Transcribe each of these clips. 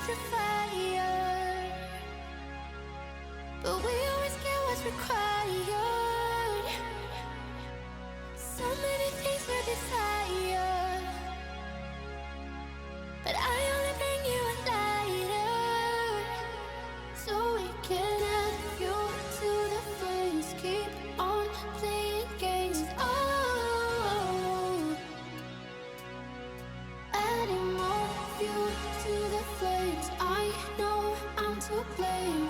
the fire, but we always get what's required. So many things we desire, but I only bring you a lighter, so we can add fuel to the flames. Keep on playing games. Oh, adding more fuel to the flames. I know I'm to blame.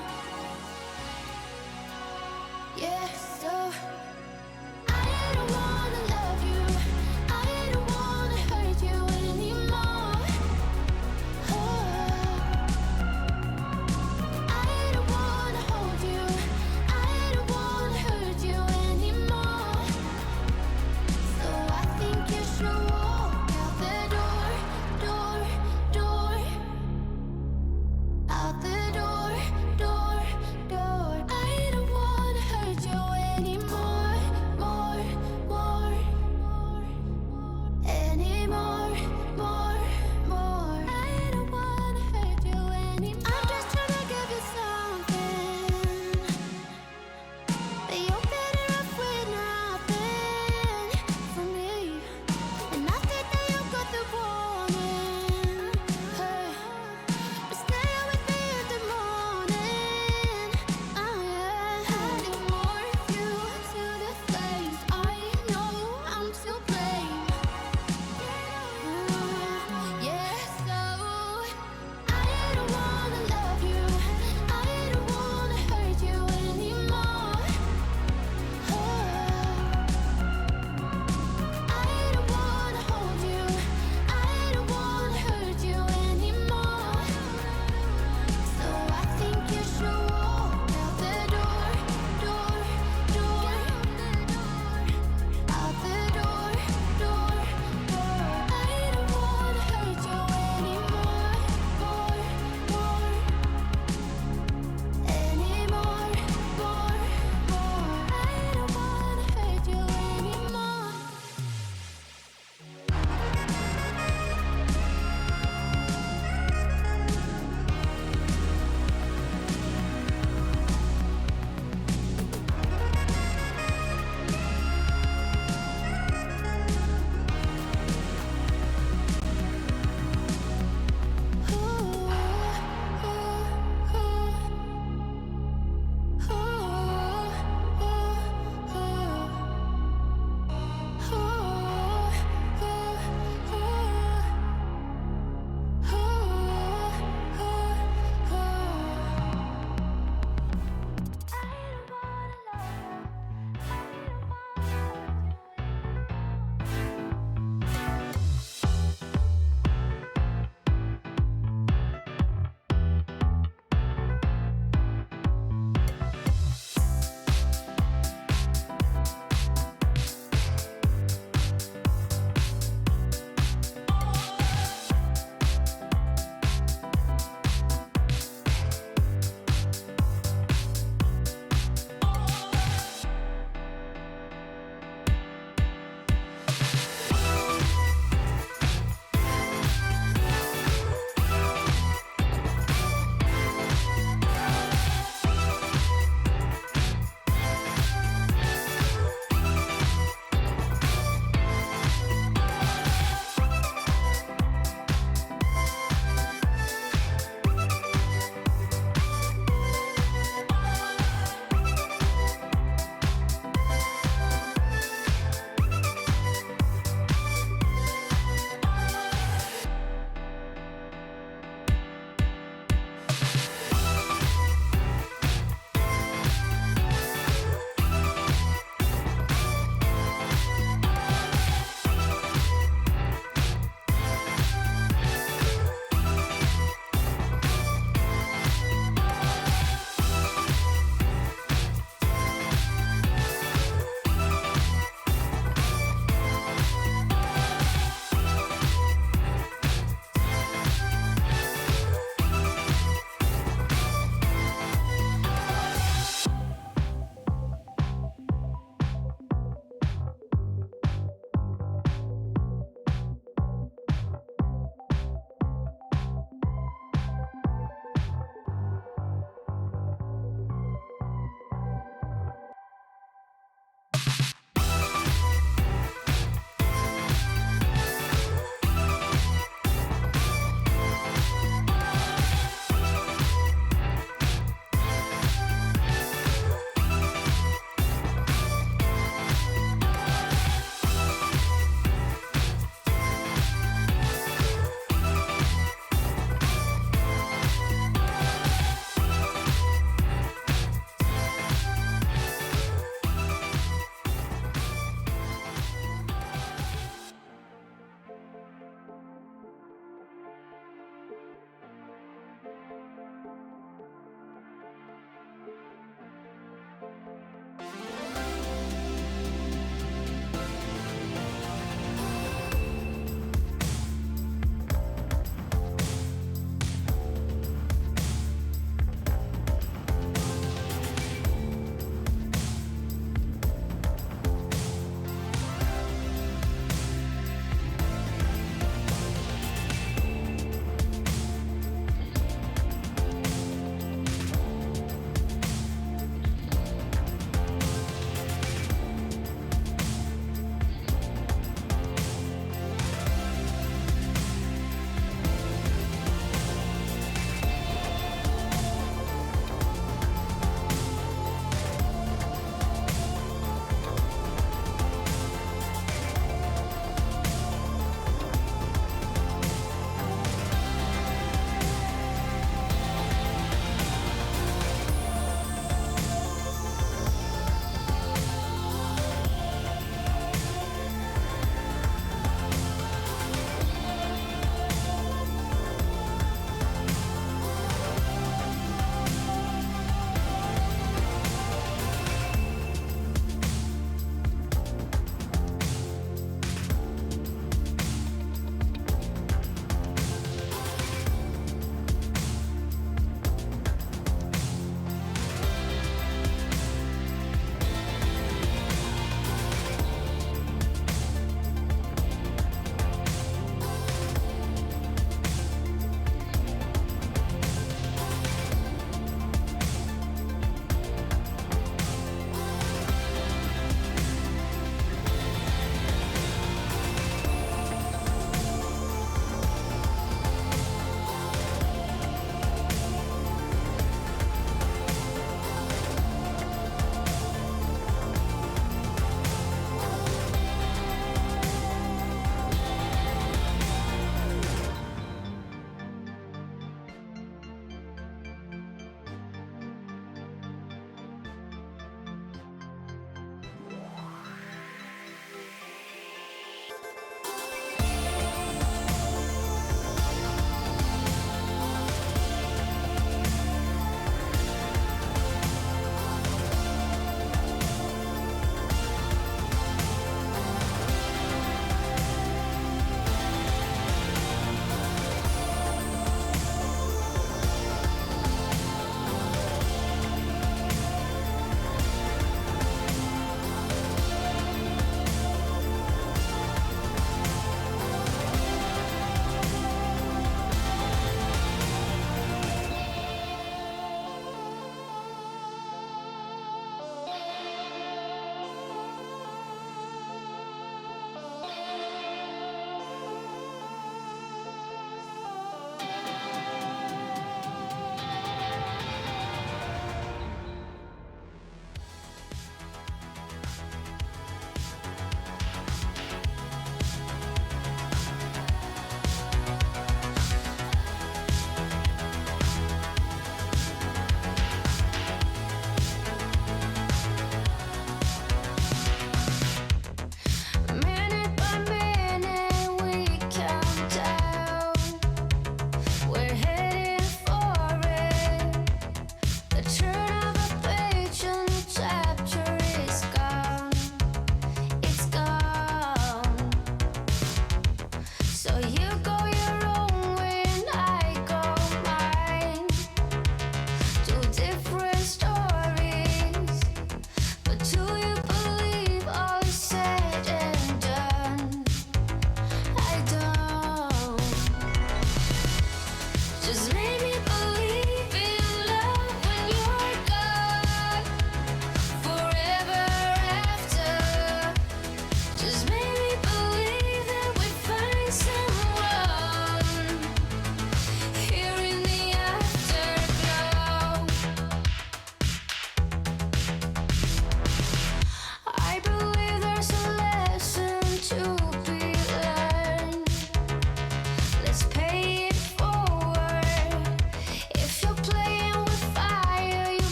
Yeah, so I don't wanna love you, I don't wanna hurt you anymore. Oh, I don't wanna hold you, I don't wanna hurt you anymore. So I think you should walk out the door, door, out the door, door. I don't wanna hurt you anymore, more.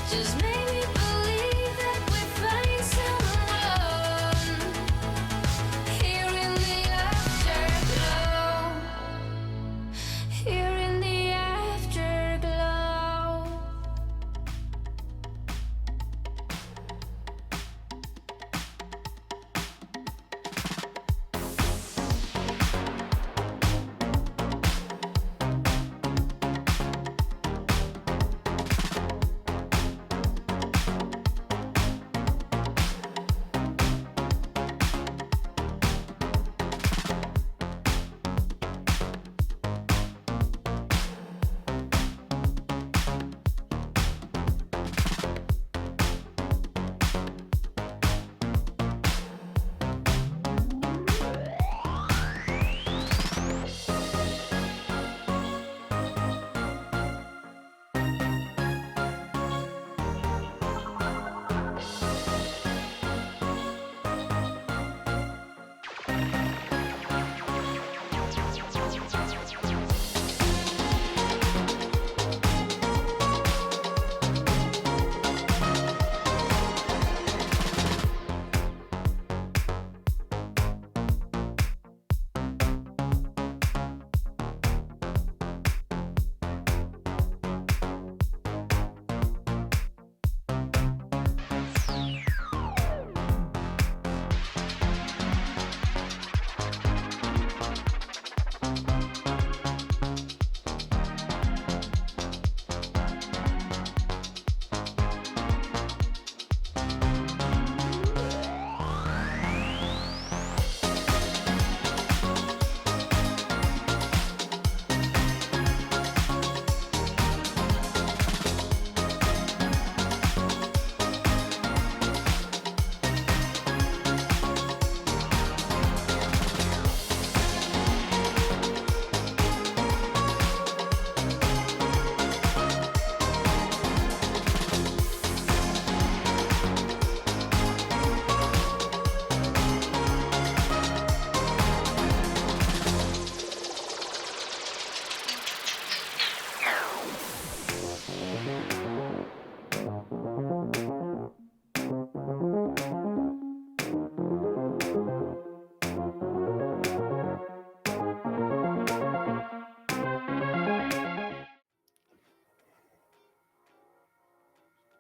Just make me believe that we find someone here in the afterglow. Here in the afterglow.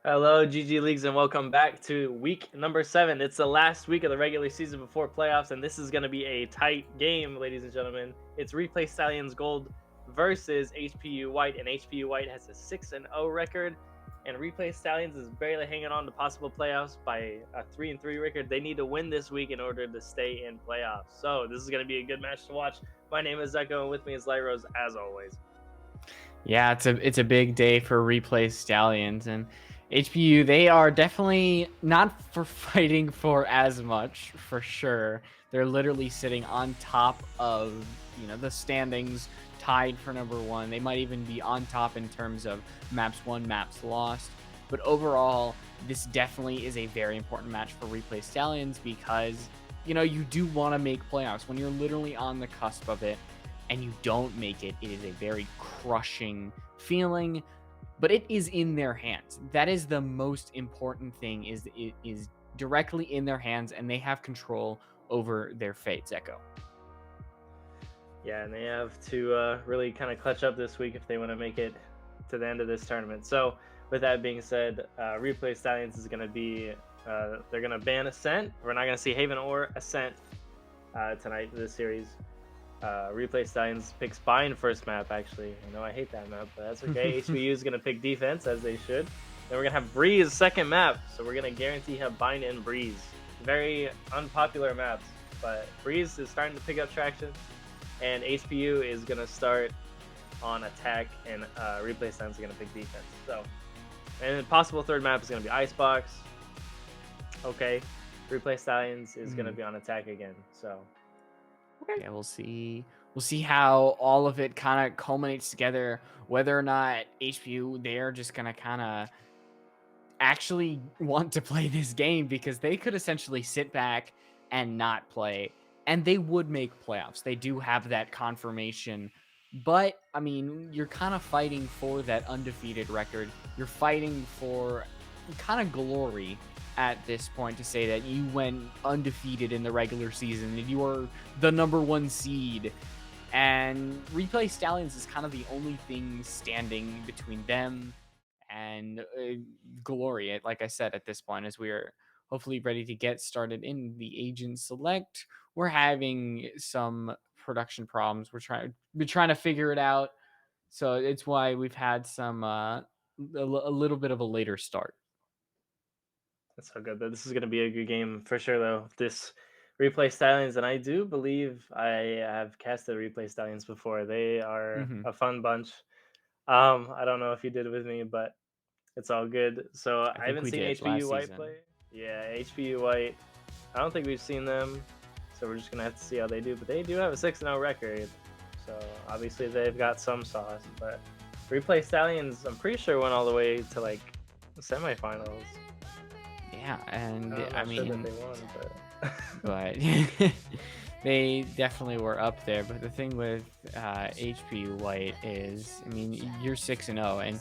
Hello, GG Leagues, and welcome back to week number 7. It's the last week of the regular season before playoffs, and this is going to be a tight game, ladies and gentlemen. It's Replay Stallions Gold versus HPU White, and HPU White has a 6-0 record, and Replay Stallions is barely hanging on to possible playoffs by a 3-3 record. They need to win this week in order to stay in playoffs. So this is going to be a good match to watch. My name is Zeko, and with me is Lyros, as always. Yeah, it's a big day for Replay Stallions, and HPU, they are definitely not for fighting for as much, for sure. They're literally sitting on top of, the standings, tied for number 1. They might even be on top in terms of maps won, maps lost. But overall, this definitely is a very important match for Replay Stallions because, you do want to make playoffs. When you're literally on the cusp of it and you don't make it, it is a very crushing feeling. But it is in their hands. That is the most important thing, is it is directly in their hands, and they have control over their fate, Zeko. Yeah, and they have to really kind of clutch up this week if they want to make it to the end of this tournament. So with that being said, Replay Stallions is going to be, they're going to ban Ascent. We're not going to see Haven or Ascent tonight in this series. Replay Stallions picks Bind first map, actually. I know I hate that map, but that's okay. HBU is going to pick defense, as they should. Then we're going to have Breeze second map, so we're going to guarantee have Bind and Breeze. Very unpopular maps, but Breeze is starting to pick up traction, and HPU is going to start on attack, and Replay Stallions are going to pick defense. So, and the possible third map is going to be Icebox. Okay, Replay Stallions is going to be on attack again, so... Okay. Yeah, we'll see. We'll see how all of it kind of culminates together. Whether or not HPU, they're just gonna kind of actually want to play this game, because they could essentially sit back and not play, and they would make playoffs. They do have that confirmation. But I mean, you're kind of fighting for that undefeated record. You're fighting for kind of glory at this point to say that you went undefeated in the regular season and you are the #1 seed. And Replay Stallions is kind of the only thing standing between them and glory. Like I said, at this point, as we are hopefully ready to get started in the Agent Select, we're having some production problems. We're trying to figure it out. So it's why we've had some a little bit of a later start. That's so good. This is going to be a good game for sure, though. This Replay Stallions, and I do believe I have casted Replay Stallions before. They are Hmm. a fun bunch. I don't know if you did with me, but it's all good. So I I think haven't we seen did HBU last White season. play. Yeah, HBU White. I don't think we've seen them, so we're just gonna have to see how they do. But they do have a 6-0 record, so obviously they've got some sauce. But Replay Stallions, I'm pretty sure went all the way to like semifinals. Yeah, and I'm I not sure that mean, they won, but but they definitely were up there. But the thing with HP White is, I mean, you're 6-0, and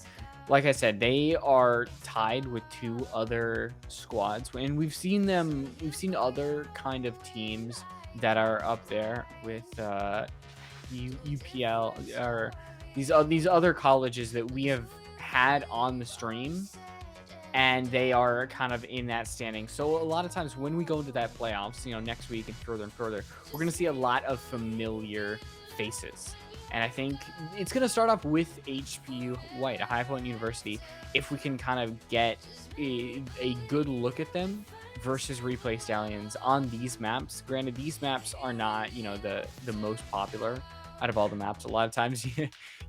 like I said, they are tied with 2 other squads, and we've seen them. We've seen other kind of teams that are up there with UPL or these other colleges that we have had on the stream, and they are kind of in that standing. So a lot of times when we go into that playoffs, next week and further, we're going to see a lot of familiar faces. And I think it's going to start off with HPU White, a High Point University, if we can kind of get a good look at them versus Replay Stallions on these maps. Granted, these maps are not, the most popular out of all the maps. A lot of times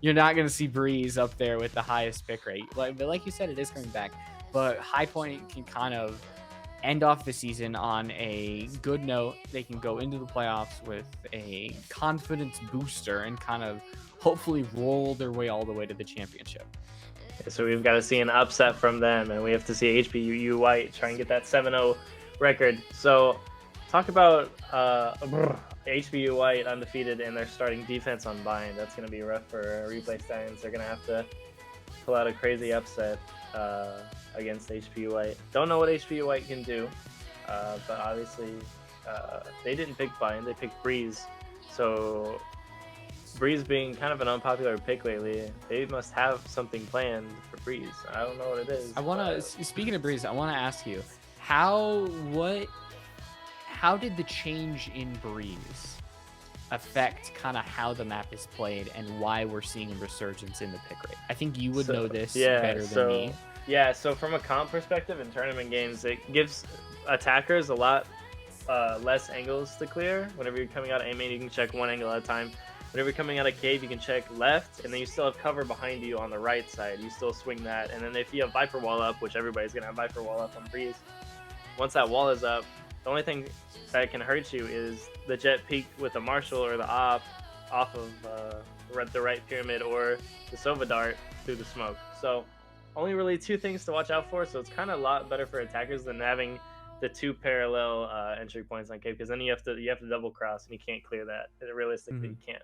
you're not going to see Breeze up there with the highest pick rate. But like you said, it is coming back. But High Point can kind of end off the season on a good note. They can go into the playoffs with a confidence booster and kind of hopefully roll their way all the way to the championship. so we've got to see an upset from them, and we have to see HBU White try and get that 7-0 record. So talk about HBU White undefeated and their starting defense on Bind. That's going to be rough for Replay Stallions. They're going to have to pull out a crazy upset against HBU White. Don't know what HBU White can do, but obviously they didn't pick Bind, they picked Breeze. So Breeze being kind of an unpopular pick lately, they must have something planned for Breeze. I don't know what it is. Speaking of Breeze, I want to ask you, how did the change in Breeze affect kind of how the map is played and why we're seeing a resurgence in the pick rate? I think you would know this better than me. Yeah, so from a comp perspective in tournament games, it gives attackers a lot less angles to clear. Whenever you're coming out of A main, you can check one angle at a time. Whenever you're coming out of cave, you can check left, and then you still have cover behind you on the right side. You still swing that, and then if you have Viper Wall up, which everybody's going to have Viper Wall up on Breeze, once that wall is up, the only thing that can hurt you is the jet peek with the Marshall or the op off of the right pyramid, or the Sova dart through the smoke. So only really 2 things to watch out for. So it's kind of a lot better for attackers than having the 2 parallel entry points on cave, because then you have to double cross and you can't clear that. Realistically, you can't.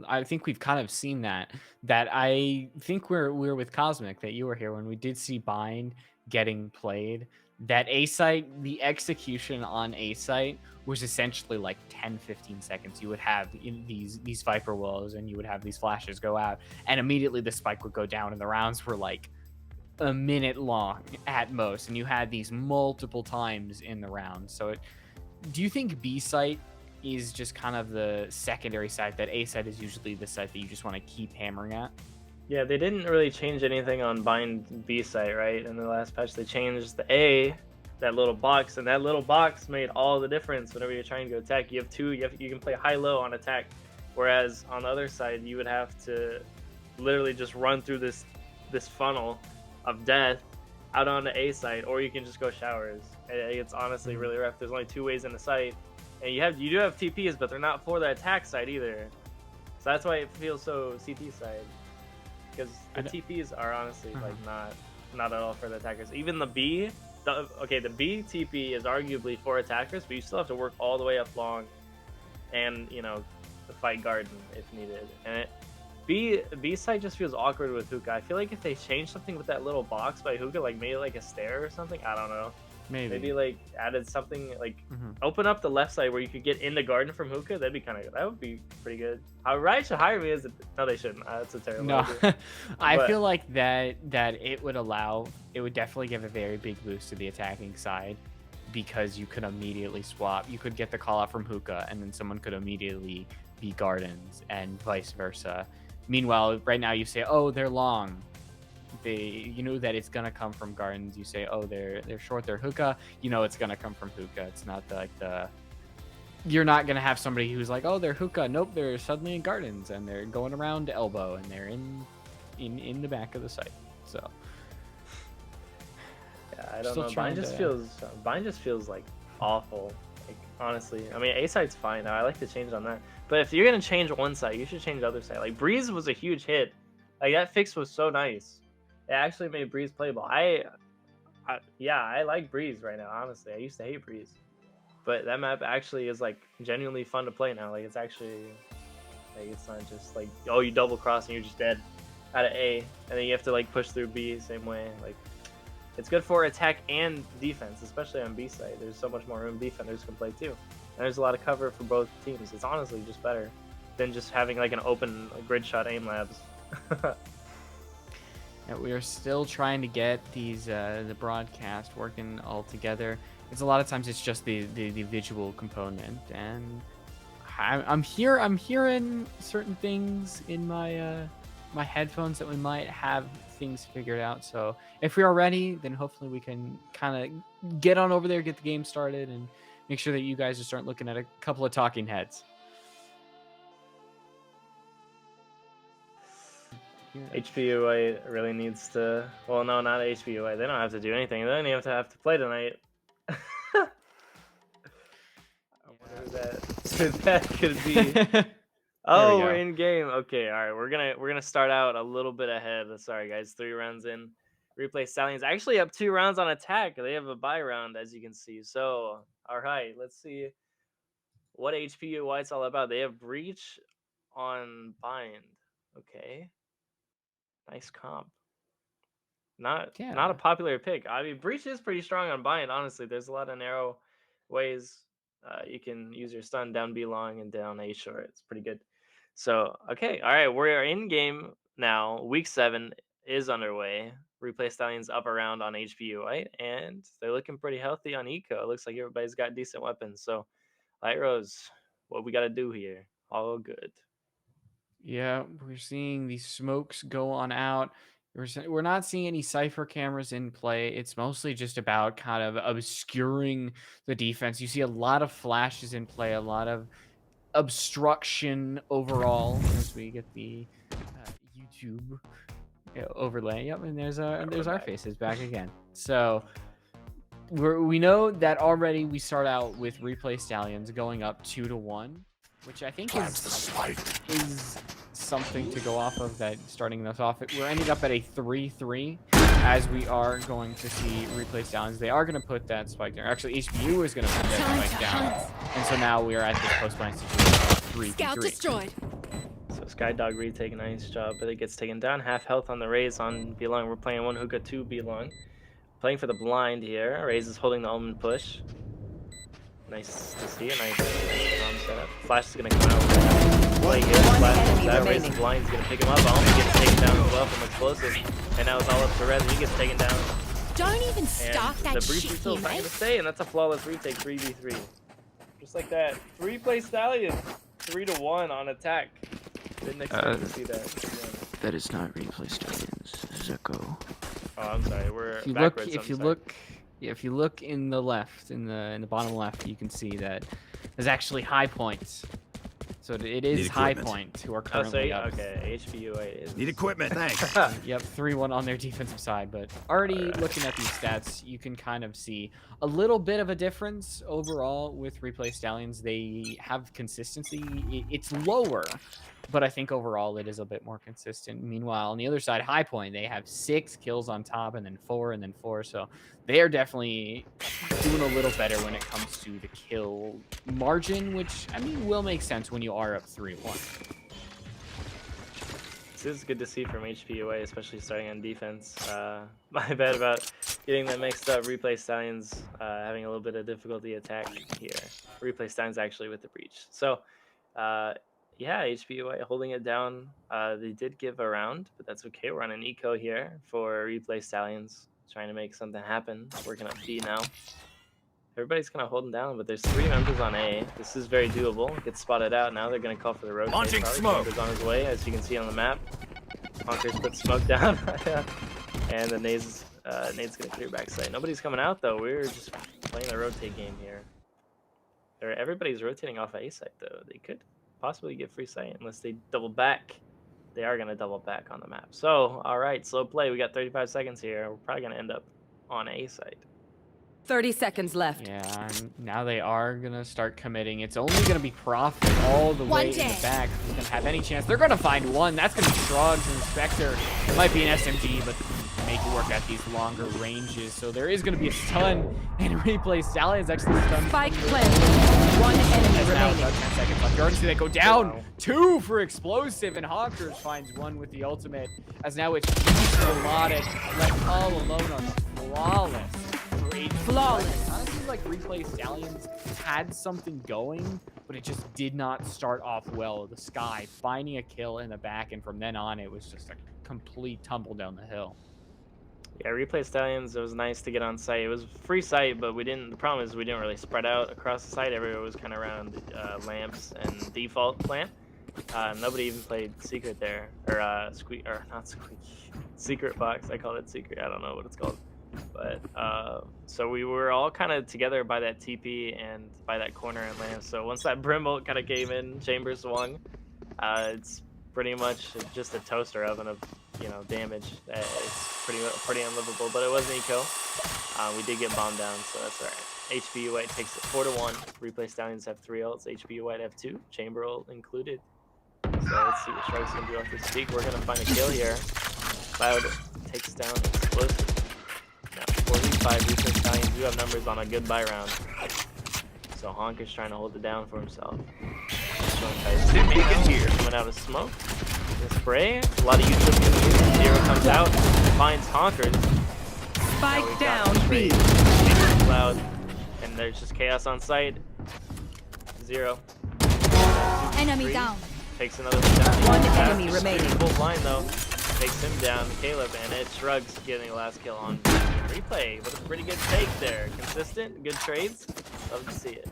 I think we've kind of seen that I think we're with Cosmic, that you were here when we did see Bind getting played. That A site, the execution on A site was essentially like 10-15 seconds. You would have these Viper walls and you would have these flashes go out, and immediately the spike would go down, and the rounds were like a minute long at most, and you had these multiple times in the round. So do you think B site is just kind of the secondary site, that A site is usually the site that you just want to keep hammering at? Yeah, they didn't really change anything on Bind B site, right? In the last patch, they changed the A, that little box, and that little box made all the difference. Whenever you're trying to attack, you have 2. You can play high-low on attack, whereas on the other side, you would have to literally just run through this funnel of death out on the A site, or you can just go showers. It's honestly really rough. There's only 2 ways in the site, and you do have TPs, but they're not for the attack side either. So that's why it feels so CT side. Because the TPs are honestly like not at all for the attackers. Even the B, the B TP is arguably for attackers, but you still have to work all the way up long, and to fight garden if needed. And B side just feels awkward with Hookah. I feel like if they changed something with that little box by Hookah, like made it like a stair or something, I don't know. Maybe like added something like open up the left side where you could get in the garden from Hookah. That'd be kind of good. That would be pretty good. Riot should hire me as a... No, they shouldn't. That's a terrible idea. I feel like that it would definitely give a very big boost to the attacking side, because you could immediately swap. You could get the call out from Hookah, and then someone could immediately be Gardens, and vice versa. Meanwhile, right now you say, oh, they're long. You know that it's gonna come from Gardens. You say, oh, they're short, they're Hookah. You know it's gonna come from Hookah. It's not you're not gonna have somebody who's like, oh, they're Hookah. Nope, they're suddenly in Gardens, and they're going around elbow, and they're in the back of the site. So yeah, I don't know. Bind just feels like awful. Like honestly, I mean, A side's fine now. I like to change on that. But if you're gonna change one side, you should change the other side. Like Breeze was a huge hit. Like that fix was so nice. It actually made Breeze playable. Yeah, I like Breeze right now. Honestly, I used to hate Breeze, but that map actually is like genuinely fun to play now. Like it's actually like it's not just like, oh, you double cross and you're just dead out of A, and then you have to like push through B same way. Like it's good for attack and defense, especially on B side. There's so much more room defenders can play too, and there's a lot of cover for both teams. It's honestly just better than just having like an open grid shot aim labs. Yeah, we are still trying to get these the broadcast working all together. It's a lot of times it's just the visual component, and I'm hearing certain things in my my headphones that we might have things figured out. So if we are ready, then hopefully we can kind of get on over there, get the game started, and make sure that you guys just start looking at a couple of talking heads. HPUI really needs to... Well, no, not HPUI. They don't have to do anything. They don't even have to play tonight. Who that could be. Oh, we're in game. Okay, all right. We're gonna start out a little bit ahead. Sorry, guys. 3 rounds in. Replay Stallions actually up 2 rounds on attack. They have a bye round, as you can see. So, all right, let's see what HPUI it's all about. They have Breach on Bind. Okay. Nice comp. Not a popular pick. I mean, Breach is pretty strong on Bind, honestly. There's a lot of narrow ways you can use your stun down B long and down A short. It's pretty good. So, okay. All right. We're in game now. Week 7 is underway. Replay Stallions up around on HPUI, and they're looking pretty healthy on Eco. It looks like everybody's got decent weapons. So, Light Rose, what we got to do here? All good. Yeah, we're seeing these smokes go on out. We're not seeing any Cypher cameras in play. It's mostly just about kind of obscuring the defense. You see a lot of flashes in play, a lot of obstruction overall as we get the YouTube overlay. Yep, and there's our faces back again. So we know that already. We start out with Replay Stallions going up 2-1. Which I think is something to go off of, that starting us off. We're ending up at a 3-3 as we are going to see Replay Stallions. They are going to put that spike there. Actually, HBU is going to put that spike down. And so now we are at this post-blind situation 3-3. Scout destroyed. So Skydog retake, nice job, but it gets taken down. Half health on the Raze on B-Long. We're playing 1 Hookah, 2 B-Long. Playing for the blind here. Raze is holding the Omen push. Nice to see. Nice bomb setup. Flash is gonna come out. Playing here. Flash. That Raze is blind. He's gonna pick him up. Omen gets taken down as well from explosive. And now it's all up to Rez. He gets taken down. Don't even start that the breach shit, still not gonna stay, and that's a flawless retake. 3v3. Just like that. Replay Stallions. 3-1 on attack. Didn't expect to see that. That is not Replay Stallions. Zuko. Oh, I'm sorry. We're if you backwards. if you look in the left, in the bottom left, you can see that there's actually High Point. So it is High Point who are currently up. Okay, HPUA is... Need equipment, thanks. Yep, 3-1 on their defensive side. But already looking at these stats, you can kind of see a little bit of a difference overall with Replay Stallions. They have consistency. It's lower, but I think overall it is a bit more consistent. Meanwhile, on the other side, High Point, they have 6 kills on top, and then 4, and then 4. So they are definitely doing a little better when it comes to the kill margin, which, I mean, will make sense when you are up 3-1. This is good to see from HPUA, especially starting on defense. My bad about getting that mixed up. Replay Stallions having a little bit of difficulty attack here. Replay Stallions actually with the breach. So, yeah, HPUA holding it down. They did give a round, but that's okay. We're on an eco here for Replay Stallions, trying to make something happen. Working up B now. Everybody's kind of holding down, but there's 3 members on A. This is very doable. Gets spotted out now. They're going to call for the rotate. Launching smoke. Is on his way, as you can see on the map. Honkers put smoke down, and the Nade's going to clear backside. Nobody's coming out though. We're just playing the rotate game here. Everybody's rotating off A site though. They could possibly get free sight unless they double back. They are going to double back on the map. So, all right, slow play. We got 35 seconds here. We're probably going to end up on A site. 30 seconds left. Yeah, and now they are going to start committing. It's only going to be Prophet all the way in the back. Who's going to have any chance? They're going to find one. That's going to be Shrugs and Spectre. It might be an SMG, but make it work at these longer ranges. So there is going to be a stun. And Replay Stallions actually stunned. Spike planted. 1 enemy remaining. 10 seconds left. You're going to see that go down. Wow. 2 for Explosive, and Honkers finds 1 with the ultimate. As now it's Melodic left all alone on the flawless. Flawless. It kind of seems like Replay Stallions had something going, but it just did not start off well. The Sky finding a kill in the back, and from then on, it was just a complete tumble down the hill. Yeah, Replay Stallions, it was nice to get on site. It was free site, but we didn't. The problem is we didn't really spread out across the site. Everywhere was kind of around lamps and default plant. Nobody even played secret there, or not squeak, secret box. I call it secret. I don't know what it's called. But so we were all kind of together by that TP and by that corner and lamp. So once that Brim ult kind of came in, Chamber swung. It's pretty much just a toaster oven of damage. It's pretty unlivable, but it was an eco. We did get bombed down, so that's all right. HPU White takes it 4-1. Replay Stallions have 3 ults. HPU White have 2. Chamber ult included. So let's see what Shark's gonna do off this peak. We're gonna find a kill here. Cloud takes down Explosive. Now 45 Replay Stallions do have numbers on a good buy round. So Honk is trying to hold it down for himself. Coming out of smoke. The spray. A lot of utility here. Zero comes out. Finds Honkers. Spike down B. Cloud. And there's just chaos on site. 0. Enemy down. Takes another one down. 1 enemy remaining. Full blind though. Takes him down. Caleb, and it Shrugs getting the last kill on Replay. What a pretty good take there. Consistent, good trades. Love to see it.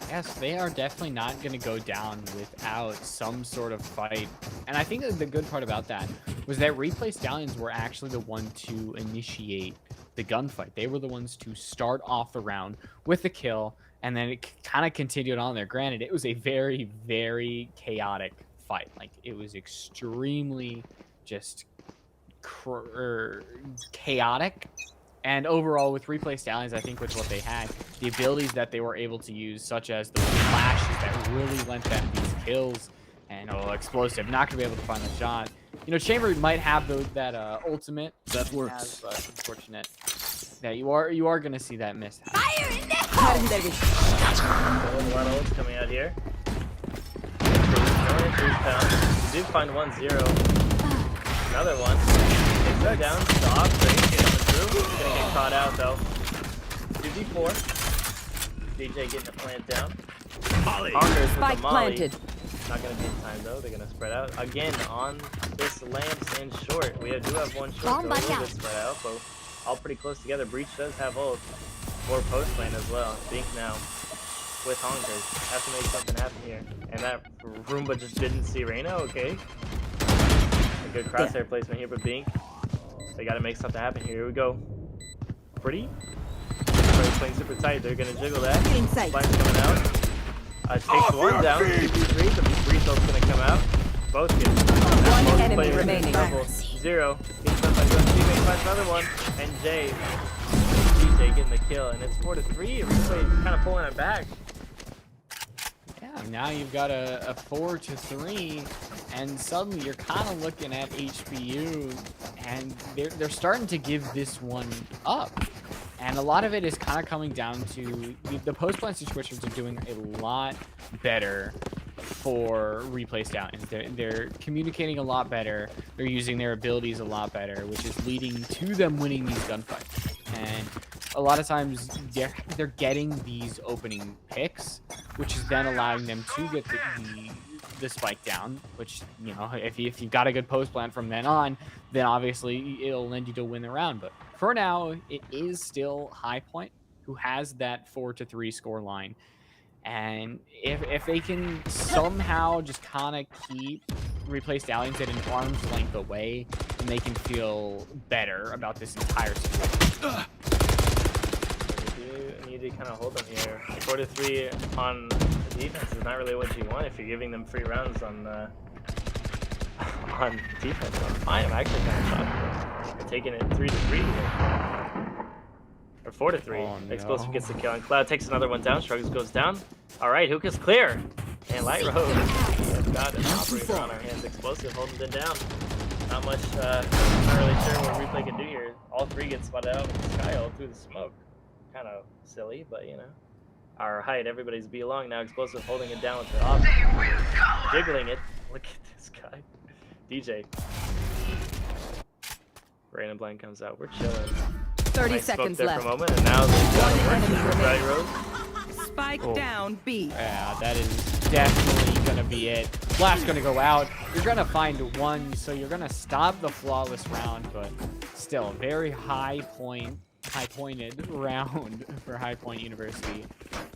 Yes, they are definitely not going to go down without some sort of fight. And I think that the good part about that was that Replay Stallions were actually the one to initiate the gunfight. They were the ones to start off the round with the kill, and then it kind of continued on there. Granted, it was a very, very chaotic fight. Like, it was extremely just chaotic. And overall, with Replay Stallions, I think with what they had, the abilities that they were able to use, such as the flashes that really lent them these kills, and Explosive, not going to be able to find the shot. Chamber might have that ultimate. That works. But unfortunate that you are going to see that miss happen. Fire in the hole! A lot of ults coming out here. You do find 1-0. Another one. Takes him down. Stop. He's gonna get caught out though. 2v4. DJ getting the plant down. Honkers Spike with the molly. planted. Not gonna be in time though. They're gonna spread out again on this lamps and short. We do have one short, so a little bit spread out, but all pretty close together. Breach does have ult for post lane as well. Bink now with Honkers. Has to make something happen here. And that Roomba just didn't see Reyna. Okay. A good crosshair placement here, but Bink. They got to make something happen here. Here we go. Pretty. Everybody's playing super tight. They're going to jiggle that. Inside. Spine's coming out. Takes one down. 2v3. The breach ult's going to come out. Both get it. 1 enemy remaining. 0. Gets up by one teammate. Finds another one. And DJ getting the kill. And it's 4-3. Replay kind of pulling it back. Yeah, now you've got a 4-3, and suddenly you're kind of looking at HPU, and they're starting to give this one up. And a lot of it is kind of coming down to the post-plant situations are doing a lot better for Replay Stallions. They're communicating a lot better. They're using their abilities a lot better, which is leading to them winning these gunfights. And a lot of times they're getting these opening picks, which is then allowing them to get the spike down, which, you know, if you've got a good post plan from then on, then obviously it'll lend you to win the round. But for now, it is still High Point who has that 4-3 score line. And if they can somehow just kind of keep Replay Stallions at an arm's length away, then they can feel better about this entire situation. You need to kind of hold them here. 4-3 on defense is not really what you want if you're giving them free rounds on defense. I'm actually kind of shocked. They're taking it 3-3 here. Or 4-3. Oh, no. Explosive gets the kill, and Cloud takes another one down. Struggles goes down. All right, Hookah's clear. And Light Road has got an operator on our hands. Explosive holding them down. Not much, not really sure what Replay can do here. All three get spotted out with the sky all through the smoke. Kind of silly, but you know. Our height, everybody's B long now. Explosive holding it down with the off. Jiggling it. Look at this guy. DJ. Rain and Blank comes out. We're chilling. 30 Nice seconds there left. for a moment, and now Valley Road. Spike down B. Yeah, that is definitely gonna be it. Flash gonna go out. You're gonna find one, so you're gonna stop the flawless round, but still very high-pointed round for High Point University.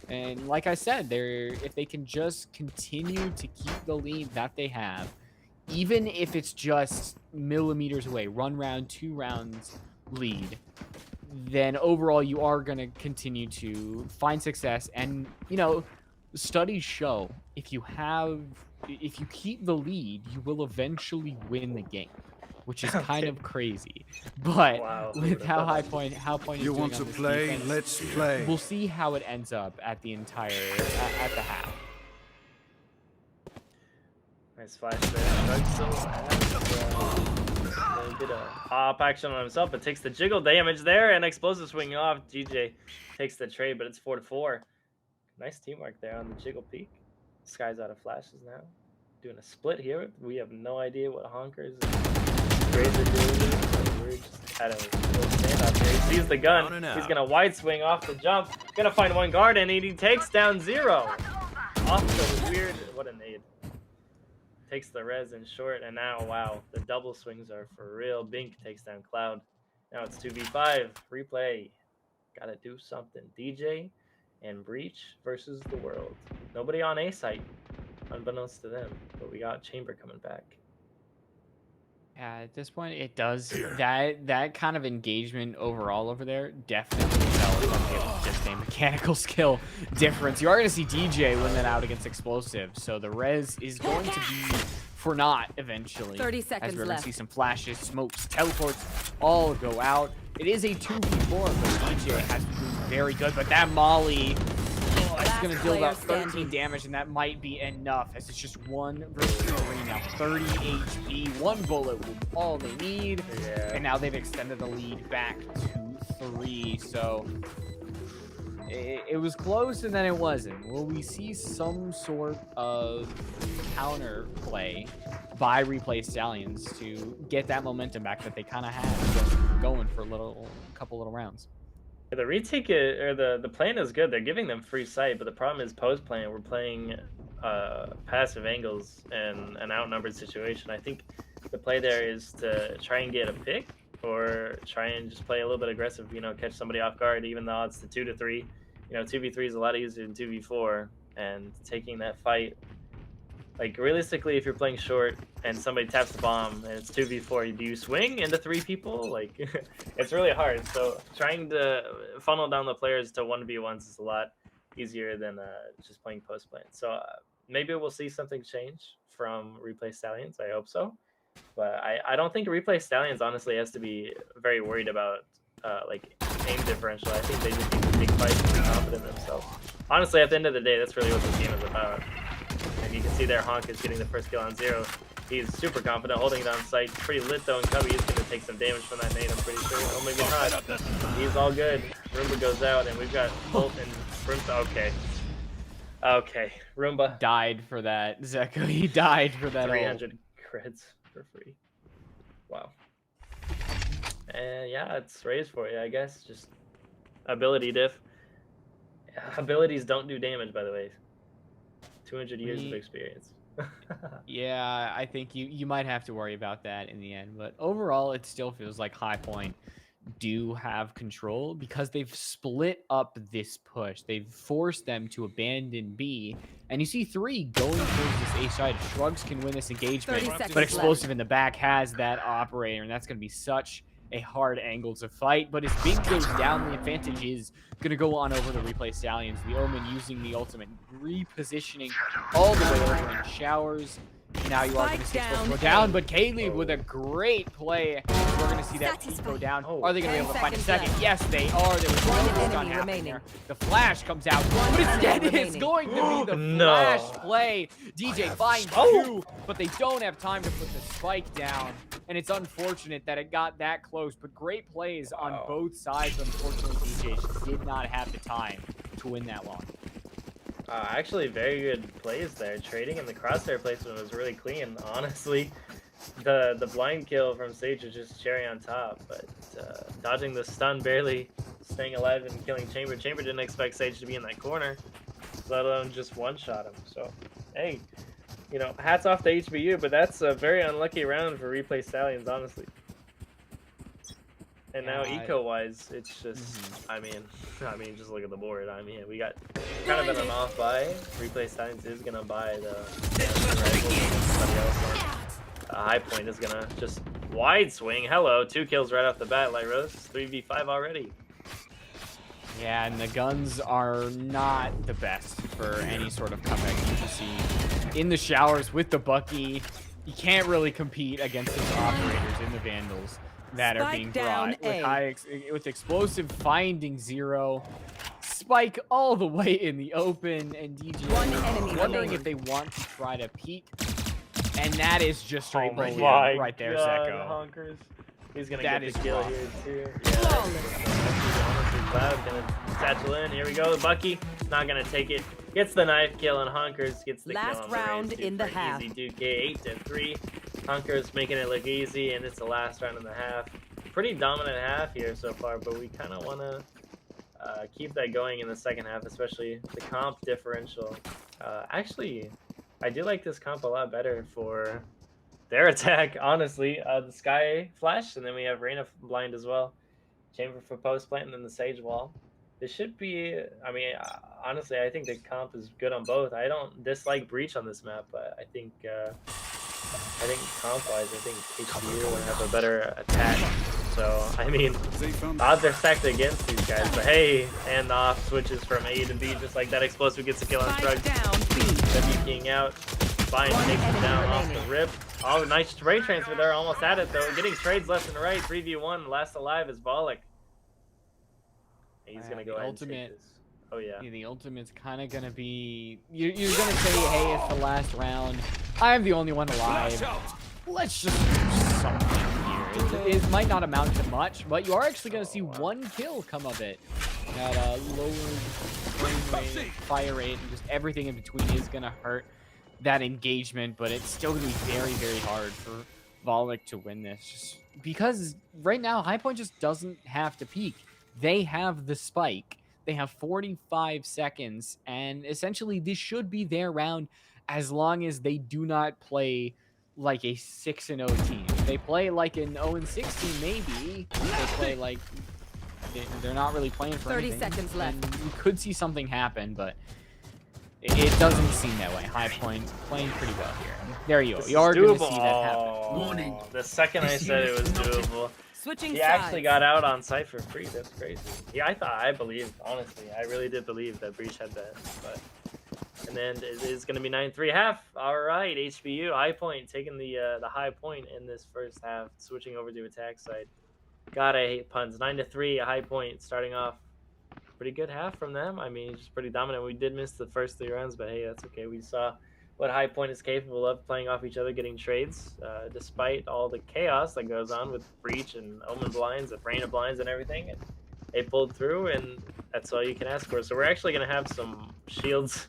And like I said, if they can just continue to keep the lead that they have, even if it's just millimeters away, 1 round, 2 rounds lead, then overall you are going to continue to find success. And, you know, studies show if you keep the lead, you will eventually win the game, which is kind of crazy. But Wow, with how Point is You doing want on to this play? defense, Let's play. we'll see how it ends up at the half. Nice flash there. Strug still has a bit of hop action on himself, but takes the jiggle damage there, and Explosive swinging off. GJ takes the trade, but it's 4-4. Nice teamwork there on the jiggle peak. Sky's out of flashes now. Doing a split here. We have no idea what Honkers and Graves are doing. We're just at a little standoff here. He sees the gun. He's going to wide swing off the jump. Going to find one guard, and he takes down 0. Off the weird... What a nade. Takes the res in short, and now, wow, the double swings are for real. Bink takes down Cloud. Now it's 2v5. Replay. Gotta do something. DJ and Breach versus the world. Nobody on A site, unbeknownst to them, but we got Chamber coming back. Yeah, at this point, it does that kind of engagement overall over there definitely tells like just a mechanical skill difference. You are going to see DJ win that out against Explosive, so the res is going to be for naught eventually. 30 as seconds we're going left. to see some flashes, smokes, teleports, all go out. It is a 2v4, but DJ has been very good. But that Molly, it's going to deal about 13 damage, and that might be enough, as it's just 1 versus 3 now. 30 HP, 1 bullet will be all they need, and now they've extended the lead back to 3. So it was close, and then it wasn't. Will we see some sort of counter play by Replay Stallions to get that momentum back that they kind of had going for a couple little rounds? The retake or the plan is good. They're giving them free sight, but the problem is post playing. We're playing passive angles and an outnumbered situation. I think the play there is to try and get a pick, or try and just play a little bit aggressive. You know, catch somebody off guard. Even though it's the 2-3, you know, 2v3 is a lot easier than 2v4, and taking that fight. Like, realistically, if you're playing short and somebody taps the bomb and it's 2v4, do you swing into 3 people? Like, it's really hard. So trying to funnel down the players to 1v1s is a lot easier than just playing post play. So maybe we'll see something change from Replay Stallions. I hope so. But I don't think Replay Stallions honestly has to be very worried about like aim differential. I think they just need to take fights and be confident in themselves. Honestly, at the end of the day, that's really what this game is about. And you can see there Honk is getting the first kill on 0. He's super confident, holding it on sight. Pretty lit though, and Cubby is going to take some damage from that nade, I'm pretty sure. Oh, maybe not. He's all good. Roomba goes out, and we've got Bolt and Brimstone. Okay. Okay, Roomba. Died for that, Zeko. He died for that. 300 crits for free. Wow. And yeah, it's raised for you, I guess. Just ability diff. Abilities don't do damage, by the way. 200 years of experience. Yeah, I think you might have to worry about that in the end. But overall, it still feels like High Point do have control because they've split up this push. They've forced them to abandon B. And you see 3 going towards this A side. Shrugs can win this engagement, 30 seconds but Explosive left. in the back has that operator, and that's going to be such a hard angle to fight. But as Big goes down, the advantage is going to go on over the replay Stallions. The Omen using the ultimate, repositioning all the way over in showers. Now you are going to see Explosive go down, but Kaylee with a great play. We're going to see that peak go down. Are they going to be able to find a second? Yes, they are. There was One no stun enemy happening remaining. there. The flash comes out, but instead it's going to be the No. flash play. DJ finds 2, but they don't have time to put the spike down. And it's unfortunate that it got that close, but great plays on both sides. Unfortunately, DJ just did not have the time to win that long. Actually, very good plays there. Trading and the crosshair placement was really clean. Honestly, the blind kill from Sage was just cherry on top. But dodging the stun, barely staying alive and killing Chamber. Chamber didn't expect Sage to be in that corner, let alone just one-shot him. So, hey, you know, hats off to HBU, but that's a very unlucky round for Replay Stallions, honestly. And now eco-wise, it's just, I mean, just look at the board. I mean, we got kind of an off buy. Replay Science is gonna buy the rifle. Somebody else on High Point is gonna just wide swing. Hello, 2 kills right off the bat. Lyros 3v5 already. Yeah, and the guns are not the best for any sort of comeback. You can see in the showers with the Bucky, you can't really compete against those operators in the Vandals that are being brought with Explosive finding 0, Spike all the way in the open, and DJ wondering if they want to try to peek, and that is just straight bullying right there, Zeko. Honkers. He's gonna That get is the kill rough. here too. Cloud gonna satchel in. Here we go. Bucky not gonna take it. Gets the knife kill, and Honkers gets the Last kill on the round raise, in the half. Easy 2K 8-3. Honkers making it look easy, and it's the last round in the half. Pretty dominant half here so far, but we kind of want to keep that going in the second half, especially the comp differential. Actually, I do like this comp a lot better for their attack, honestly. The Sky Flash, and then we have Reyna Blind as well. Chamber for post plant, and then the Sage Wall. This should be, I mean, honestly, I think the comp is good on both. I don't dislike Breach on this map, but I think comp-wise, I think HBU will have a better attack. So, I mean, odds are stacked against these guys, but hey, and the off switches from A to B, just like that. Explosive gets a kill on Shrugs. W King out. Fine, takes him down off the rip. Oh, nice trade transfer there. Almost at it, though. Getting trades left and right. 3v1. Last alive is Volek. He's going to go ahead and take this. Oh, yeah. The ultimate's kind of going to be... You're going to say, hey, it's the last round. I'm the only one alive. Let's just do something here. It might not amount to much, but you are actually going to see 1 kill come of it. That lowered frame rate, fire rate, and just everything in between is going to hurt that engagement, but it's still going to be very, very hard for Volek to win this. Just because right now, High Point just doesn't have to peek. They have the spike. They have 45 seconds, and essentially this should be their round as long as they do not play like a 6-0 team. If they play like an 0-6 team, maybe. If they play like they're not really playing for 30 anything, seconds left. then you could see something happen, but it doesn't seem that way. High Point playing pretty well here. There you go. You are going to see that happen. Warning. The second I said it was doable. Switching He actually got out on site for free. That's crazy. Yeah, I believed, honestly. I really did believe that Breach had that. But and then it is going to be 9-3 half. All right, HBU, High Point taking the high point in this first half, switching over to attack side. God, I hate puns. 9-3, a High Point starting off. Pretty good half from them. I mean, just pretty dominant. We did miss the first 3 rounds, but hey, that's okay. We saw what High Point is capable of, playing off each other, getting trades, despite all the chaos that goes on with Breach and Omen blinds and Reyna blinds and everything. And they pulled through, and that's all you can ask for. So we're actually going to have some shields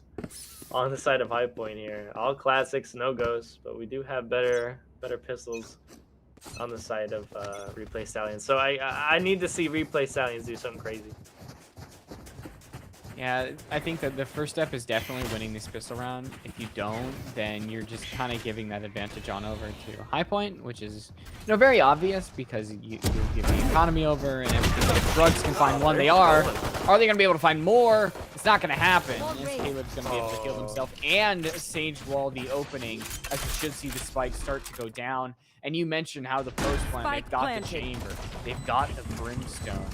on the side of High Point here. All classics, no ghosts, but we do have better pistols on the side of Replay Stallions. So I need to see Replay Stallions do something crazy. Yeah, I think that the first step is definitely winning this pistol round. If you don't, then you're just kind of giving that advantage on over to High Point, which is, very obvious because you give the economy over and everything. If Drugs can find one, they are. Are they going to be able to find more? It's not going to happen. Yes, Caleb's going to be able to heal himself and Sage Wall the opening, as we should see the spike start to go down. And you mentioned how the post plant, they've got the chamber, they've got the brimstone.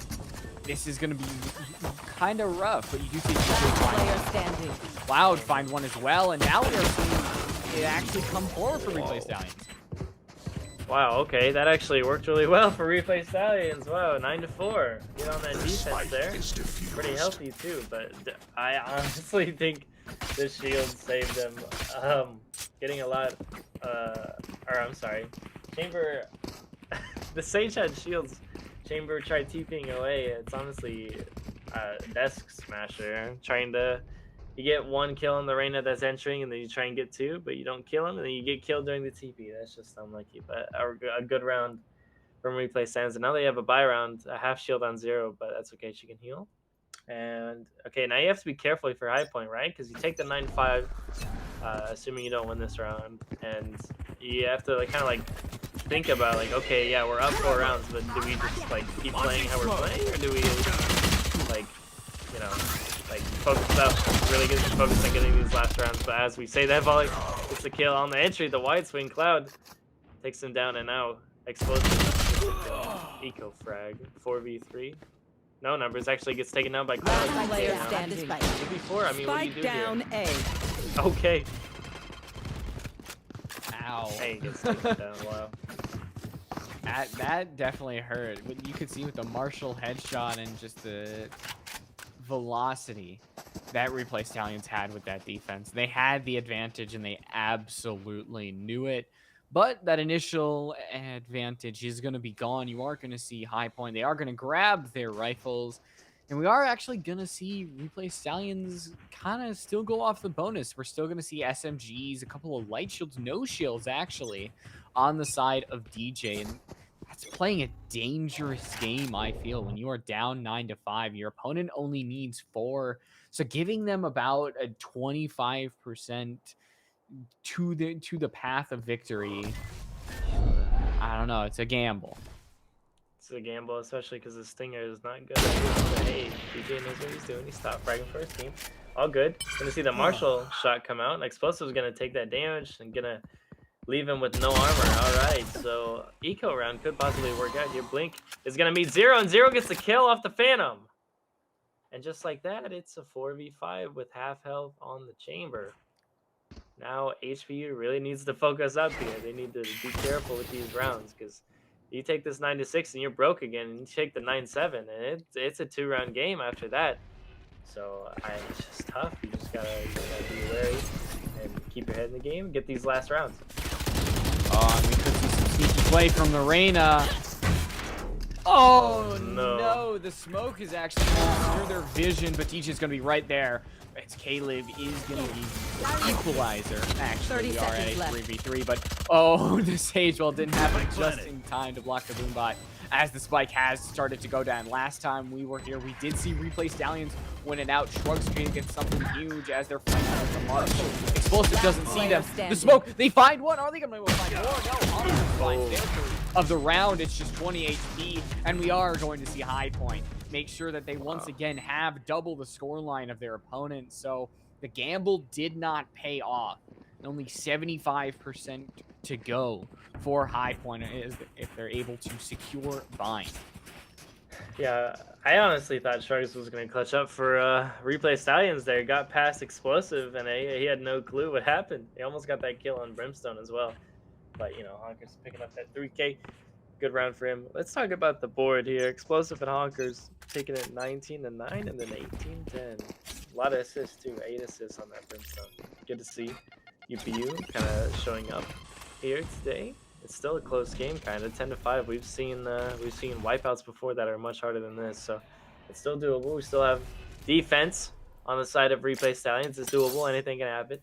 This is going to be kind of rough, but you do see Standing. Cloud find one as well, and now we are seeing it actually come forward for Replay Stallions. Wow, okay, that actually worked really well for Replay Stallions. Wow, 9-4. Get on that defense there. Pretty healthy too, but I honestly think this shield saved them. Getting a lot, I'm sorry. Chamber, the Sage had shields. Chamber tried TPing away. It's honestly desk smasher. You get one kill on the Reyna that's entering, and then you try and get two, but you don't kill him, and then you get killed during the TP. That's just unlucky. But a good round from Replay Stands. And now they have a buy round, a half shield on 0, but that's okay. She can heal. And okay, now you have to be careful for High Point, right? Because you take the 9-5, assuming you don't win this round, and you have to kind of think about okay, yeah, we're up 4 rounds, but do we just keep playing how we're playing, or do we focus up, really focus on getting these last rounds? But as we say that, volley, it's a kill on the entry. The wide swing Cloud takes him down, and now Explosive eco frag 4v3. No numbers actually gets taken down by Cloud. Player standing. Before, I mean, what do you do down here? A. Okay. Ow. Hey, gets taken down. Wow. That definitely hurt. But you could see with the Marshall headshot and just the velocity that Replay Stallions had with that defense. They had the advantage and they absolutely knew it. But that initial advantage is going to be gone. You are going to see High Point. They are going to grab their rifles. And we are actually going to see Replay Stallions kind of still go off the bonus. We're still going to see SMGs, a couple of light shields, no shields actually, on the side of DJ. And that's playing a dangerous game, I feel. When you are down 9-5, your opponent only needs 4. So giving them about a 25% to the path of victory, I don't know. It's a gamble. It's a gamble, especially because the Stinger is not good. But hey, DJ knows what he's doing. He stopped fragging for his team. All good. Gonna see the Marshall shot come out. And Explosive's gonna take that damage and gonna leave him with no armor. All right, so eco round could possibly work out. Your blink is gonna meet 0, and 0 gets the kill off the Phantom. And just like that, it's a 4v5 with half health on the chamber. Now HPU really needs to focus up here. They need to be careful with these rounds, because you take this 9-6 and you're broke again, and you take the 9-7, and it's a 2-round game after that. So it's just tough. You just gotta be wary and keep your head in the game and get these last rounds. Oh, and we could see some sneaky play from the Reyna. Oh no, the smoke is actually going through their vision, but DJ's gonna be right there. It's Caleb is gonna be the equalizer. Actually, we are at a 3v3, but oh, the Sagewell didn't happen just in time to block the boombot as the spike has started to go down. Last time we were here, we did see Replay Stallions win it out. Shrug Screen gets something huge as they're fighting with the Marshall. Explosive doesn't see them. The smoke, they find one. Are they gonna find more? No, Hunter finds their three of the round. It's just 20 HP, and we are going to see High Point make sure that they once again have double the scoreline of their opponent. So the gamble did not pay off. And only 75% to go for High Point if they're able to secure bind. Yeah, I honestly thought Shrugs was going to clutch up for Replay Stallions there. Got past Explosive, and he had no clue what happened. He almost got that kill on Brimstone as well. But, you know, Honker's picking up that 3K. Good round for him. Let's talk about the board here. Explosive and Honkers taking it 19-9 and then 18-10. A lot of assists too. 8 assists on that Brimstone. Good to see UPU kind of showing up here today. It's still a close game, kind of 10-5. We've seen wipeouts before that are much harder than this, so it's still doable. We still have defense on the side of Replay Stallions. It's doable. Anything can happen.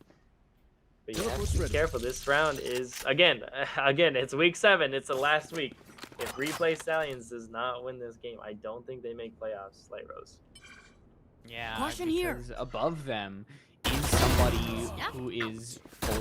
But you have to be careful. This round is, again, it's week 7. It's the last week. If Replay Stallions does not win this game, I don't think they make playoffs, Light Rose. Yeah, Caution here. because above them is somebody who is 4.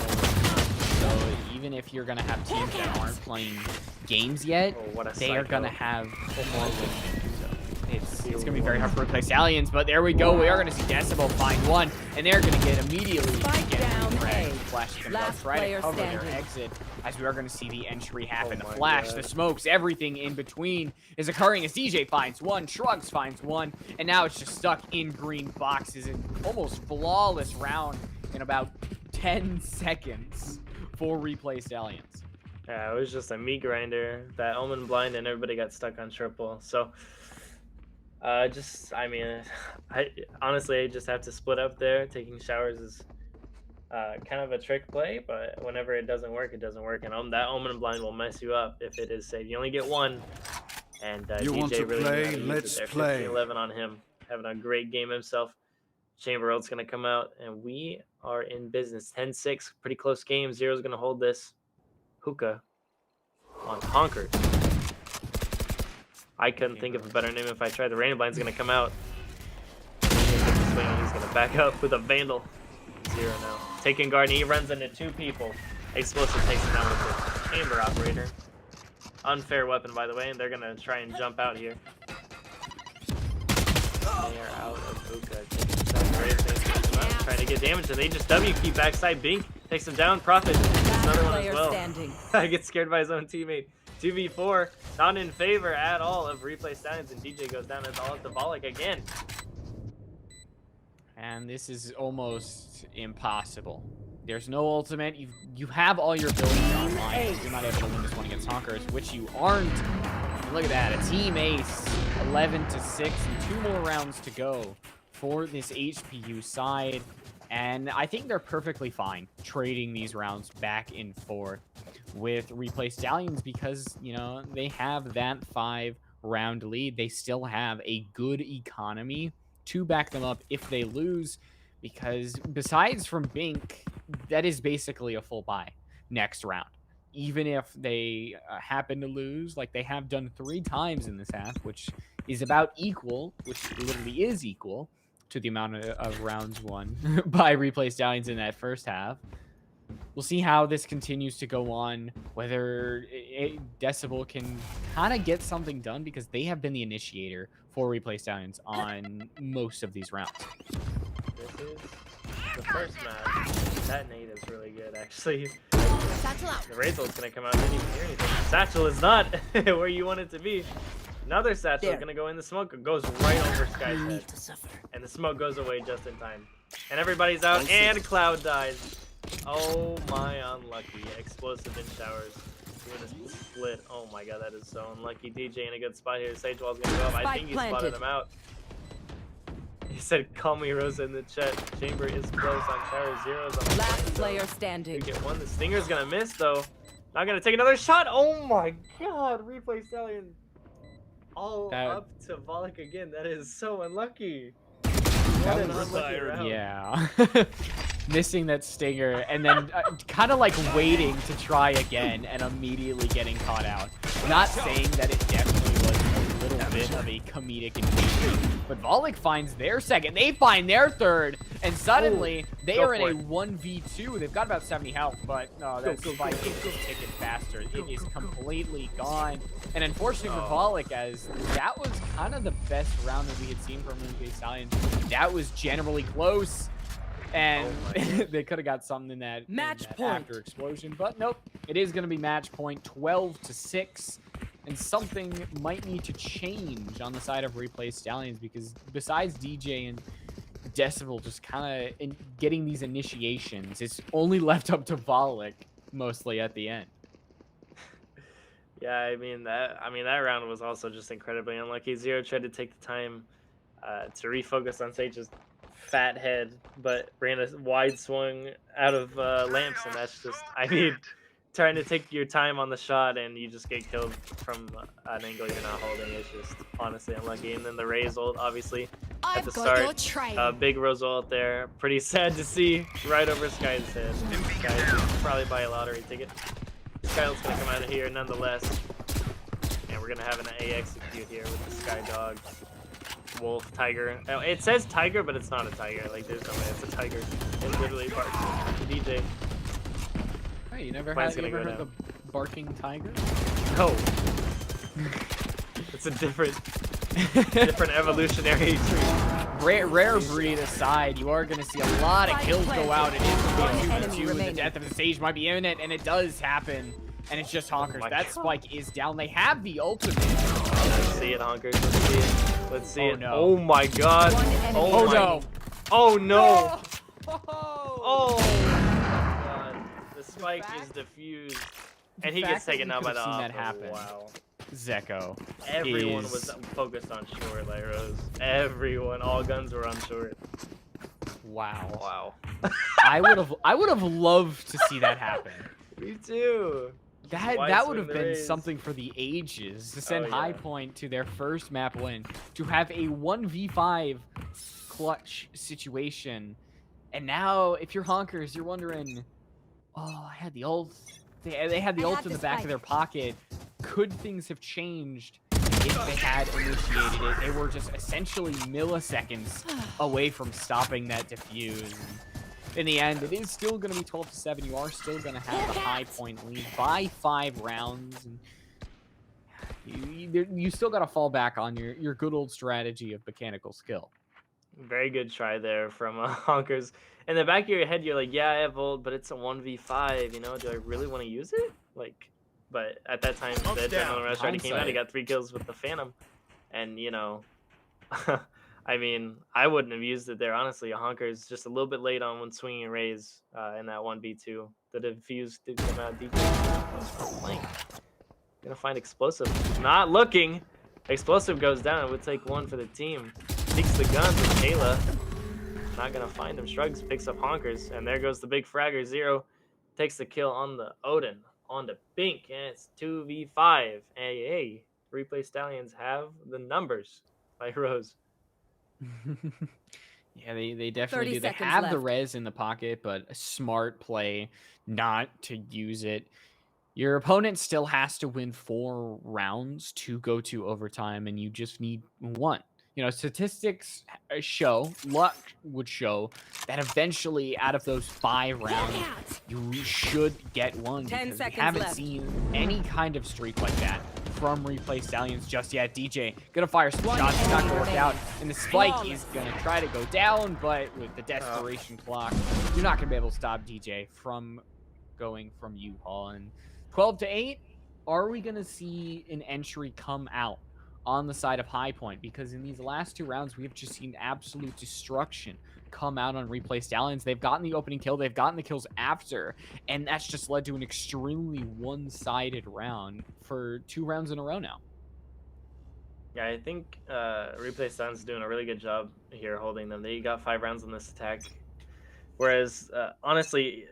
So even if you're gonna have teams that aren't playing games yet, Oh, what a they are psycho. gonna have more wins. So it's gonna be very hard for Replay Stallions. But there we go. We are gonna see Decibel find one, and they're gonna get immediately Spike down A. Flash is gonna Last try to player cover their standing. exit, as we are gonna see the entry happen. Oh The my flash, God. the smokes, everything in between is occurring as DJ finds one, Shrugs finds one, and now it's just stuck in green boxes. An almost flawless round in about 10 seconds for Replay Stallions. Yeah, it was just a meat grinder. That Omen blind and everybody got stuck on triple. So, I honestly, I just have to split up there. Taking showers is kind of a trick play, but whenever it doesn't work, it doesn't work. And that Omen blind will mess you up if it is safe. You only get one. And You DJ want to really play? knew how to use Let's it there. play. 15-11 on him. Having a great game himself. Chamber World's going to come out, and we are in business. 10-6, pretty close game. Zero's going to hold this. Hookah on Conquered. I couldn't think of a better name if I tried. The Rain Blind's going to come out. He's going to back up with a Vandal. Zero now. Taking guard, and he runs into 2 people. Explosive takes him down with the Chamber Operator. Unfair weapon, by the way, and they're going to try and jump out here. They are out of Hookah. Trying to get damage, and they just W key backside. Bink takes him down. Profit takes another one as Player well. standing. I get scared by his own teammate. 2v4, not in favor at all of Replay Stallions, and DJ goes down. It's all up to Volek again. And this is almost impossible. There's no ultimate. You have all your abilities online. You're not able to win this one against Honkers, which you aren't. And look at that, a team ace, 11-6, and 2 more rounds to go for this HPU side. And I think they're perfectly fine trading these rounds back and forth with Replay Stallions because, you know, they have that 5-round lead. They still have a good economy to back them up if they lose, because besides from Bink, that is basically a full buy next round. Even if they happen to lose, like they have done 3 times in this half, which is about equal, which literally is equal to the amount of rounds won by Replay Stallions in that first half. We'll see how this continues to go on, whether Decibel can kind of get something done, because they have been the initiator for Replay Stallions on most of these rounds. This is the first match. That nade is really good, actually. Satchel out. The Razor's gonna come out. Didn't even hear anything. Satchel is not where you want it to be. Another Satchel There. gonna go in the smoke. It goes right over Sky's head. And the smoke goes away just in time. And everybody's out, and Cloud dies. Oh my, unlucky. Explosive in showers. Doing a split. Oh my god, that is so unlucky. DJ in a good spot here. Sage Wall's gonna go up. I Spike think he spotted planted. him out. He said, call me Rosa in the chat. Chamber is close on shower. Zero's on the Last line, player though. standing. We get one. The Stinger's gonna miss, though. Not gonna take another shot. Oh my god, Replay Stallion. All That- up to Volek again. That is so unlucky. What an unlucky round. Yeah. Missing that stinger and then kind of like waiting to try again and immediately getting caught out. Not saying that it definitely was a little bit of a comedic engagement, but Volek finds their second. They find their third, and suddenly they Go are in for a it. 1v2. They've got about 70 health, but no, that spike is ticking faster. It is completely gone. And unfortunately for Volek, as that was kind of the best round that we had seen from Replay Stallions. That was generally close. And they could have got something in that, Match that point. after explosion, but nope. It is going to be match point, 12-6, and something might need to change on the side of Replay Stallions, because besides DJ and Decibel just kind of getting these initiations, it's only left up to Volek mostly at the end. Yeah, I mean that round was also just incredibly unlucky. Zero tried to take the time to refocus on Sage's fat head, but ran a wide swing out of lamps, and that's just, I mean, trying to take your time on the shot and you just get killed from an angle you're not holding is just honestly unlucky. And then the Raze ult, obviously, I've the got your start. trail. Big result there. Pretty sad to see. Right over Sky's head. Sky will probably buy a lottery ticket. Sky's gonna come out of here nonetheless. And we're gonna have an A execute here with the Sky Dog. Wolf, tiger. Oh, it says tiger, but it's not a tiger. Like, there's no way it's a tiger. It literally barks. The DJ. Hey, you never Mine's had you gonna ever go heard the barking tiger? No. It's a different evolutionary tree. Rare breed aside, you are going to see a lot of kills go out. It is going to be 2v2, and the death of the sage might be imminent, and it does happen. And it's just Honkers. my That God. spike is down. They have the ultimate. Let's see it, Honkers. Let's see it. Let's see it. no. Oh my God. One enemy. Oh my. no. Oh no. Oh. Oh my God. The spike is diffused. And he The gets fact that taken we out by could've the seen that Oppo. happen. Wow. Zeko. Everyone is- was focused on short, like Rose. Everyone. All guns were on short. Wow. Wow. I would have loved to see that happen. Me too. That Wide would swing have the been raise. something for the ages to send Oh, High yeah. Point to their first map win, to have a 1v5 clutch situation, and now if you're Honkers, you're wondering, oh, I had the ult. They had the I ult had in the the back of spike. their pocket. Could things have changed if they had initiated it? They were just essentially milliseconds away from stopping that defuse. In the end, it is still going to be 12-7. You are still going to have the High Point lead by 5 rounds. And you still got to fall back on your good old strategy of mechanical skill. Very good try there from Honkers. In the back of your head, you're like, yeah, I have ult, but it's a 1v5, you know? Do I really want to use it? Like, but at that time, the Adrenaline Rush already came out. He Hindsight. got 3 kills with the Phantom. And, you know, I mean, I wouldn't have used it there, honestly. Honkers just a little bit late on when swinging and raise in that 1v2. The defuse did come out. DJ was playing. Gonna find Explosive. Not looking. Explosive goes down. It would take one for the team. Takes the guns with Kayla. Not gonna find him. Shrugs, picks up Honkers, and there goes the big fragger. Zero takes the kill on the Odin, on the Bink, and it's 2v5. Hey, Replay Stallions have the numbers by Rose. Yeah, they definitely 30 do. They seconds have the left. res in the pocket, but a smart play not to use it. Your opponent still has to win 4 rounds to go to overtime, and you just need 1. You know, statistics show, luck would show that eventually out of those 5 rounds, you should get 1. 10 because seconds we haven't left. seen any kind of streak like that from Replay Stallions just yet. DJ gonna fire some One shots. It's not gonna enemy work remaining. out. And the spike Flawless. is gonna try to go down, but with the desperation clock, you're not gonna be able to stop DJ from going from U-Haul. And 12-8, are we gonna see an entry come out on the side of High Point? Because in these last 2 rounds, we have just seen absolute destruction come out on Replay Stallions. They've gotten the opening kill, they've gotten the kills after, and that's just led to an extremely one-sided round for 2 rounds in a row now. Yeah, I think Replay Stallions is doing a really good job here holding them. They got 5 rounds on this attack. Whereas, honestly,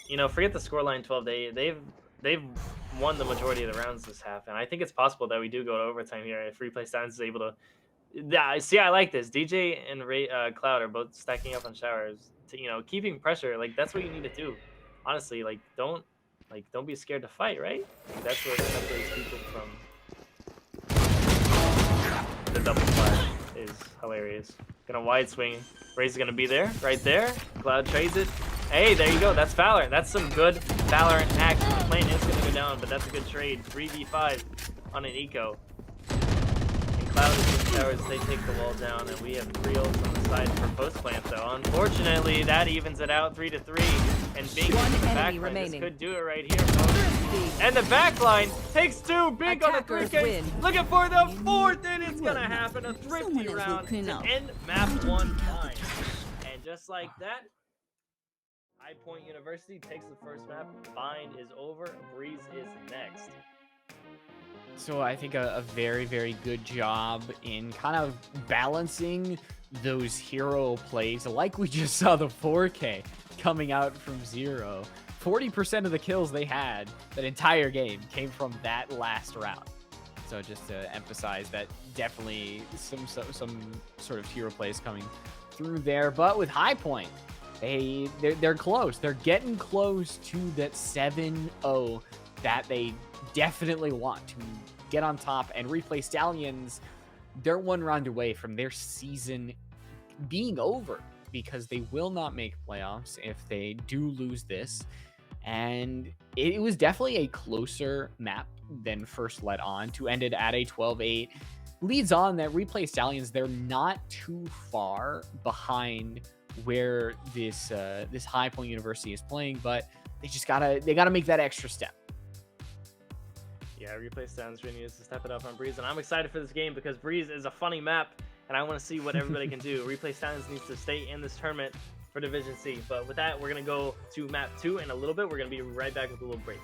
you know, forget the scoreline 12-8. They've won the majority of the rounds this half, and I think it's possible that we do go to overtime here if Replay Stallions is able to. Yeah, see, I like this. DJ and Cloud are both stacking up on showers. You know, keeping pressure. Like, that's what you need to do. Honestly, like don't be scared to fight, right? Like, that's what separates people from. The double flash is hilarious. Gonna wide swing. Raze is gonna be there, right there. Cloud trades it. Hey, there you go. That's Valorant. That's some good Valorant action. The plane is gonna go down, but that's a good trade. 3v5 on an eco. And Cloud is in towers. They take the wall down, and we have 3 ults on the side for post plant. So unfortunately, that evens it out 3-3. And Bink One in the enemy back line. This remaining. could do it right here, folks. And the back line takes 2. Bink on a Attackers 3K. win. Looking for the 4th, and it's gonna happen. A thrifty Someone else will round clean to up. end map 1 fine. And just like that, High Point University takes the first map. Bind is over. Breeze is next. So I think a very, very good job in kind of balancing those hero plays, like we just saw the 4K coming out from Zero. 40% of the kills they had that entire game came from that last round. So just to emphasize that, definitely some sort of hero plays coming through there. But with High Point, they're close. They're getting close to that 7-0 that they definitely want to get on top and replay Stallions. They're one round away from their season being over, because they will not make playoffs if they do lose this. And it was definitely a closer map than first let on to end it at a 12-8. Leads on that replay Stallions, they're not too far behind where this High Point University is playing, but they gotta make that extra step. Yeah, replay Stallions really needs to step it up on Breeze, and I'm excited for this game because Breeze is a funny map, and I want to see what everybody can do. Replay Stallions needs to stay in this tournament for Division C. But with that, we're gonna go to map 2 in a little bit. We're gonna be right back with a little break.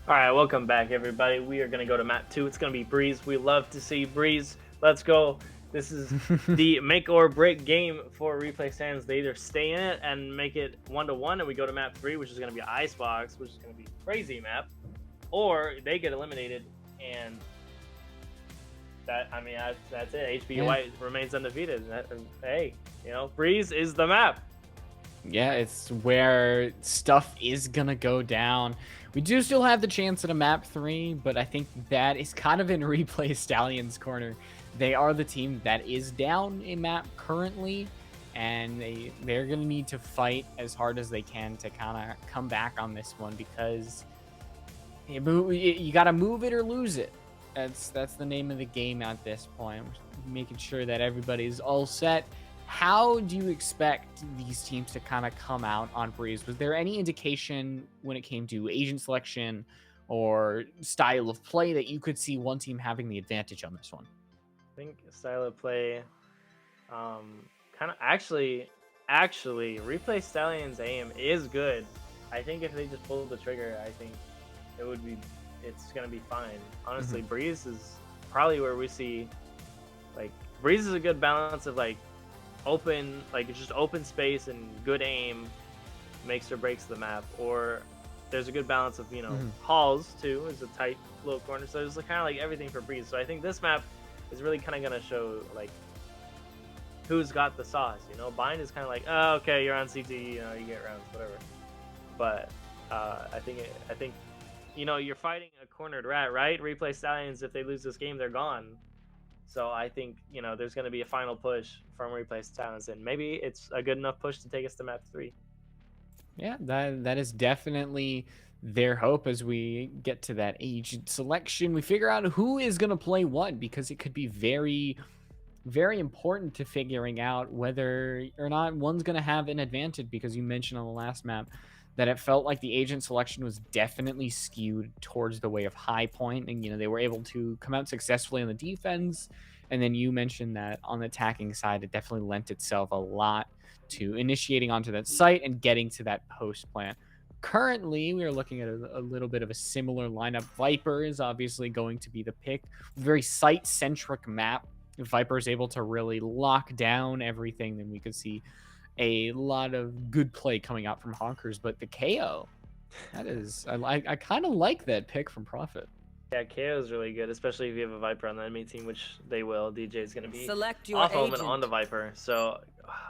All right, welcome back, everybody. We are going to go to map 2. It's going to be Breeze. We love to see Breeze. Let's go. This is the make or break game for Replay Stands. They either stay in it and make it 1-1, and we go to map 3, which is going to be Icebox, which is going to be a crazy map, or they get eliminated, and that's it. HB White remains undefeated. Hey, you know, Breeze is the map. Yeah, it's where stuff is gonna go down. We do still have the chance at a map 3, but I think that is kind of in Replay Stallions' corner. They are the team that is down a map currently, and they're gonna need to fight as hard as they can to kind of come back on this one, because you gotta move it or lose it. That's the name of the game at this point. Making sure that everybody's all set. How do you expect these teams to kind of come out on Breeze? Was there any indication when it came to agent selection or style of play that you could see one team having the advantage on this one? I think style of play, kind of actually, Replay Stallions aim is good. I think if they just pull the trigger, I think it's gonna be fine. Honestly, Breeze is probably where we see, like, Breeze is a good balance of like open, like it's just open space and good aim makes or breaks the map, or there's a good balance of, you know, halls too is a tight little corner, so it's kind of like everything for Breeze. So I think this map is really kind of gonna show like who's got the sauce, you know. Bind is kind of like, oh, okay, you're on CT, you know, you get rounds, whatever. But I think you know, you're fighting a cornered rat, right? Replay Stallions, if they lose this game, they're gone. So I think, you know, there's going to be a final push from Replay Stallions, and maybe it's a good enough push to take us to map 3. Yeah, that is definitely their hope as we get to that agent selection. We figure out who is going to play what, because it could be very, very important to figuring out whether or not one's going to have an advantage, because you mentioned on the last map that it felt like the agent selection was definitely skewed towards the way of High Point, and you know, they were able to come out successfully on the defense. And then you mentioned that on the attacking side, it definitely lent itself a lot to initiating onto that site and getting to that post plant. Currently, we are looking at a little bit of a similar lineup. Viper is obviously going to be the pick. Very site-centric map. If Viper is able to really lock down everything, then we could see a lot of good play coming out from Honkers. But the KO, that is, I kind of like that pick from Prophet. Yeah, KO is really good, especially if you have a Viper on the enemy team, which they will. DJ is going to be Select your off home and agent. on the Viper. So,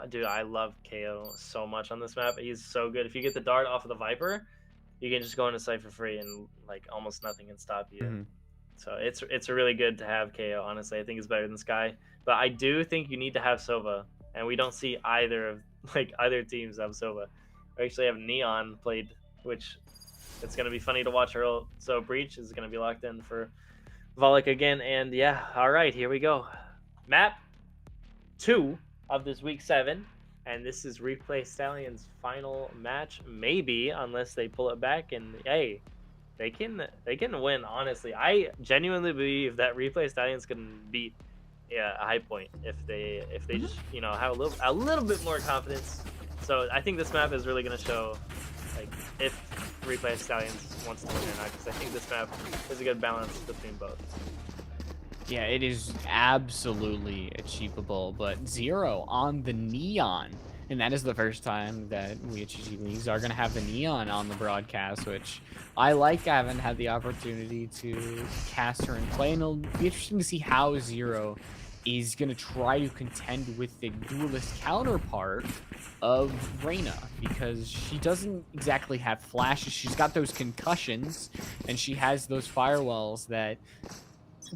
dude, I love KO so much on this map. He's so good. If you get the dart off of the Viper, you can just go into site for free, and like almost nothing can stop you. So it's really good to have KO. Honestly, I think it's better than Sky. But I do think you need to have Sova, and we don't see either teams have Sova. We actually have Neon played, which it's going to be funny to watch her. So Breach is going to be locked in for Volek again. And yeah, all right, here we go. Map 2 of this week 7. And this is Replay Stallions' final match, maybe, unless they pull it back. And hey, they can win, honestly. I genuinely believe that Replay Stallions can beat a High Point if they just, you know, have a little bit more confidence. So I think this map is really going to show like if Replay Stallions wants to win or not, because I think this map is a good balance between both. Yeah, it is absolutely achievable, but 0 on the Neon. And that is the first time that we at GGLeagues are going to have the Neon on the broadcast, which I like. I haven't had the opportunity to cast her and play, and it'll be interesting to see how 0 is going to try to contend with the duelist counterpart of Reyna, because she doesn't exactly have flashes. She's got those concussions, and she has those firewalls that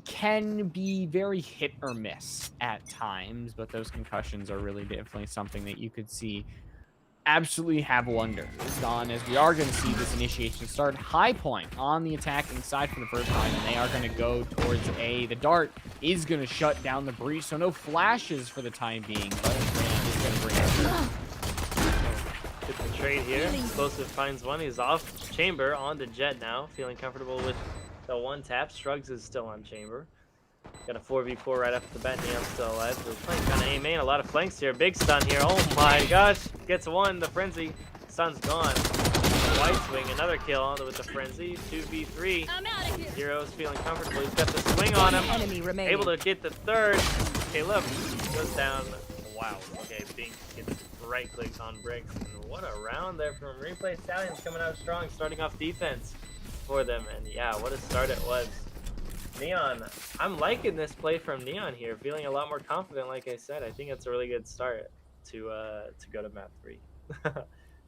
can be very hit or miss at times, but those concussions are really definitely something that you could see absolutely have wonders on, as we are going to see this initiation start. High Point on the attacking side for the first time, and they are going to go towards A. The dart is going to shut down the breach, so no flashes for the time being, but Reyna is going to bring it. Get the trade here. Explosive finds one. He's off Chamber on the Jet now, feeling comfortable with the one tap. Shrugs is still on Chamber. Got a 4v4 right off the bat. Neon's still alive. We're playing kind of A-main. A lot of flanks here. Big stun here. Oh my gosh. Gets one. The Frenzy. Stun's gone. White swing, another kill with the frenzy. 2v3. Zero's feeling comfortable. He's got the swing on him. Enemy remaining. Able to get the third. Caleb goes down. Wow. Okay, Bink gets right click on bricks. And what a round there from Replay Stallions coming out strong, starting off defense for them. And yeah, what a start it was. Neon, I'm liking this play from Neon here, feeling a lot more confident. Like I said, I think it's a really good start to go to map 3.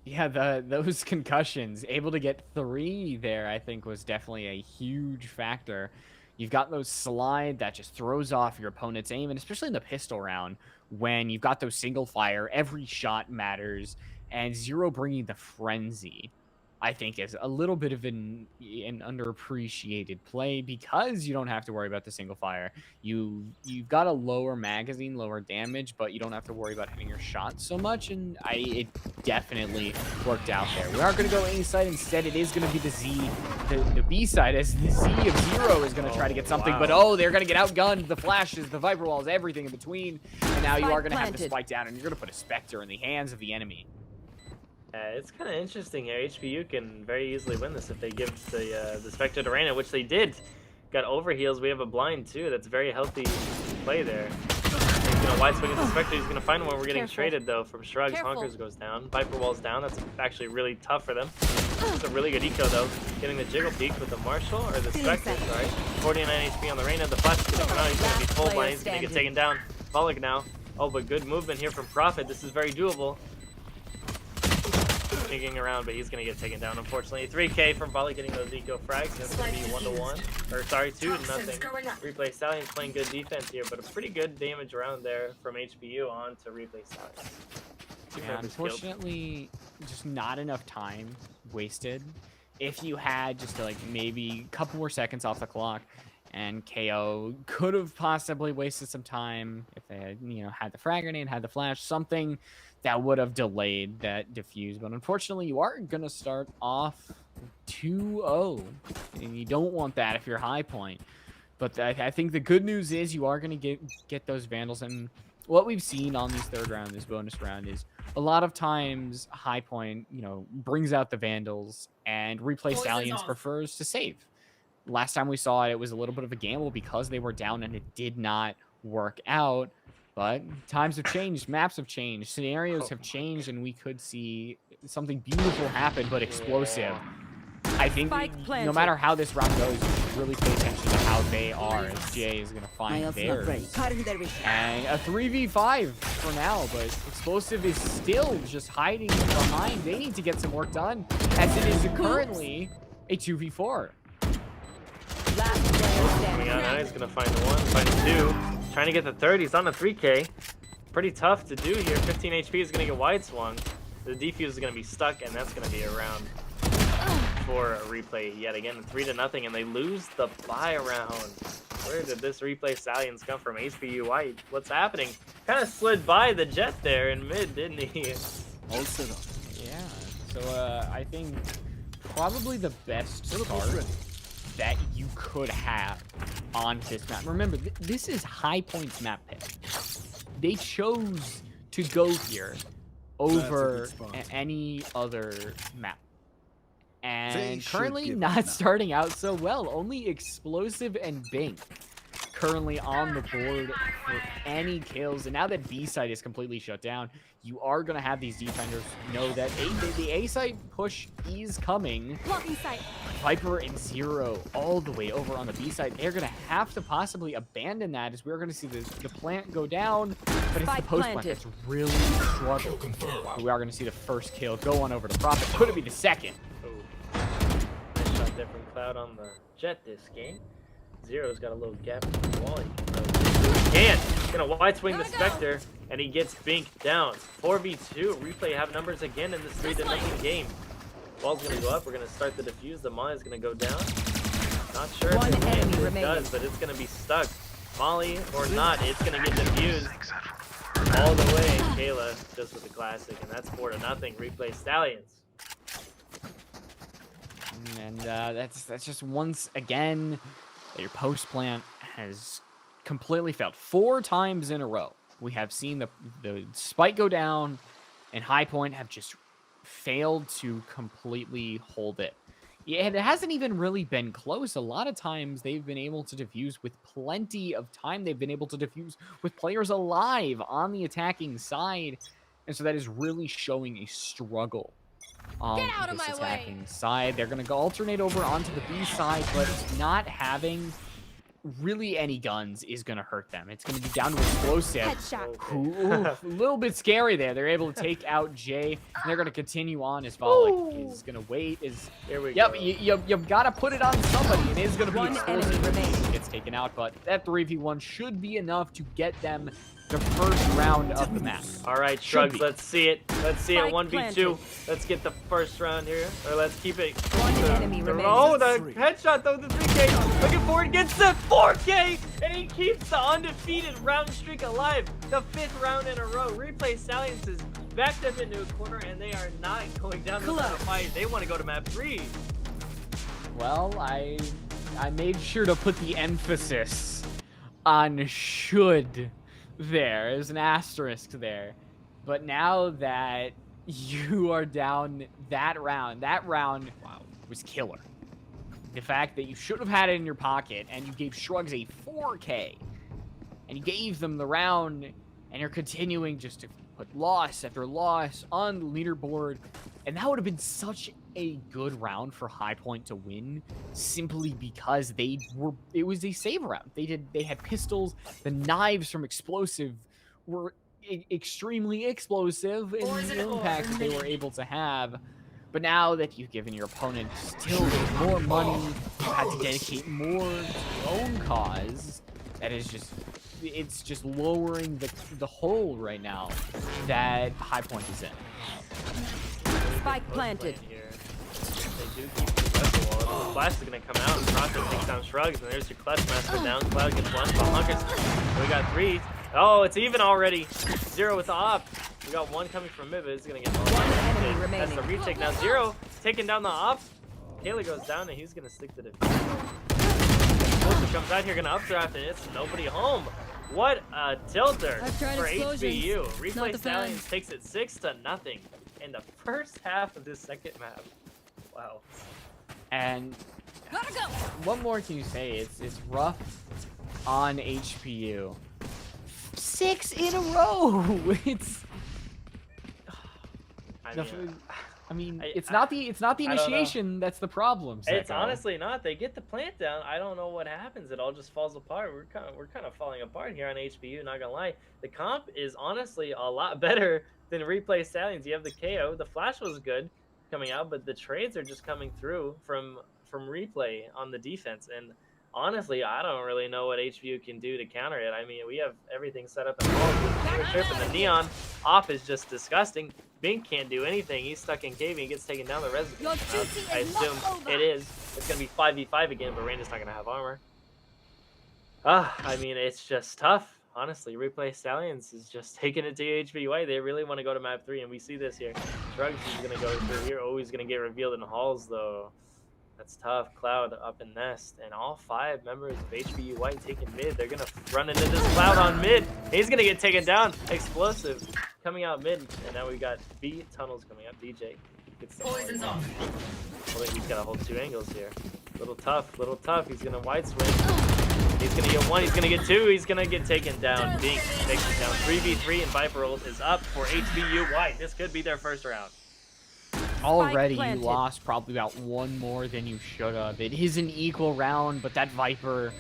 Yeah, those concussions, able to get 3 there, I think was definitely a huge factor. You've got those slide that just throws off your opponent's aim, and especially in the pistol round, when you've got those single fire, every shot matters, and Zero bringing the frenzy, I think is a little bit of an underappreciated play because you don't have to worry about the single fire. You've got a lower magazine, lower damage, but you don't have to worry about hitting your shots so much, and it definitely worked out there. We aren't going to go A side. Instead, it is going to be the B side, as the Z of Zero is going to try to get something, but they're going to get outgunned. The flashes, the Viper walls, everything in between, and now you are going to have to spike down, and you're going to put a Spectre in the hands of the enemy. It's kind of interesting here. HPU can very easily win this if they give the Spectre to Reyna, which they did. Got overheals. We have a blind too. That's very healthy play there. He's gonna wide swing at the Spectre. He's gonna find one. We're getting traded though from Shrugs. Honkers goes down. Viper wall's down. That's actually really tough for them. It's a really good eco though. Getting the jiggle peek with the Marshall or the Spectre. Sorry. 49 HP on the Reyna. The flash is gonna come out. He's gonna be full blind. He's gonna get taken down. Volig now. Oh, but good movement here from Prophet. This is very doable. Sneaking around, but he's gonna get taken down, unfortunately. 3K from Volley getting those eco frags. That's gonna be 1-1, or sorry, 2-0. Replay Stallions playing good defense here, but a pretty good damage round there from HPU on to Replay Stallions. Yeah, unfortunately, just not enough time wasted. If you had just like maybe a couple more seconds off the clock, and KO could have possibly wasted some time if they had, had the frag grenade, had the flash, something that would have delayed that defuse. But unfortunately, you are going to start off 2-0, and you don't want that if you're high point. But I think the good news is you are going to get those Vandals. And what we've seen on this third round, this bonus round, is a lot of times high point, brings out the Vandals, and Replay Stallions prefers to save. Last time we saw it, it was a little bit of a gamble because they were down and it did not work out. But times have changed, maps have changed, scenarios have changed, and we could see something beautiful happen, but explosive. I think no matter how this round goes, you should really pay attention to how they are, as GA is going to find theirs. And a 3v5 for now, but Explosive is still just hiding behind. They need to get some work done, as it is currently a 2v4. Coming out now, he's gonna find one, find two. Trying to get the third, he's on a 3K. Pretty tough to do here. 15 HP is gonna get wide swung. The defuse is gonna be stuck, and that's gonna be a round for a Replay yet again. 3-0, and they lose the buy round. Where did this Replay Stallions come from? HPU White, what's happening? Kind of slid by the Jet there in mid, didn't he? Also, yeah. So I think probably the best start that you could have on this map. Remember, this is High Point's map pick. They chose to go here over any other map. And currently not starting out so well. Only Explosive and Bink currently on the board for any kills. And now that B side is completely shut down, you are going to have these defenders know that the A side push is coming. Viper and Zero all the way over on the B side. They're going to have to possibly abandon that, as we're going to see the plant go down. But it's the post plant that's really struggling. We are going to see the first kill go on over to Prophet. Could it be the second? Nice shot there from Cloud on the Jet this game. Zero's got a little gap in the wall. He can't. He's gonna wide swing the Spectre, and he gets Bink down. 4v2. Replay have numbers again in this 3-0 game. Ball's gonna go up. We're gonna start the defuse. The Molly is gonna go down. Not sure if it does, but it's gonna be stuck. Molly or not, it's gonna get defused all the way. Kayla just with the classic, and that's 4-0. Replay Stallions. And that's just once again that your post plant has completely failed. 4 times in a row we have seen the spike go down, and High Point have just failed to completely hold it. Yeah, and it hasn't even really been close. A lot of times they've been able to defuse with plenty of time. They've been able to defuse with players alive on the attacking side. And so that is really showing a struggle on Get out of this my attacking way. side. They're going to go alternate over onto the B side, but not having really any guns is going to hurt them. It's going to be down to explosive. Headshot. Ooh, a little bit scary there. They're able to take out Jay, and they're going to continue on as Volek is going to wait. Here we Yep, go. you've got to put it on somebody. It is going to be One explosive. enemy remaining. Gets taken out, but that 3v1 should be enough to get them the first round of the match. All right, Should Shrugs, be. let's see it. Let's see it. Spike 1v2. planted. Let's get the first round here. Or let's keep it. One enemy the, remains. oh, the headshot, though, the 3K. Looking forward, gets the 4K. And he keeps the undefeated round streak alive. The 5th round in a row. Replay Stallions is backed up into a corner, and they are not going down the fight. They want to go to map 3. Well, I made sure to put the emphasis on should there. There's an asterisk there. But now that you are down that round was killer. The fact that you should have had it in your pocket and you gave Shrugs a 4K and you gave them the round and you're continuing just to put loss after loss on the leaderboard, and that would have been such a good round for High Point to win simply because it was a save round. They had pistols, the knives from explosive were extremely explosive in the impact that they were able to have. But now that you've given your opponent still more money, you had to dedicate more to your own cause. That is it's just lowering the hole right now that High Point is in. Spike planted. Here. They do keep the weapon wall. The flash is going to come out. Crossing takes down Shrugs, and there's your clutch master down. Cloud gets one. Hunkers. We got 3. Oh, it's even already. 0 with the op. We got 1 coming from mid, but it's going to get One enemy That's remaining. the retake now. 0 taking down the op. Kayla goes down, and he's going to stick to the comes out here, going to updraft, and it's nobody home. What a tilter I've tried for explosions. HBU. Not Replay the Stallions fan. takes it 6-0 in the first half of this second map. Wow. And Gotta go. what more can you say? It's rough on HPU. 6 in a row. I mean, it's not the I don't know. initiation that's the problem. It's Zeko. honestly not. They get the plant down. I don't know what happens. It all just falls apart. We're kind of falling apart here on HBU. Not gonna lie. The comp is honestly a lot better than Replay Stallions. You have the KO. The flash was good coming out, but the trades are just coming through from Replay on the defense. And honestly, I don't really know what HBU can do to counter it. I mean, we have everything set up in all of the trip, and the neon off is just disgusting. Bink can't do anything. He's stuck in cave and he gets taken down the resident. Your duty I is not assume over. it is. It's going to be 5v5 again, but Rain is not going to have armor. I mean, it's just tough. Honestly, Replay Stallions is just taking it to HBUA. They really want to go to map 3, and we see this here. Shrugs is going to go through here. Oh, he's going to get revealed in halls, though. That's tough. Cloud up in Nest, and all 5 members of HBU White taking mid. They're gonna run into this Cloud on mid. He's gonna get taken down. Explosive coming out mid, and now we got B tunnels coming up. DJ gets the poison's off. I think he's gotta hold 2 angles here. Little tough. He's gonna wide swing. He's gonna get 1. He's gonna get 2. He's gonna get taken down. Bink takes it down. 3v3, and Viper ult is up for HBU White. This could be their first round. Already you planted. lost probably about 1 more than you should have. It is an equal round, but that Viper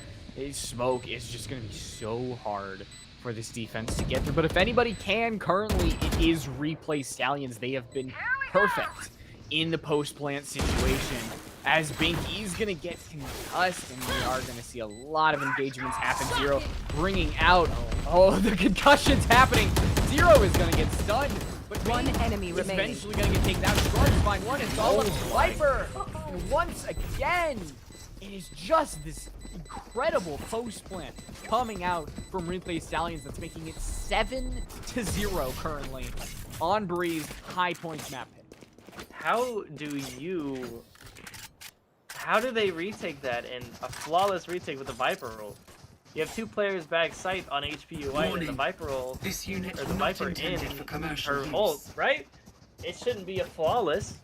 smoke is just going to be so hard for this defense to get through. But if anybody can currently, it is Replay Stallions. They have been perfect in the post-plant situation. As Binky's going to get concussed, and we are going to see a lot of engagements happen. 0 bringing out, oh, the concussion's happening. 0 is going to get stunned. But One enemy is remaining. eventually going to get taken out. Shrugs find 1. It's all up to Viper. And once again, it is just this incredible post plant coming out from Replay Stallions that's making it 7-0 currently on Breeze High Points map pick. How do they retake that in a flawless retake with the Viper roll? You have 2 players back sight on HPUI and the Viper roll, This unit or the not Viper in intended for commercial her use. ult, right? it shouldn't be a flawless,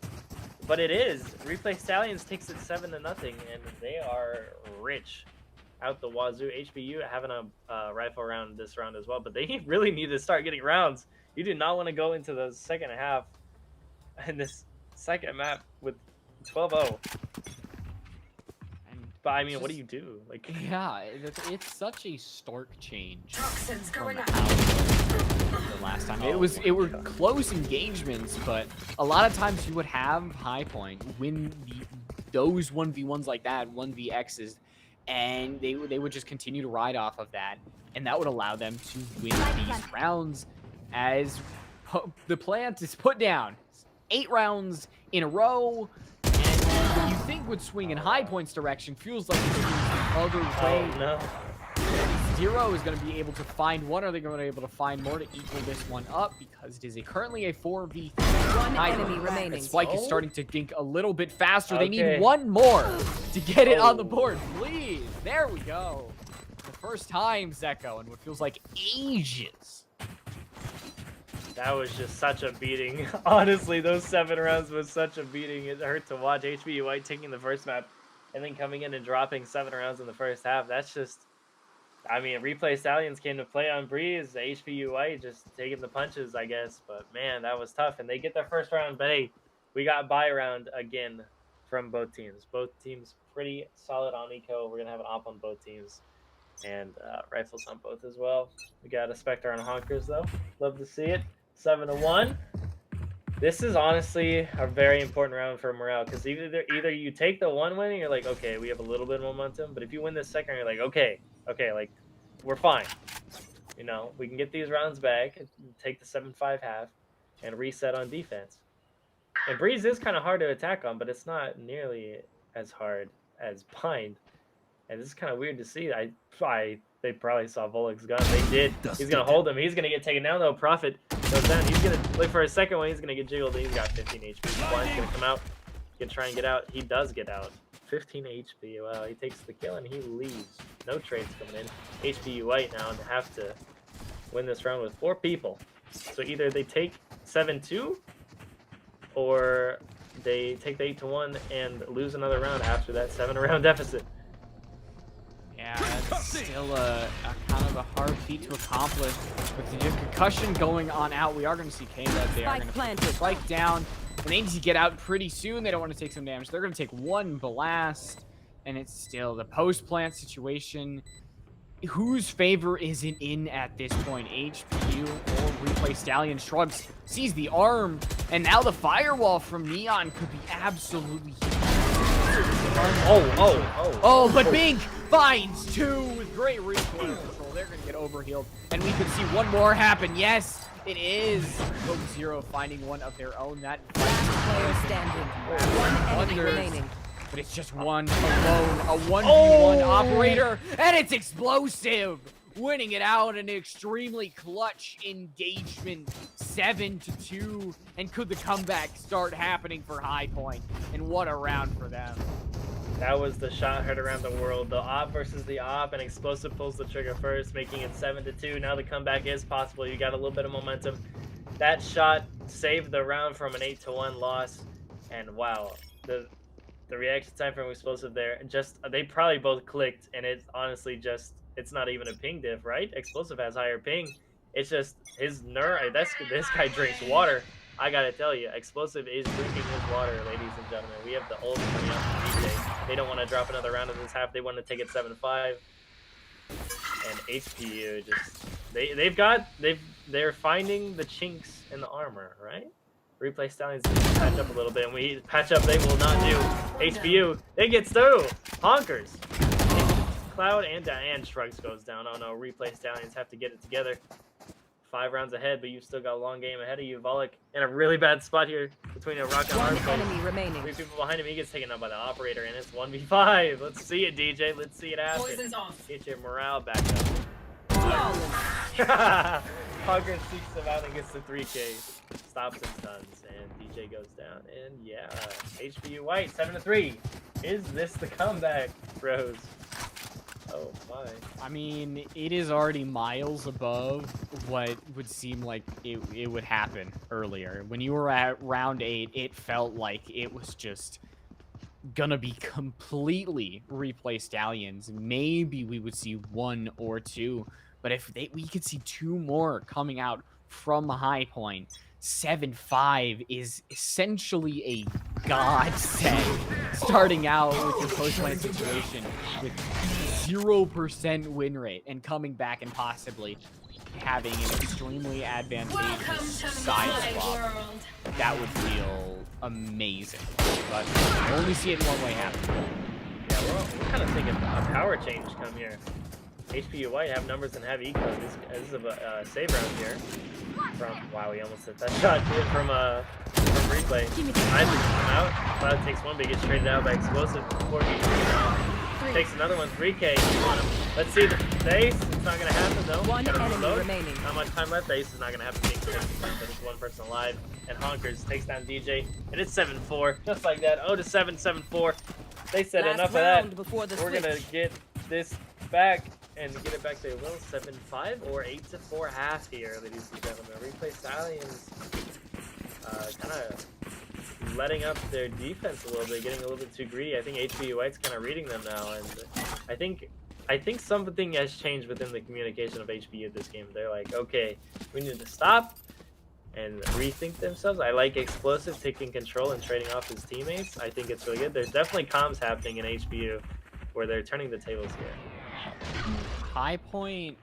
but it is. Replay Stallions takes it 7-0, and they are rich out the wazoo. HBU having a rifle round this round as well, but they really need to start getting rounds. You do not want to go into the second half in this second map with 12-0. But I mean, what do you do? Like, Yeah, it's such a stark change Toxins from going how up. the last time. It were close engagements, but a lot of times you would have High Point win those 1v1s like that, 1vx's, and they would just continue to ride off of that, and that would allow them to win these rounds as the plant is put down 8 rounds in a row. And you think would swing in High Point's direction feels like it's the other way. oh no. Zero is going to be able to find one. Are they going to be able to find more to equal this one up? Because it is currently a 4v3. One enemy remaining. Spike is starting to gink a little bit faster. They Okay. need one more to get it on the board. Please. There we go. The first time, Zeko, in what feels like ages. That was just such a beating. Honestly, those 7 rounds was such a beating. It hurt to watch. HBU White taking the first map and then coming in and dropping 7 rounds in the first half. That's just, I mean, Replay Stallions came to play on Breeze. HBU White just taking the punches, I guess. But man, that was tough. And they get their first round. But hey, we got bye round again from both teams. Both teams pretty solid on eco. We're going to have an op on both teams. And rifles on both as well. We got a Spectre on Honkers, though. Love to see it. 7-1. This is honestly a very important round for morale, because either you take the 1 win and you're like, okay, we have a little bit of momentum, but if you win this second, you're like, okay, like, we're fine. You know, we can get these rounds back, take the 7-5 half, and reset on defense. And Breeze is kind of hard to attack on, but it's not nearly as hard as Bind. And this is kind of weird to see. They probably saw Volek's gun. They did. He's going to hold him. He's going to get taken down, though. Prophet goes down. He's going to look for a second one. He's going to get jiggled. He's got 15 HP. Blind's going to come out. He's going to try and get out. He does get out. 15 HP. Wow, he takes the kill, and he leaves. No trades coming in. HBU White now and have to win this round with 4 people. So either they take 7-2, or they take the 8-1 and lose another round after that 7-round deficit. Yeah, that's still a kind of a hard feat to accomplish. With the concussion going on out, we are going to see K-Led. They are going to put the spike down. And they need to get out pretty soon. They don't want to take some damage. They're going to take 1 blast. And it's still the post-plant situation. Whose favor is it in at this point? HPU or Replay Stallion shrugs, sees the arm, and now the firewall from Neon could be absolutely huge. Oh, but Big finds 2 with great recoil control. They're going to get overhealed, and we could see one more happen. Yes, it is. Hope Zero finding one of their own. That Player standing. One enemy remaining. But it's just one alone, a 1v1 operator, and it's explosive, winning it out in an extremely clutch engagement, 7-2. And could the comeback start happening for High Point? And what a round for them. That was the shot heard around the world. The op versus the op, and Explosive pulls the trigger first, making it 7-2. Now the comeback is possible. You got a little bit of momentum. That shot saved the round from an 8-1 loss. And wow, the reaction time from Explosive there, just they probably both clicked, and it's honestly just, it's not even a ping diff, right? Explosive has higher ping. It's just his nerve. This guy drinks water. I gotta tell you, Explosive is drinking his water, ladies and gentlemen. We have the ult coming up from DJ. They don't want to drop another round in this half. They want to take it 7-5. And HPU just they're finding the chinks in the armor, right? Replay Stallions patch up a little bit, and we patch up they will not do. HBU, it gets through. Honkers. Cloud and Shrugs goes down. Oh no, Replay Stallions have to get it together. 5 rounds ahead, but you've still got a long game ahead of you. Volek in a really bad spot here between a rock and hard. One enemy remaining. 3 people behind him. He gets taken out by the operator, and it's 1v5. Let's see it, DJ. Let's see it happen. Poison's off. Get your morale back up. Hugger seeks him out and gets the 3K. Stops and stuns, and DJ goes down. And yeah, HBU White 7-3. Is this the comeback, bros? Oh, my. I mean, it is already miles above what would seem like it would happen earlier. When you were at round 8, it felt like it was just gonna be completely replay Stallions. Maybe we would see 1 or 2, but if we could see 2 more coming out from High Point, 7-5 is essentially a godsend. Starting out with your post-lane situation with 0% win rate and coming back and possibly having an extremely advantageous side swap. That would feel amazing, but I only see it in one way happen. Yeah, we're kind of thinking a power change come here. HPU White have numbers and have eco. This is a save round here. Wow, we almost hit that shot from replay. Isaac come out. Cloud takes one, but he gets traded out by Explosive. 4v3 now. Takes another one. 3K. Let's see the ace. It's not gonna happen though. One enemy remaining. Not much time left. The ace is not gonna happen. But it's one person alive. And Honkers takes down DJ, and it's 7-4, just like that. 0-7, 7-4. They said Last enough of round that. before the We're gonna switch. get this back and get it back to a will 7-5 or 8-4 half here, ladies and gentlemen. Replay Stallions kind of letting up their defense a little bit, getting a little bit too greedy. I think HBU White's kind of reading them now, and I think something has changed within the communication of HBU this game. They're like, okay, we need to stop and rethink themselves. I like Explosive taking control and trading off his teammates. I think it's really good. There's definitely comms happening in HBU where they're turning the tables here. High Point,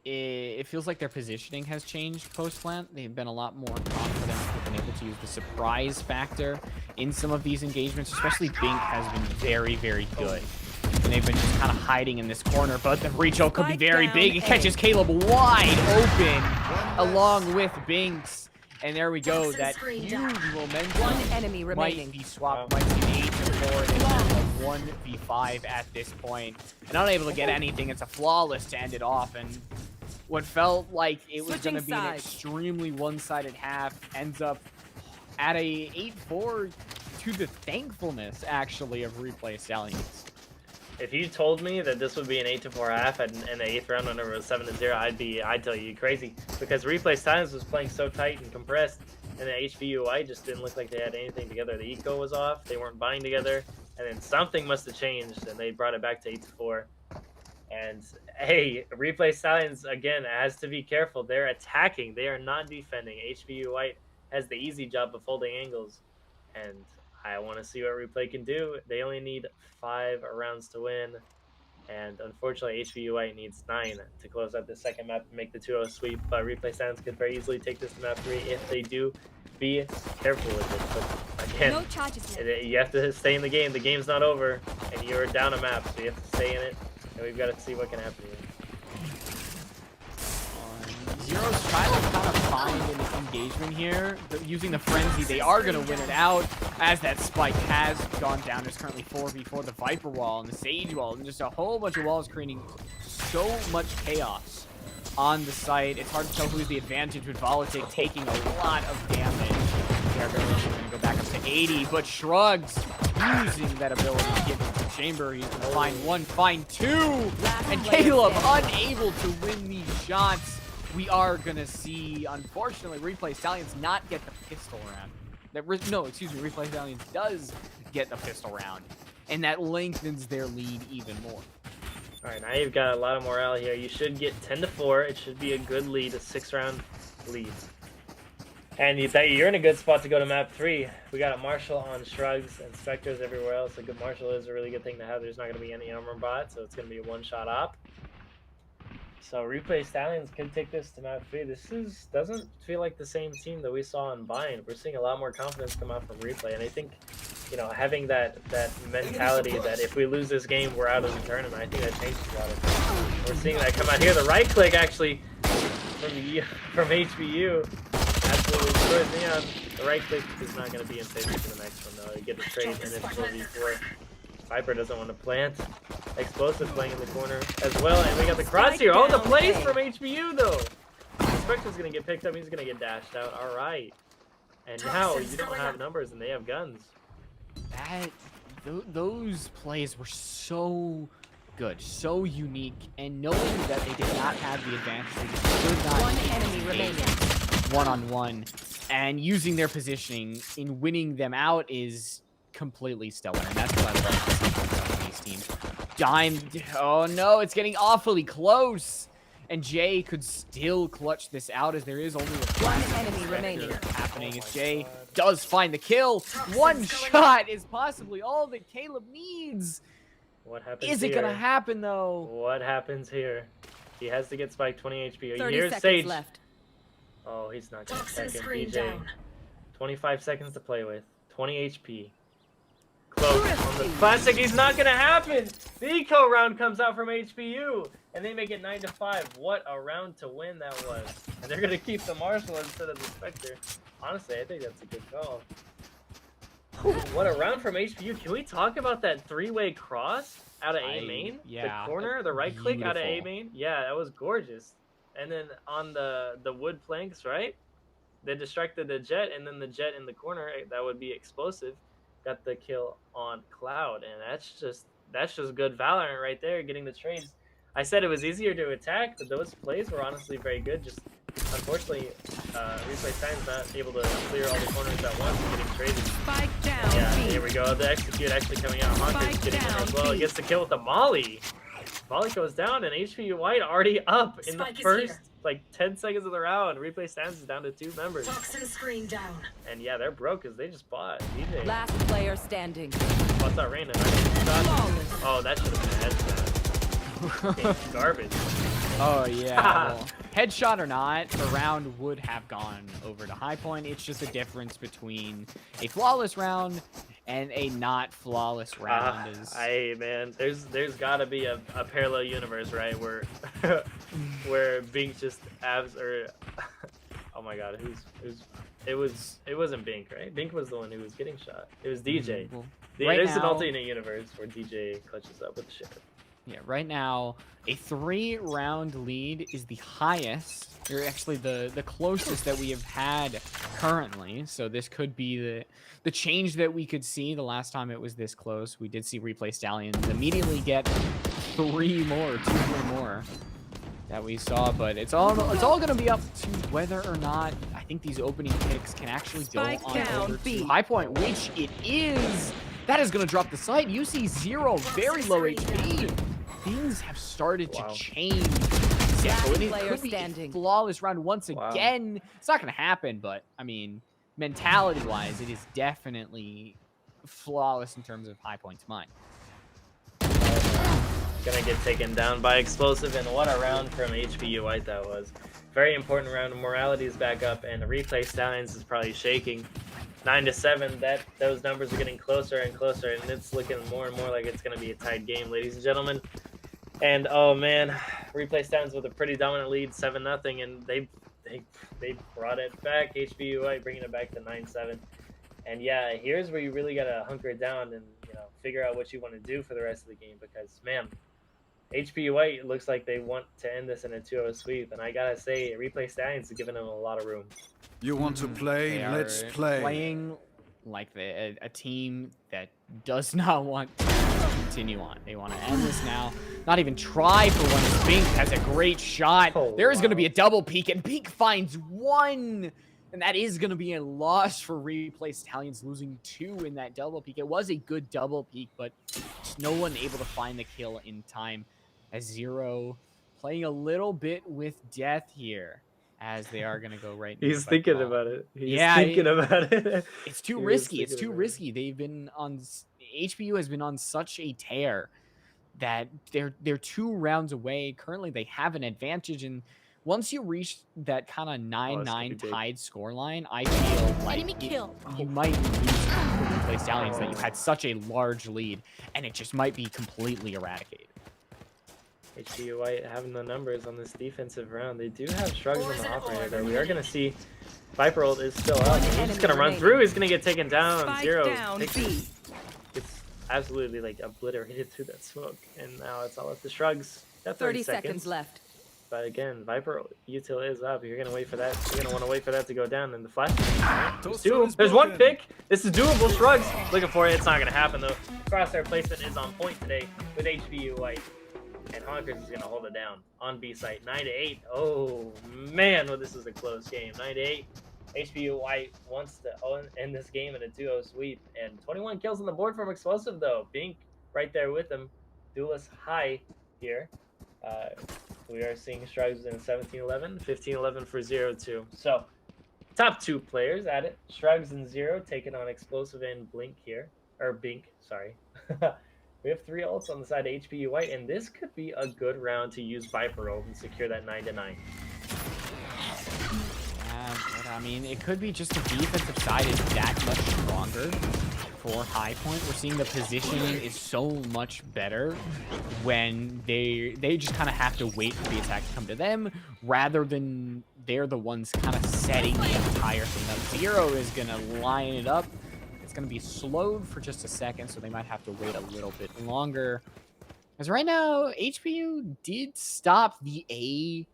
it feels like their positioning has changed post-plant. They've been a lot more confident. They've been able to use the surprise factor in some of these engagements, especially Bink has been very, very good. And they've been just kind of hiding in this corner, but the reach out could be very big. It catches Caleb wide open along with Binks. And there we go. That huge momentum. One enemy remaining. Might be swapped. Might be 8-4 and 1v5 at this point. And unable to get anything. It's a flawless to end it off. And what felt like it was going to be an extremely one-sided half ends up at a 8-4 to the thankfulness, actually, of Replay Stallions. If you told me that this would be an 8-4 half and the 8th round whenever it was 7-0, I'd tell you crazy, because Replay Stallions was playing so tight and compressed, and the HVUI just didn't look like they had anything together. The eco was off, they weren't buying together, and then something must have changed, and they brought it back to 8-4. And hey, Replay Stallions again has to be careful. They're attacking, they are not defending. HVU White has the easy job of holding angles, and I want to see what Replay can do. They only need 5 rounds to win, and unfortunately HVU White needs 9 to close out the second map and make the 2-0 sweep. But Replay Stallions could very easily take this to map 3 if they do. Be careful with it. But again, No charges yet. you have to stay in the game. The game's not over, and you're down a map, so you have to stay in it. And we've got to see what can happen here. Zero's trying to kind of find an engagement here. Using the frenzy, they are going to win it out as that spike has gone down. There's currently 4v4, the Viper wall and the Sage wall, and just a whole bunch of walls creating so much chaos on the site. It's hard to tell who's the advantage with Volatic taking a lot of damage. They're going to go back up to 80, but Shrugs using that ability to give it to Chamber. He's going to find 1, find 2, and Caleb unable to win these shots. We are going to see, unfortunately, Replay Stallions not get the pistol round. Replay Stallions does get the pistol round, and that lengthens their lead even more. All right, now you've got a lot of morale here. You should get 10-4. It should be a good lead, a 6-round lead. And you're in a good spot to go to map 3. We got a Marshall on Shrugs and Spectres everywhere else. A good Marshall is a really good thing to have. There's not going to be any armor bot, so it's going to be a one-shot op. So Replay Stallions could take this to map 3. This doesn't feel like the same team that we saw in Bind. We're seeing a lot more confidence come out from Replay, and I think, you know, having that mentality that if we lose this game, we're out of the tournament, I think that changes a lot of things. We're seeing that come out here. The right click actually from HBU absolutely destroys Neon. The right click is not going to be in favor for the next one though. You get the trade and it's 4v4. Viper doesn't want to plant. Explosive playing in the corner as well, and we got the cross here. Oh, the plays from HBU though. Spectre's gonna get picked up. He's gonna get dashed out. All right. And now you don't have numbers, and they have guns. Those plays were so good, so unique, and knowing that they did not have the advantage, they just could not One keep enemy the remaining. pace one-on-one, and using their positioning in winning them out is completely stellar, and that's what I love to see from these teams. Dime, oh no, it's getting awfully close, and Jay could still clutch this out as there is only a One classic enemy Spectre remaining. happening Oh as my Jay God. does find the kill. One shot is possibly all that Caleb needs. What happens Is it here? gonna happen though? What happens here? He has to get spiked 20 HP. 30 Here's seconds Sage. left. Oh, he's not gonna second DJ. 25 seconds to play with. 20 HP. Close on the classic. He's not gonna happen. The eco round comes out from HPU, and they make it 9-5. What a round to win that was. And they're gonna keep the Marshall instead of the Spectre. Honestly, I think that's a good call. What a round from HPU. Can we talk about that three-way cross out of A main? Yeah, The corner, the right click out of A beautiful. main? Yeah, that was gorgeous. And then on the wood planks, right? They distracted the jet, and then the jet in the corner, that would be explosive, got the kill on Cloud. And that's just good Valorant right there, getting the trades. I said it was easier to attack, but those plays were honestly very good. Just unfortunately, Replay Stallions not able to clear all the corners at once and getting traded. Spike down. Yeah, B. here we go. The execute actually coming out. Honker's Spike getting one down, as well. He B. gets the kill with the molly. Molly goes down, and HPU White already up in the first like 10 seconds of the round. Replay Stallions is down to 2 members. Toxin screen down. And yeah, they're broke because they just bought DJ. Last player standing. What's that Reina? Flawless. Oh, that should have been a headshot. It's garbage. Oh yeah. Well, headshot or not, the round would have gone over to High Point. It's just a difference between a flawless round and a not flawless round. Hey man, there's gotta be a parallel universe, right? Where where Bink just abs or oh my god, it wasn't Bink, right? Bink was the one who was getting shot. It was DJ. Well, There's an now- alternate universe where DJ clutches up with the shit. Yeah, right now, a 3-round lead is the highest, or actually the closest that we have had currently. So this could be the change that we could see. The last time it was this close, we did see Replay Stallions immediately get 2 more that we saw. But it's all gonna be up to whether or not I think these opening picks can actually go Spike on down, over B. to High Point, which it is. That is gonna drop the site. You see 0, very low HP. Things have started to change. Yeah, so it player could be a standing. flawless round once Wow. again. It's not going to happen, but I mean, mentality-wise, it is definitely flawless in terms of High Point's mind. Gonna get taken down by explosive, and what a round from HPU White that was. Very important round. Morality is back up, and the Replay Stallions is probably shaking. 9-7. Those numbers are getting closer and closer, and it's looking more and more like it's gonna be a tight game, ladies and gentlemen. And oh man, Replay Stallions with a pretty dominant lead, 7-0, and they brought it back. HPU White bringing it back to 9-7. And yeah, here's where you really gotta hunker down and figure out what you want to do for the rest of the game, because man, HPU White looks like they want to end this in a 2-0 sweep, and I gotta say, Replay Stallions is giving them a lot of room. You want to play? They Let's are play. playing like a team that does not want to continue on. They want to end this now. Not even try for one. Bink has a great shot. Oh, there is going to wow. be a double peek, and Bink finds 1. And that is going to be a loss for Replay Stallions, losing 2 in that double peek. It was a good double peek, but just no one able to find the kill in time. As 0 playing a little bit with death here, as they are going to go right into He's the thinking ball. about it. He's Yeah, thinking about it. It's too He was risky. It's thinking too about it. risky. They've been on HPU has been on such a tear that they're 2 rounds away. Currently, they have an advantage, and once you reach that kind of gonna be 9-9 big. tied scoreline, I feel like Enemy kill. you might lose to the Replay Stallions that you had such a large lead, and it just might be completely eradicated. HPU White having the numbers on this defensive round. They do have struggles on the operator, though. We are going to see Viper ult is still up. He's just going to run through. He's going to get taken down. Spike 0. down, B. It's absolutely like obliterated through that smoke. And now it's all up to Shrugs. Got 30 seconds left. But again, Viper util is up. You're going to wait for that. You're going to want to wait for that to go down. And the flash. It's doable. There's 1 pick. This is doable. Shrugs looking for it. It's not going to happen, though. Crosshair placement is on point today with HPU White. And Honkers is going to hold it down on B site. 9-8. Oh, man. Well, this is a close game. 9-8. HPU White wants to end this game in a 2-0 sweep. And 21 kills on the board from Explosive, though. Bink right there with him. Duelist high here. We are seeing Shrugs in 17-11, 15-11 for 0-2. So, top 2 players at it. Shrugs and 0 taking on Explosive and Blink here. Or Bink, sorry. We have 3 ults on the side of HPU White, and this could be a good round to use Viper ult and secure that 9-9. Yeah, but I mean, it could be just the defensive side is that much stronger for High Point. We're seeing the positioning is so much better when they just kind of have to wait for the attack to come to them, rather than they're the ones kind of setting the entire thing up. Zero is going to line it up. It's going to be slowed for just a second, so they might have to wait a little bit longer. Because right now, HPU did stop the A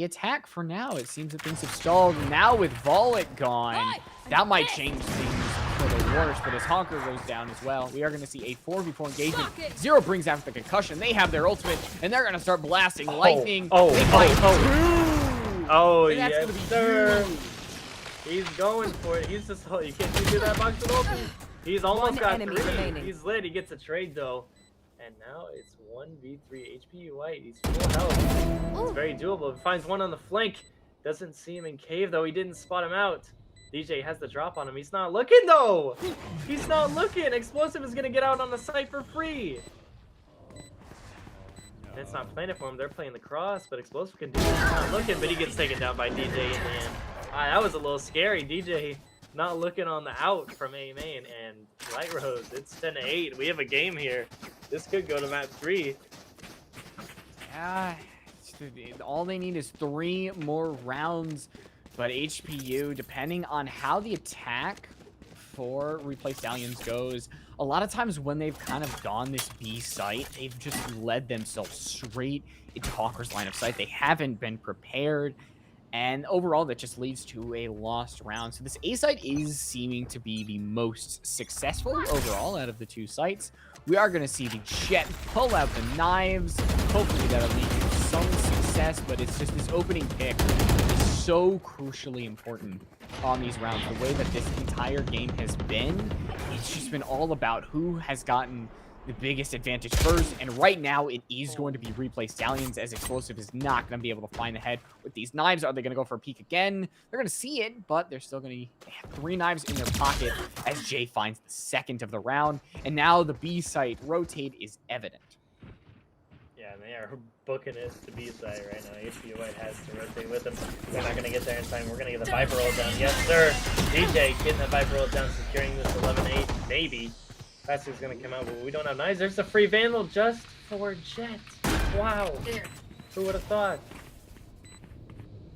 attack for now. It seems that things have stalled. Now with Volley gone, that might change things for the worse. But as Honker goes down as well, we are going to see a 4v4 engagement. Zero brings after the concussion. They have their ultimate, and they're going to start blasting lightning. Oh, And that's yes, gonna be sir. huge. He's going for it. He's just, you can't see through that box with open. He's almost One got enemy 3. remaining. He's lit. He gets a trade, though. And now it's 1v3. HPU White. He's full health. It's very doable. He finds one on the flank. Doesn't see him in cave, though. He didn't spot him out. DJ has the drop on him. He's not looking, though. He's not looking. Explosive is going to get out on the site for free. And it's not playing it for him. They're playing the cross, but Explosive can do it. He's not looking, but he gets taken down by DJ in the end. That was a little scary. DJ not looking on the out from A main, and Light Rose, it's 10-8. We have a game here. This could go to map 3. Yeah, all they need is 3 more rounds. But HPU, depending on how the attack for Replay Stallions goes, a lot of times when they've kind of gone this B site, they've just led themselves straight into Hawker's line of sight. They haven't been prepared. And overall, that just leads to a lost round. So this A site is seeming to be the most successful overall out of the 2 sites. We are going to see the Jet pull out the knives. Hopefully that'll lead to some success, but it's just this opening pick is so crucially important on these rounds. The way that this entire game has been, it's just been all about who has gotten the biggest advantage first, and right now it is going to be Replay Stallions, as Explosive is not going to be able to find the head with these knives. Are they going to go for a peek again? They're going to see it, but they're still going to have 3 knives in their pocket as Jay finds the second of the round, and now the B site rotate is evident. Yeah, they are booking it to B side right now. HPU White has to rotate with them. They're not going to get there in time. We're going to get the Viper roll down. Yes, sir. DJ getting the Viper roll down, securing this 11-8, maybe. Faster's gonna come out, but we don't have knives. There's a free Vandal just for Jet. Wow. Who would have thought?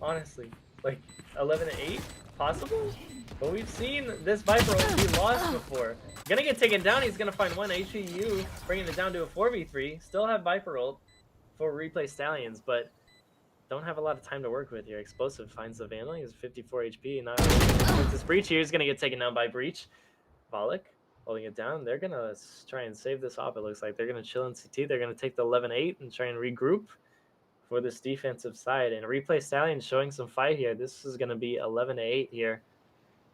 Honestly, like 11-8 possible? But we've seen this Viper ult be lost before. Gonna get taken down. He's gonna find one HPU, bringing it down to a 4v3. Still have Viper ult for Replay Stallions, but don't have a lot of time to work with here. Explosive finds the Vandal. He has 54 HP. Not really. This Breach here is gonna get taken down by Breach. Volek holding it down. They're going to try and save this off, it looks like. They're going to chill in CT. They're going to take the 11-8 and try and regroup for this defensive side. And Replay Stallions showing some fight here. This is going to be 11-8 here.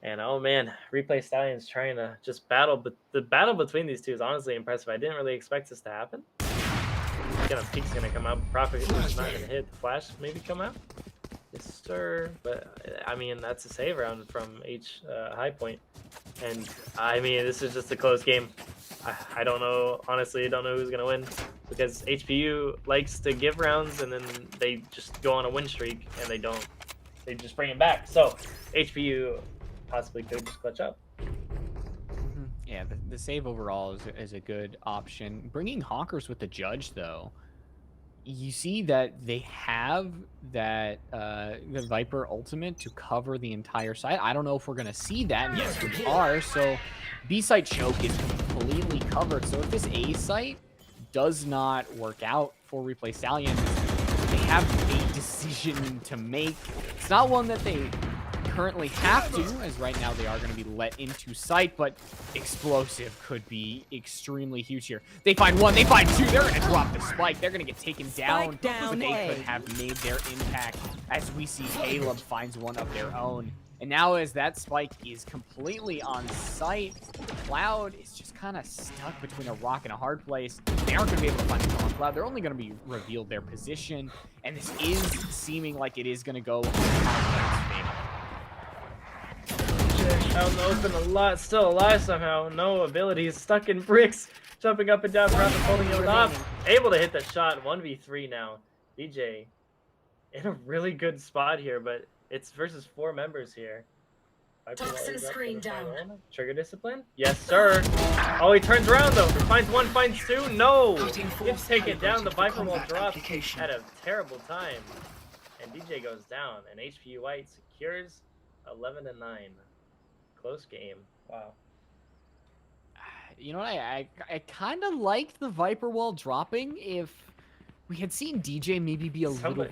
And, oh, man, Replay Stallions trying to just battle. But the battle between these two is honestly impressive. I didn't really expect this to happen. Peek's going to come out. Prophet is not going to hit. The Flash maybe come out. Yes, sir. But, I mean, that's a save round from High Point. And, I mean, this is just a close game. I don't know. Honestly, I don't know who's going to win. Because HPU likes to give rounds, and then they just go on a win streak, and they don't. They just bring it back. So, HPU possibly could just clutch up. Yeah, the save overall is a good option. Bringing Honkers with the Judge, though, you see that they have that the Viper ultimate to cover the entire side. I don't know if we're going to see that. Yes, we are. So B-site choke is completely covered. So if this A site does not work out for Replay Stallions, they have a decision to make. It's not one that they currently have to, as right now they are going to be let into sight, but explosive could be extremely huge here. They find one, they find two, they're going to drop the spike, they're going to get taken down, Spike down but they A. could have made their impact as we see Caleb finds one of their own. And now as that spike is completely on site, Cloud is just kind of stuck between a rock and a hard place. They aren't going to be able to find the kill on Cloud. They're only going to be revealed their position, and this is seeming like it is going to go on Cloud's favor. Out in the open a lot, still alive somehow. No abilities, stuck in bricks, jumping up and down, Prophet holding it up. Able to hit the shot, 1v3 now. DJ in a really good spot here, but it's versus 4 members here. Toxin screen down. Trigger discipline? Yes, sir. Oh, he turns around though. Finds one, finds two. No! Gets taken down. The Viper will drop at a terrible time. And DJ goes down. And HPU White secures 11-9. Close game. Wow. You know what? I kind of liked the Viper wall dropping if we had seen DJ maybe be a little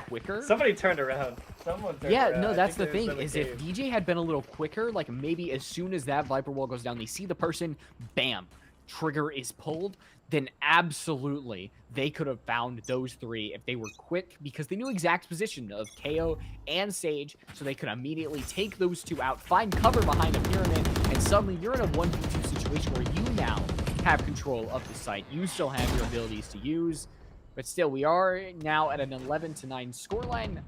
quicker. Somebody turned around. Someone turned around. No, that's the thing, is if DJ had been a little quicker, like maybe as soon as that Viper wall goes down, they see the person, bam, trigger is pulled, then absolutely they could have found those 3 if they were quick, because they knew exact position of KO and Sage, so they could immediately take those 2 out, find cover behind a pyramid, and suddenly you're in a 1v2 situation where you now have control of the site. You still have your abilities to use. But still, we are now at an 11-9 scoreline.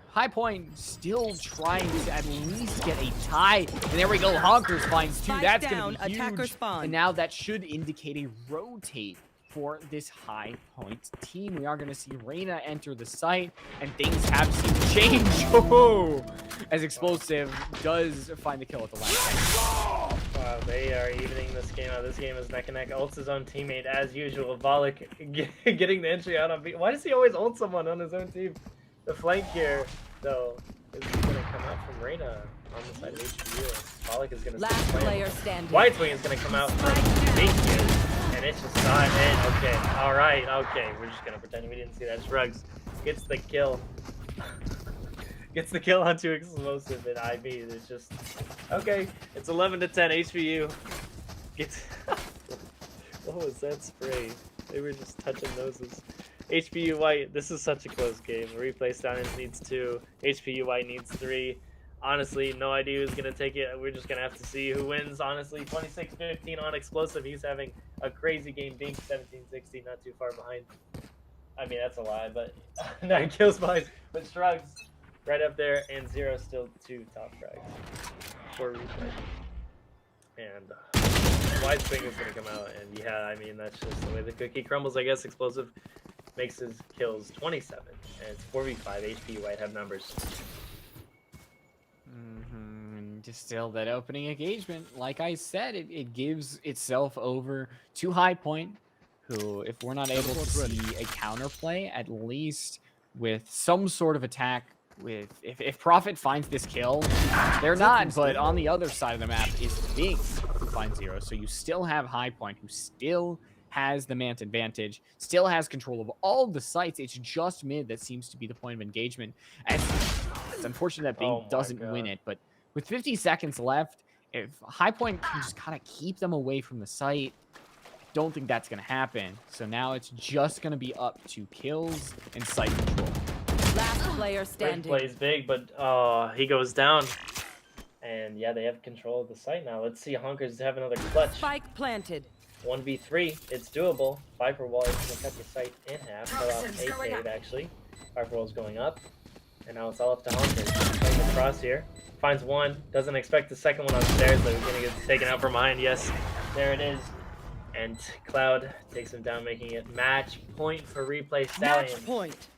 High Point still trying to at least get a tie. And there we go. Honkers finds 2. That's going to be huge. Attacker spawn. And now that should indicate a rotate for this High Point team. We are going to see Reyna enter the site, and things have seemed to change. Oh, as Explosive does find the kill at the last second. Wow, they are evening this game out. This game is neck and neck. Ults his own teammate as usual. Volek getting the entry out on B. Why does he always ult someone on his own team? The flank here, though, is going to come out from Reyna on the side of HPU. Volek is going to Last player standing. White Wing is going to come out from HPU, and it's just not in. Okay, all right, okay. We're just going to pretend we didn't see that. Shrugs gets the kill. Gets the kill onto Explosive, and IB is just okay. It's 11-10. HPU gets. What was that spray? They were just touching noses. HPU White. This is such a close game. Replay Stallions needs 2. HPU White needs 3. Honestly, no idea who's gonna take it. We're just gonna have to see who wins. Honestly, 26-15 on Explosive. He's having a crazy game, being 17-16, not too far behind. I mean, that's a lie, but 9 kills behind. But Shrugs. Right up there, and 0 still 2 top frags for replay. And White Spring is going to come out, and yeah, I mean, that's just the way the cookie crumbles, I guess. Explosive makes his kills 27, and it's 4v5. HP White have numbers. Just still that opening engagement, like I said, it gives itself over to High Point, who, if we're not able to see a counterplay, at least with some sort of attack, with if Prophet finds this kill, they're not, but on the other side of the map is Big, who finds 0. So you still have High Point, who still has the Mant advantage, still has control of all the sites. It's just mid that seems to be the point of engagement. And it's unfortunate that Big doesn't win it, but with 50 seconds left, if High Point can just kind of keep them away from the site, I don't think that's going to happen. So now it's just going to be up to kills and site control. Last player standing. Plays Big, but he goes down. And yeah, they have control of the site now. Let's see Honkers have another clutch. Spike planted. 1v3, it's doable. Viper Wall is going to cut the site in half. Cut off 8 cave, actually. Viper Wall is going up. And now it's all up to Honkers. Playing across here. Finds one. Doesn't expect the second one upstairs, but he's going to get taken out from behind. Yes, there it is. And Cloud takes him down, making it match point for Replay Stallions. Match point.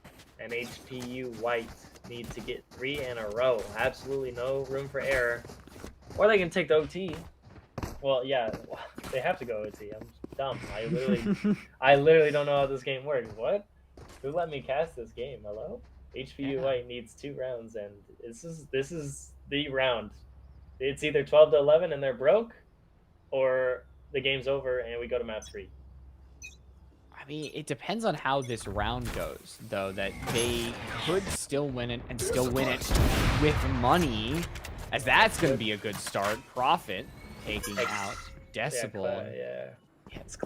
And HPU White need to get 3 in a row. Absolutely no room for error. Or they can take the OT. Well, yeah, they have to go OT. I'm dumb. I literally don't know how this game works. What? Who let me cast this game? Hello? HPU White needs 2 rounds, and this is the round. It's either 12-11 and they're broke, or the game's over and we go to map 3. I mean, it depends on how this round goes, though, that they could still win it and still win it with money, as that's going to be a good start. Profit taking out Decibel.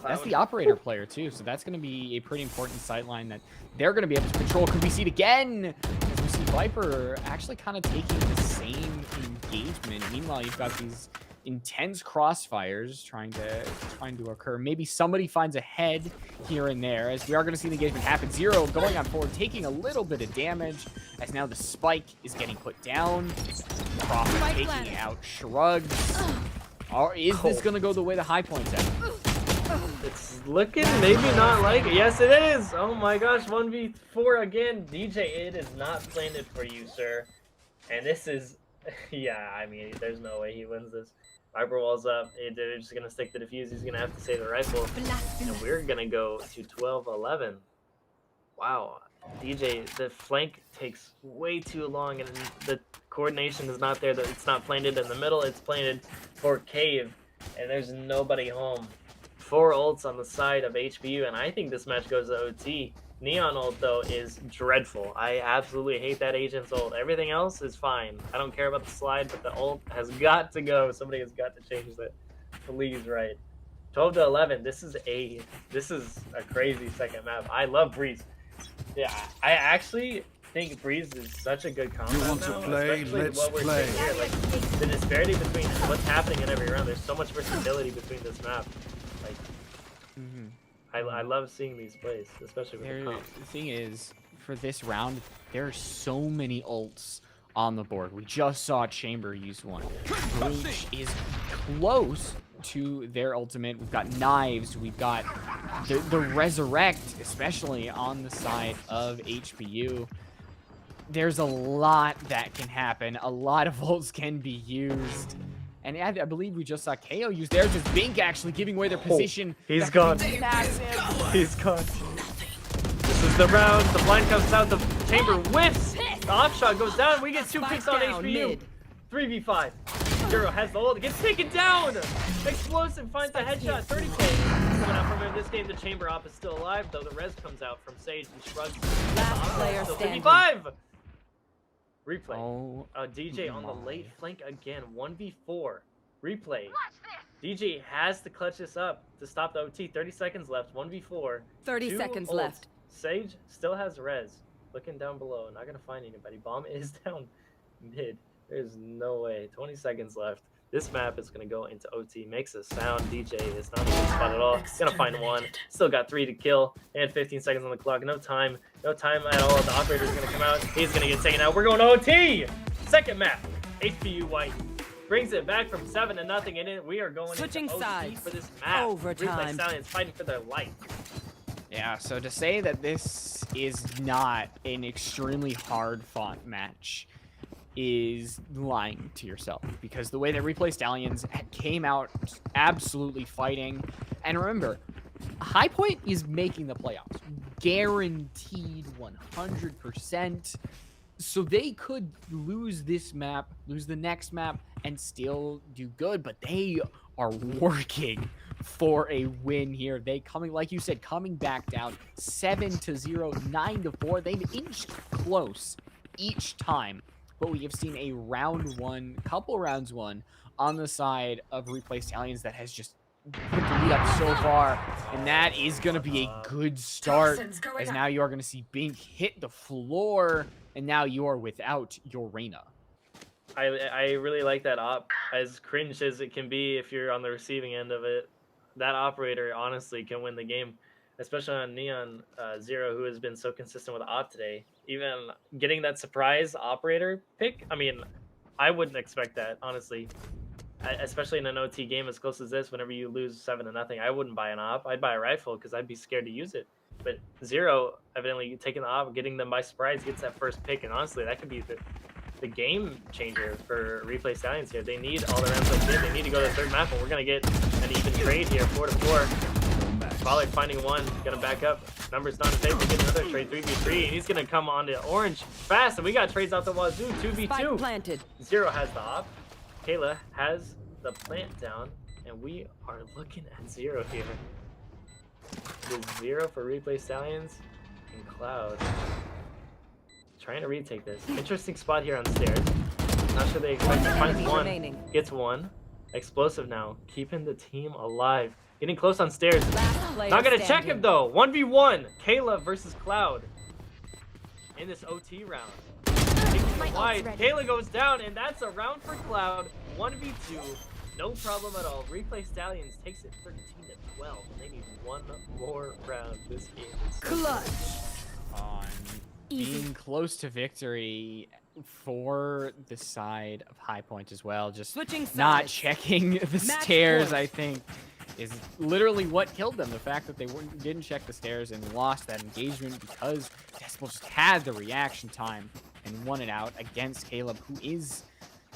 That's the operator player, too, so that's going to be a pretty important sideline that they're going to be able to control. Could we see it again? As we see Viper actually kind of taking the same engagement. Meanwhile, you've got these intense crossfires trying to occur. Maybe somebody finds a head here and there, as we are going to see the engagement happen. Zero going on forward, taking a little bit of damage, as now the spike is getting put down. Profit taking out Shrugs. Or is this going to go the way the high point's at? It's looking maybe not like it. Yes, it is. Oh my gosh, 1v4 again. DJ, it is not planted for you, sir. And this is, yeah, I mean, there's no way he wins this. Viper wall's up. They're just going to stick the defuse. He's going to have to save the rifle. And we're going to go to 12-11. Wow. DJ, the flank takes way too long, and the coordination is not there. It's not planted in the middle. It's planted for cave, and there's nobody home. 4 ults on the side of HBU, and I think this match goes to OT. Neon ult, though, is dreadful. I absolutely hate that agent's ult. Everything else is fine. I don't care about the slide, but the ult has got to go. Somebody has got to change that. Please, right. 12-11. This is a crazy second map. I love Breeze. Yeah, I actually think Breeze is such a good combo. You want to play? Let's play. Here. Like, the disparity between what's happening in every round. There's so much versatility between this map. Like, I love seeing these plays, especially with the comp. The thing is, for this round, there are so many ults on the board. We just saw Chamber use one. Breach is close to their ultimate. We've got knives. We've got the Resurrect, especially on the side of HPU. There's a lot that can happen. A lot of ults can be used. And I believe we just saw KO use theirs as Bink actually giving away their position. He's gone. Massive. He's gone. This is the round. The blind comes out. The Chamber whiffs. The offshot goes down. We get 2 picks on HBU. 3v5. Zero has the ult. Gets taken down. Explosive finds a headshot. 30k coming out from him. This game, the Chamber op is still alive, though the res comes out from Sage and Shrugs. Last player standing. 3v5. Replay. Oh, DJ on the late flank again. 1v4. Replay. DJ has to clutch this up to stop the OT. 30 seconds left. 1v4. 30 seconds ults. left. Sage still has res. Looking down below. Not going to find anybody. Bomb is down mid. There's no way. 20 seconds left. This map is going to go into OT. Makes a sound. DJ is not in a good spot at all. Going to find one. Still got 3 to kill. And 15 seconds on the clock. No time. No time at all. The operator's going to come out. He's going to get taken out. We're going to OT. Second map. HPU White brings it back from 7-0 in it. We are going Switching into OT sides. for this map. Overtime. Stallions fighting for their life. yeah, so to say that this is not an extremely hard-fought match is lying to yourself, because the way that Replay Stallions came out absolutely fighting. And remember, High Point is making the playoffs. Guaranteed 100%. So they could lose this map, lose the next map, and still do good, but they are working for a win here. They coming, like you said, coming back down 7-0, 9-4. They've inched close each time, but we have seen a couple rounds won on the side of Replay Stallions that has just put the lead up so far, and that is going to be a good start, as now you are going to see Bink hit the floor, and now you are without your Reyna. I really like that op. As cringe as it can be if you're on the receiving end of it, that operator honestly can win the game, especially on Neon Zero, who has been so consistent with op today. Even getting that surprise operator pick, I mean, I wouldn't expect that, honestly. Especially in an OT game as close as this, whenever you lose 7-0, I wouldn't buy an op. I'd buy a rifle because I'd be scared to use it. But Zero, evidently taking the op, getting them by surprise, gets that first pick, and honestly, that could be the game changer for Replay Stallions here. They need all the rounds up in. They need to go to the third map, and we're going to get an even trade here, 4-4. Pollard finding one, going to back up. Numbers not in favor, get another trade, 3v3, and he's going to come on to orange fast, and we got trades out the wazoo, 2v2. Spike planted. Zero has the op. Kayla has the plant down, and we are looking at Zero here. It is 0 for Replay Stallions and Cloud. Trying to retake this. Interesting spot here on stairs. Not sure they expect to find Enemy one. remaining. Gets one. Explosive now. Keeping the team alive. Getting close on stairs. Last player Not gonna check standing. him though. 1v1. Kayla versus Cloud. In this OT round. Taking My it ult's wide. ready. Kayla goes down, and that's a round for Cloud. 1v2. No problem at all. Replay Stallions takes it 13-12. They need one more round. This game is so Clutch. On being close to victory for the side of High Point as well. Just Switching not sides. checking the Match stairs, point. I think, is literally what killed them. The fact that they didn't check the stairs and lost that engagement because Decibel just had the reaction time and won it out against Caleb, who is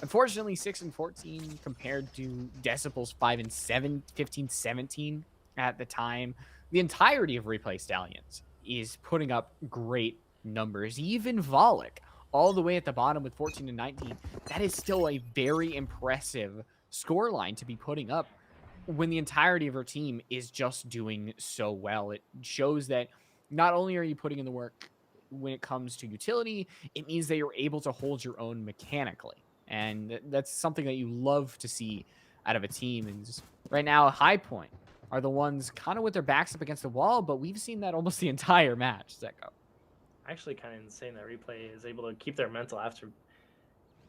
unfortunately 6-14 compared to Decibel's 5-7, 15-17 at the time. The entirety of Replay Stallions is putting up great numbers. Even Volek, all the way at the bottom with 14-19. That is still a very impressive scoreline to be putting up when the entirety of her team is just doing so well. It shows that not only are you putting in the work when it comes to utility, it means that you're able to hold your own mechanically. And that's something that you love to see out of a team. And just right now, High Point are the ones kind of with their backs up against the wall, but we've seen that almost the entire match, Zeko. actually kind of insane that Replay is able to keep their mental after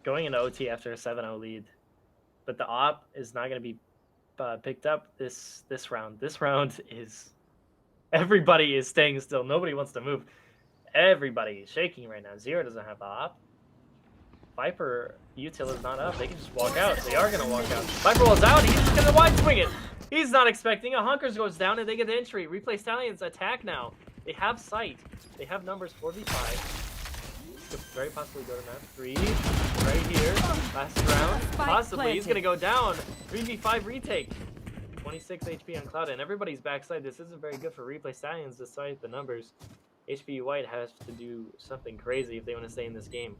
going into OT after a 7-0 lead. But the op is not going to be picked up this round. This round is everybody is staying still. Nobody wants to move. Everybody is shaking right now. Zero doesn't have the op. Viper util is not up. They can just walk out. They are going to walk out. Viper rolls out. He's just going to wide swing it. He's not expecting. A Hunkers goes down and they get the entry. Replay Stallions attack now. They have sight. They have numbers 4v5. Could very possibly go to map 3 right here. Last round. Possibly. He's going to go down. 3v5 retake. 26 HP on Cloud, and everybody's backside. This isn't very good for Replay Stallions despite the numbers. HPU White has to do something crazy if they want to stay in this game.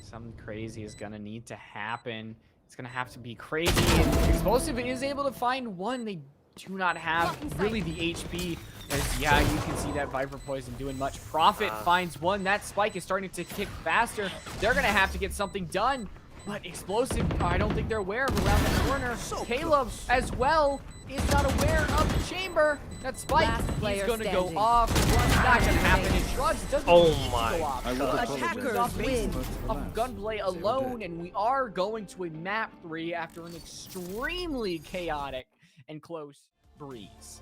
Something crazy is going to need to happen. It's going to have to be crazy. And Explosive is able to find one. They do not have really the HP. As, yeah, you can see that Viper Poison doing much. Profit finds one. That spike is starting to kick faster. They're going to have to get something done. But Explosive, I don't think they're aware of around the corner. Caleb, as well, is not aware of the chamber. That spike is going to go off. It's not going to happen. It shrugs. It doesn't Oh need to my go off. Attackers win. Of gunplay alone, and we are going to a map 3 after an extremely chaotic and close breeze.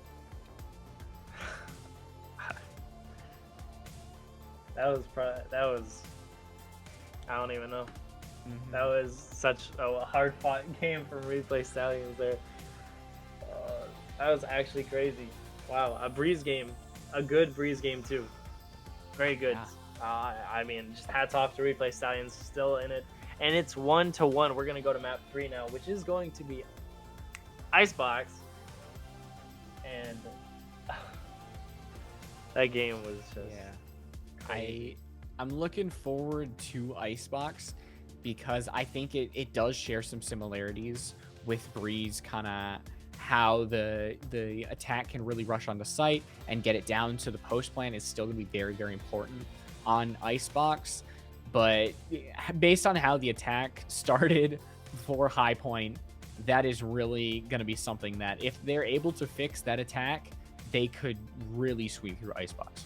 That was I don't even know. That was such a hard-fought game from Replay Stallions there. That was actually crazy. Wow, a breeze game. A good breeze game, too. Very good. Yeah. I mean, just hats off to Replay Stallions, still in it. And it's 1-1. We're going to go to map 3 now, which is going to be Icebox. And that game was just crazy. I'm looking forward to Icebox because I think it does share some similarities with Breeze, kind of how the attack can really rush on the site and get it down to the post plan is still going to be very, very important on Icebox. But based on how the attack started for High Point, that is really going to be something that if they're able to fix that attack, they could really sweep through Icebox.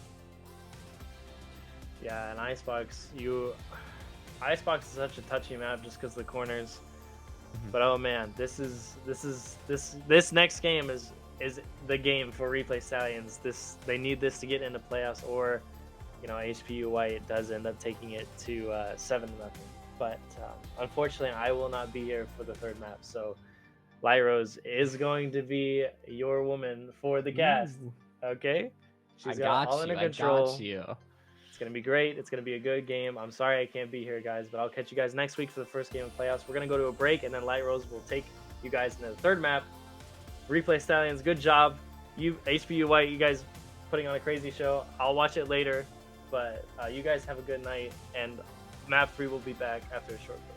Yeah, and Icebox is such a touchy map just because of the corners. But oh man, this next game is the game for Replay Stallions. They need this to get into playoffs, or HPU White does end up taking it to 7-0. But unfortunately, I will not be here for the third map. So Lyros is going to be your woman for the cast. Okay, she's got all under control. I got you. It's going to be great. It's going to be a good game. I'm sorry I can't be here, guys, but I'll catch you guys next week for the first game of playoffs. We're going to go to a break, and then Light Rose will take you guys into the third map. Replay Stallions, good job. HPU White, you guys putting on a crazy show. I'll watch it later, but you guys have a good night, and map 3 will be back after a short break.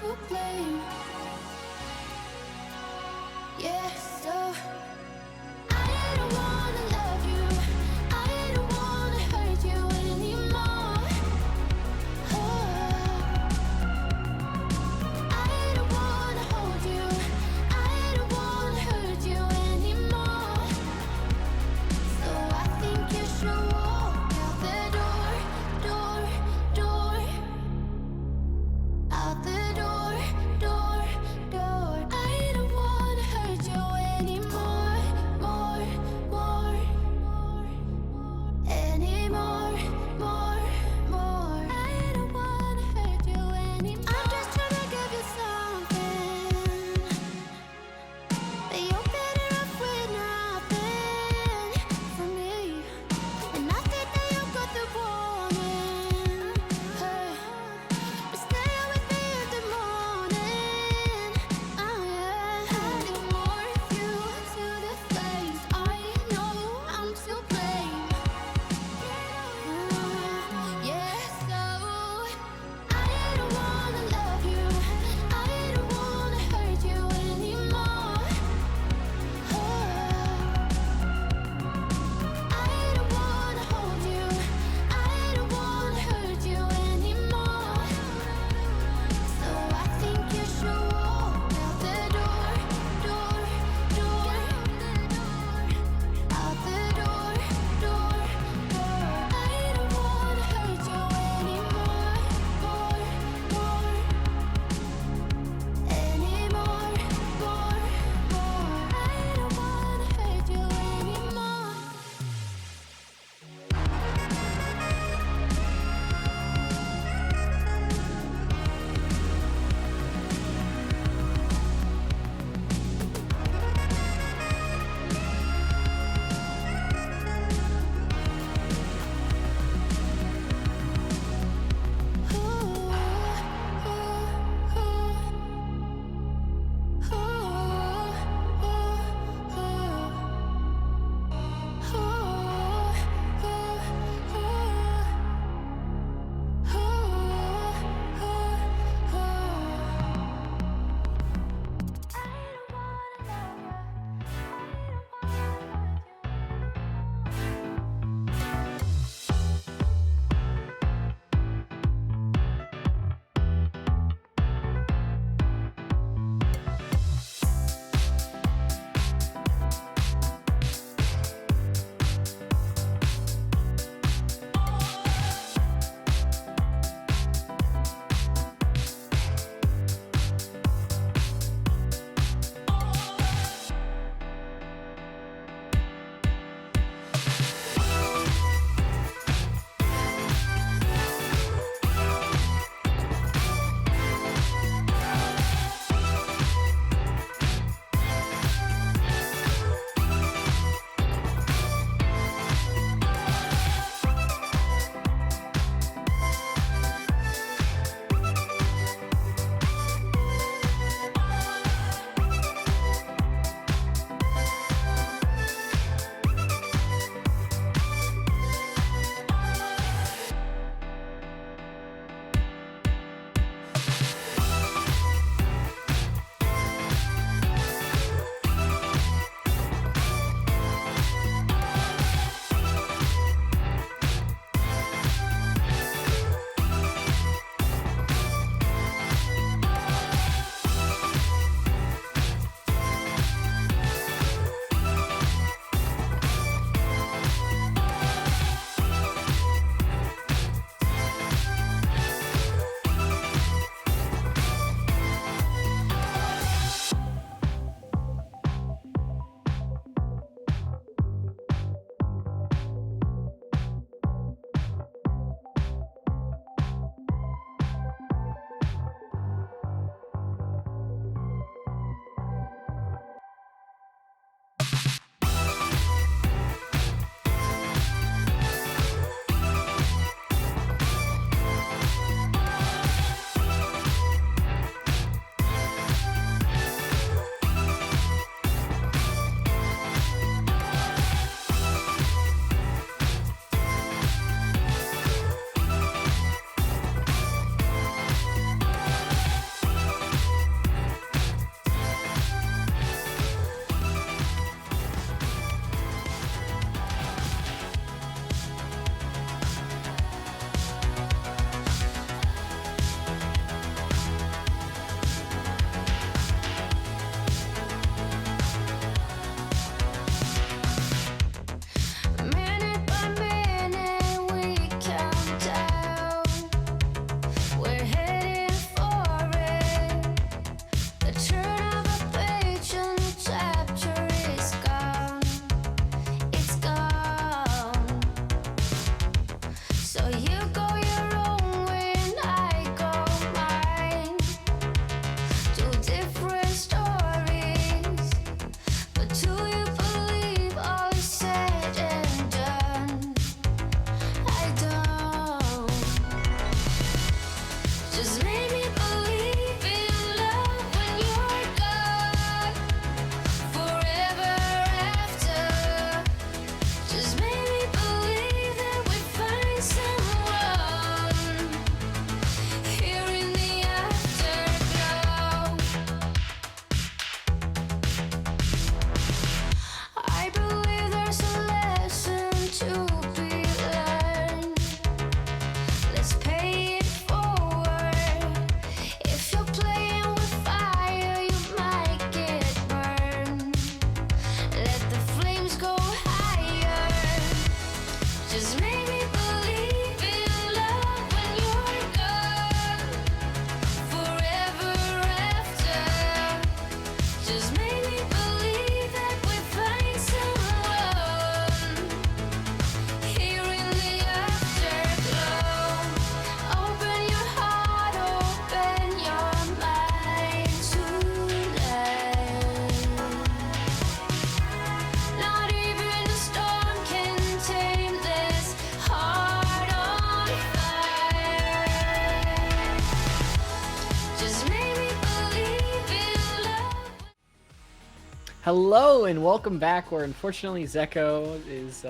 to blame. Yeah, so I don't wanna love you. I don't wanna hurt you anymore. Oh, I don't wanna hold you. I don't wanna hurt you anymore. So I think you should walk out the door. Out the door. I don't wanna hurt you anymore. Hello and welcome back, where unfortunately Zeko is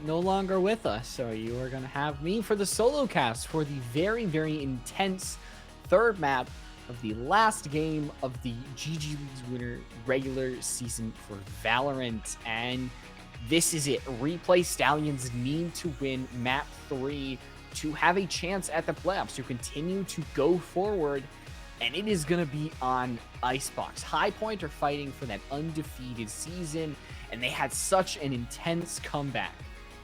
no longer with us. So you are going to have me for the solo cast for the very, very intense third map of the last game of the GG Leagues winner regular season for Valorant. And this is it. Replay Stallions need to win map 3 to have a chance at the playoffs, to continue to go forward. And it is going to be on Icebox. High Point are fighting for that undefeated season, and they had such an intense comeback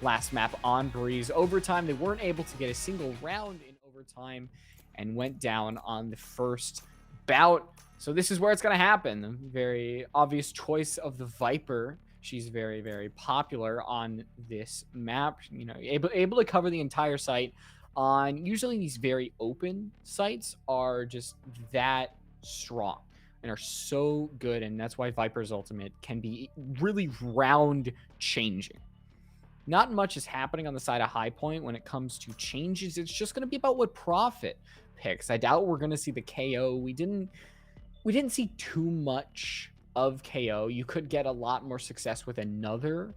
last map on Breeze. Overtime, they weren't able to get a single round in overtime and went down on the first bout. So this is where it's going to happen. The very obvious choice of the Viper. She's very, very popular on this map. You know, able to cover the entire site. On usually these very open sites are just that strong and are so good, and that's why Viper's ultimate can be really round changing. Not much is happening on the side of High Point when it comes to changes. It's just going to be about what Prophet picks. I doubt we're going to see the KO. We didn't see too much of KO. You could get a lot more success with another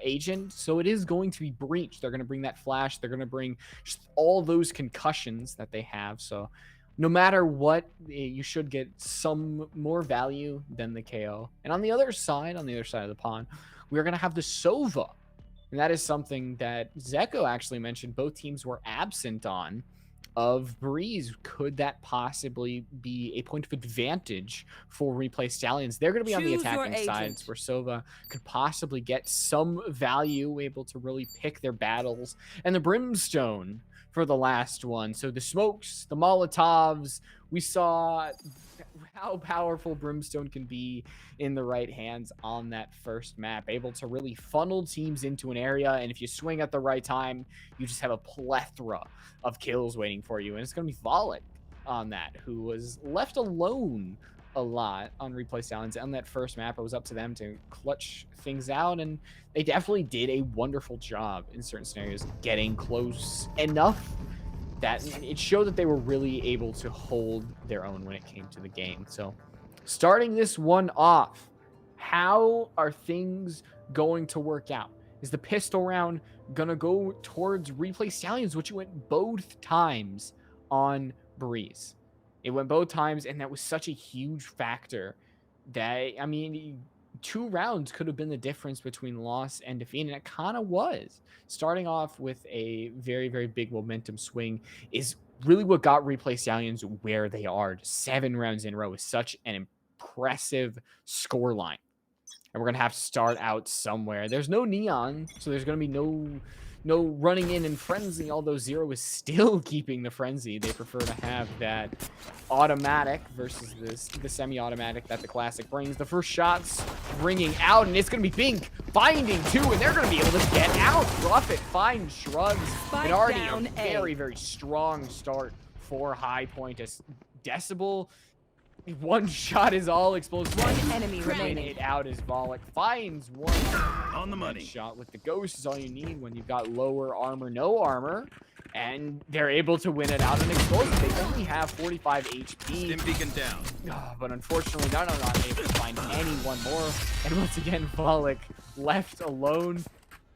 agent, so it is going to be Breach. They're going to bring that flash. They're going to bring just all those concussions that they have. So no matter what, you should get some more value than the KO. And on the other side of the pond, we're going to have the Sova, and that is something that Zeko actually mentioned both teams were absent on. Of Breeze. Could that possibly be a point of advantage for Replay Stallions? They're going to be on the attacking sides, where Sova could possibly get some value, able to really pick their battles. And the Brimstone for the last one. So the smokes, the Molotovs, we saw how powerful Brimstone can be in the right hands on that first map, able to really funnel teams into an area, and if you swing at the right time, you just have a plethora of kills waiting for you. And it's going to be Volek on that, who was left alone a lot on Replay Stallions on that first map. It was up to them to clutch things out, and they definitely did a wonderful job in certain scenarios getting close enough that it showed that they were really able to hold their own when it came to the game. So starting this one off, how are things going to work out? Is the pistol round gonna go towards Replay Stallions, which went both times on Breeze? It went both times, and that was such a huge factor that, I mean, 2 rounds could have been the difference between loss and defeat, and it kind of was. Starting off with a very, very big momentum swing is really what got Replay Stallions where they are. 7 rounds in a row is such an impressive scoreline. And we're going to have to start out somewhere. There's no Neon, so there's going to be no running in and frenzy, although Zero is still keeping the frenzy. They prefer to have that automatic versus the semi-automatic that the Classic brings. The first shot's ringing out, and it's going to be Bink finding 2, and they're going to be able to get out. Prophet finds Shrugs. And already a very, very strong start for High Point as Decibel. One shot is all explosive. One enemy remaining. It out as Volek finds one. On the money. Shot with the ghost is all you need when you've got lower armor, no armor, and they're able to win it out on explosive. They only have 45 HP. Stim beacon down. But unfortunately, they're not able to find anyone more. And once again, Volek left alone.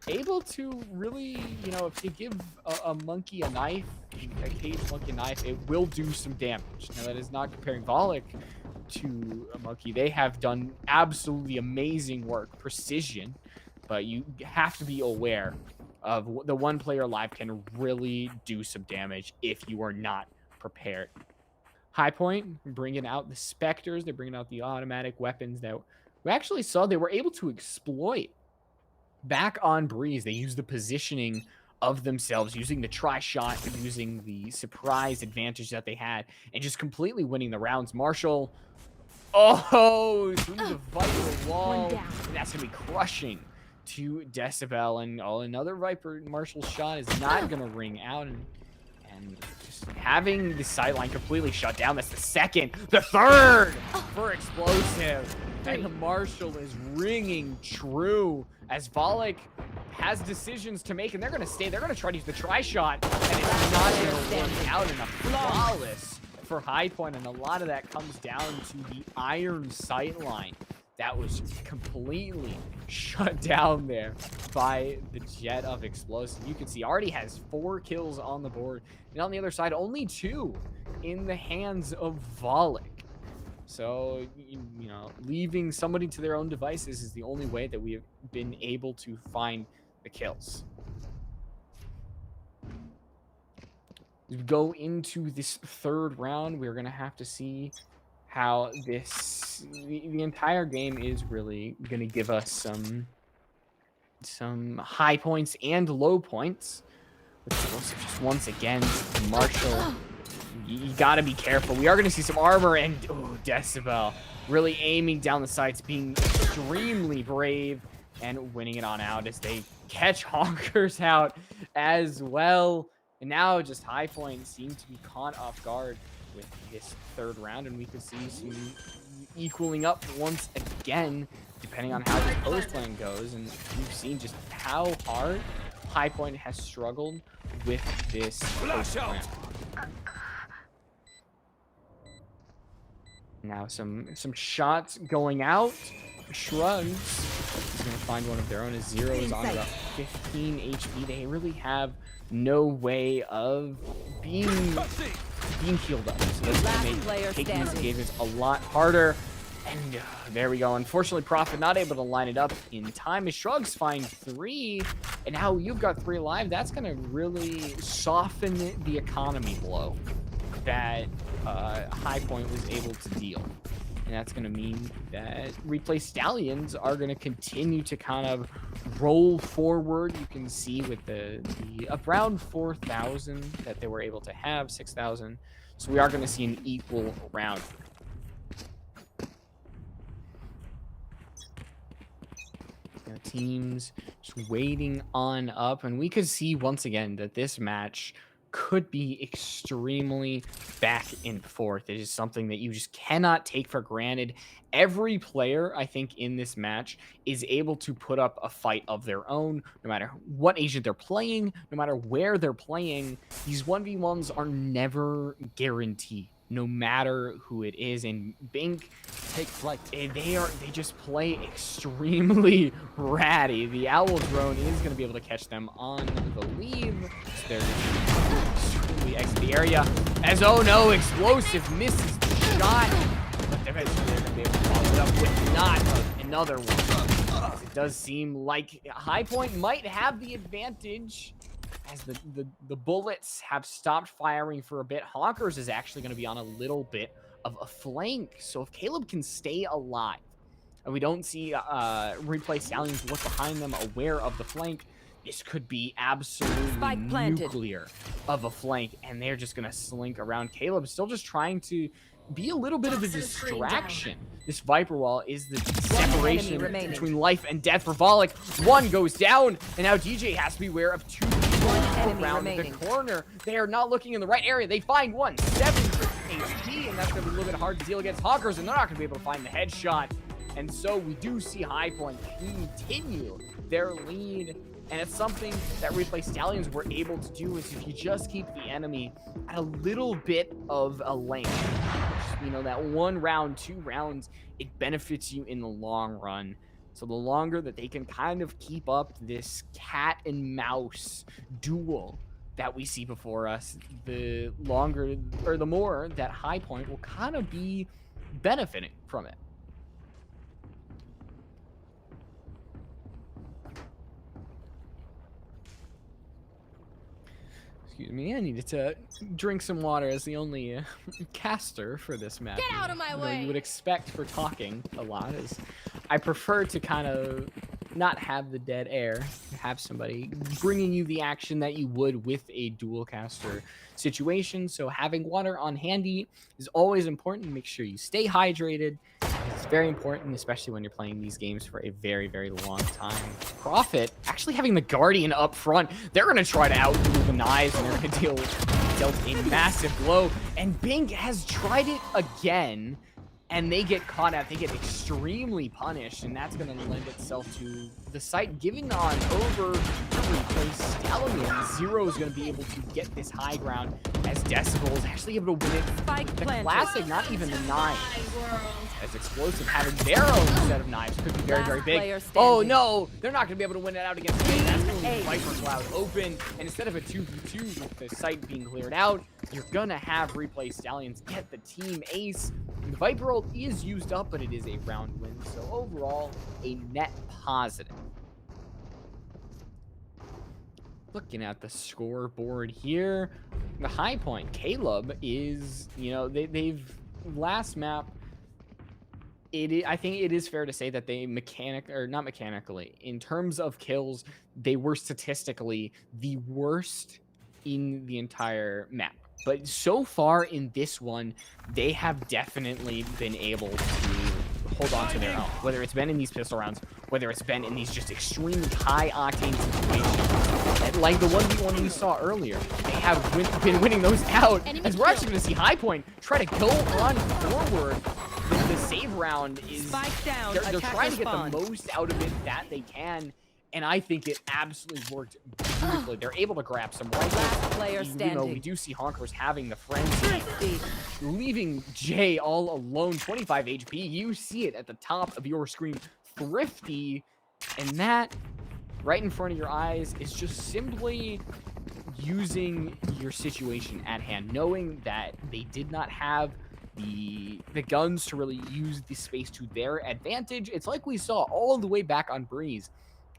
Able to really, you know, if you give a monkey a knife, a cage monkey a knife, it will do some damage. Now, that is not comparing Volek to a monkey. They have done absolutely amazing work, precision, but you have to be aware of the one player alive can really do some damage if you are not prepared. High Point bringing out the Spectres. They're bringing out the automatic weapons that we actually saw they were able to exploit. Back on Breeze, they use the positioning of themselves, using the tri-shot, using the surprise advantage that they had, and just completely winning the rounds. Marshall, through the Viper wall, and that's going to be crushing to Decibel, and another Viper Marshall shot is not going to ring out, and just having the sideline completely shut down. That's the second, the third for explosive. And the Marshall is ringing true as Volek has decisions to make, and they're going to stay. They're going to try to use the tri-shot, and it's not going to work out enough. Flawless for High Point, and a lot of that comes down to the iron sight line that was completely shut down there by the Jet of Explosive. You can see already has 4 kills on the board, and on the other side, only 2 in the hands of Volek. So, you know, leaving somebody to their own devices is the only way that we have been able to find the kills. As we go into this 3rd round, we're going to have to see how the entire game is really going to give us some high points and low points. Just once again, Marshall, you got to be careful. We are going to see some armor, and Decibel really aiming down the sights, being extremely brave and winning it on out as they catch Honkers out as well. And now just High Point seem to be caught off guard with this 3rd round, and we could see some equaling up once again, depending on how the post plan goes. And we've seen just how hard High Point has struggled with this post plan. Now some shots going out. Shrugs is going to find one of their own as Zero is on about 15 HP. They really have no way of being healed up. So that's going to make taking these games a lot harder. And there we go. Unfortunately, Prophet not able to line it up in time as Shrugs find 3. And now you've got 3 alive. That's going to really soften the economy blow that High Point was able to deal. And that's going to mean that Replay Stallions are going to continue to kind of roll forward. You can see with the around 4,000 that they were able to have, 6,000. So we are going to see an equal round. Teams just waiting on up, and we could see once again that this match could be extremely back and forth. It is something that you just cannot take for granted. Every player, I think, in this match is able to put up a fight of their own, no matter what agent they're playing, no matter where they're playing. These 1v1s are never guaranteed, no matter who it is. And Bink, take flight. They just play extremely ratty. The Owl drone is going to be able to catch them on the leave. So they're extremely exit the area. As oh no, Explosive misses the shot. But eventually they're going to be able to follow it up with not another one. It does seem like High Point might have the advantage, as the bullets have stopped firing for a bit. Hawkers is actually going to be on a little bit of a flank. So if Caleb can stay alive, and we don't see Replay Stallions look behind them aware of the flank, this could be absolutely nuclear of a flank. And they're just going to slink around. Caleb still just trying to be a little bit of a distraction. This Viper Wall is the separation between life and death for Volek. 1 goes down, and now DJ has to be aware of 2 around the corner. They are not looking in the right area. They find 1, 7 HP, and that's going to be a little bit hard to deal against Hawkers, and they're not going to be able to find the headshot. And so we do see High Point continue their lead, and it's something that Replay Stallions were able to do, is if you just keep the enemy at a little bit of a lane, you know, that 1 round, 2 rounds, it benefits you in the long run. So the longer that they can kind of keep up this cat and mouse duel that we see before us, the longer or the more that High Point will kind of be benefiting from it. Excuse me, I needed to drink some water as the only caster for this map. Get out of my way! You would expect for talking a lot, as I prefer to kind of not have the dead air, have somebody bringing you the action that you would with a dual caster situation. So having water on handy is always important. Make sure you stay hydrated. It's very important, especially when you're playing these games for a very, very long time. Prophet actually having the Guardian up front. They're going to try to outdo the knives, and they're going to dealt a massive blow. And Bink has tried it again, and they get caught out. They get extremely punished, and that's going to lend itself to the site giving on over to Replay Stallions. Zero is going to be able to get this high ground as Decibel is actually able to win it. Spike The planted. classic, not even the knife. As Explosive having their own set of knives could be very, very Last big. player Oh standing. no, they're not going to be able to win it out against me. That's going to leave Ace. Viper Cloud open. And instead of a 2v2 with the site being cleared out, you're going to have Replay Stallions get the team ace. The Viper ult is used up, but it is a round win. So overall, a net positive. Looking at the scoreboard here, the high point, Caleb is, you know, they've last map. I think it is fair to say that they not mechanically, in terms of kills, they were statistically the worst in the entire map. But so far in this one, they have definitely been able to hold on to their own. Whether it's been in these pistol rounds, whether it's been in these just extremely high octane situations, like the 1v1 we saw earlier, they have been winning those out. As we're actually going to see High Point try to go on forward. The save round is Spike down. they're Attacker trying to get spawn. the most out of it that they can, and I think it absolutely worked beautifully. They're able to grab some Last rifles. player You know, standing. we do see Honkers having the frenzy, Thrifty. leaving Jay all alone, 25 HP. You see it at the top of your screen, Thrifty, and that right in front of your eyes is just simply using your situation at hand, knowing that they did not have the guns to really use the space to their advantage. It's like we saw all the way back on Breeze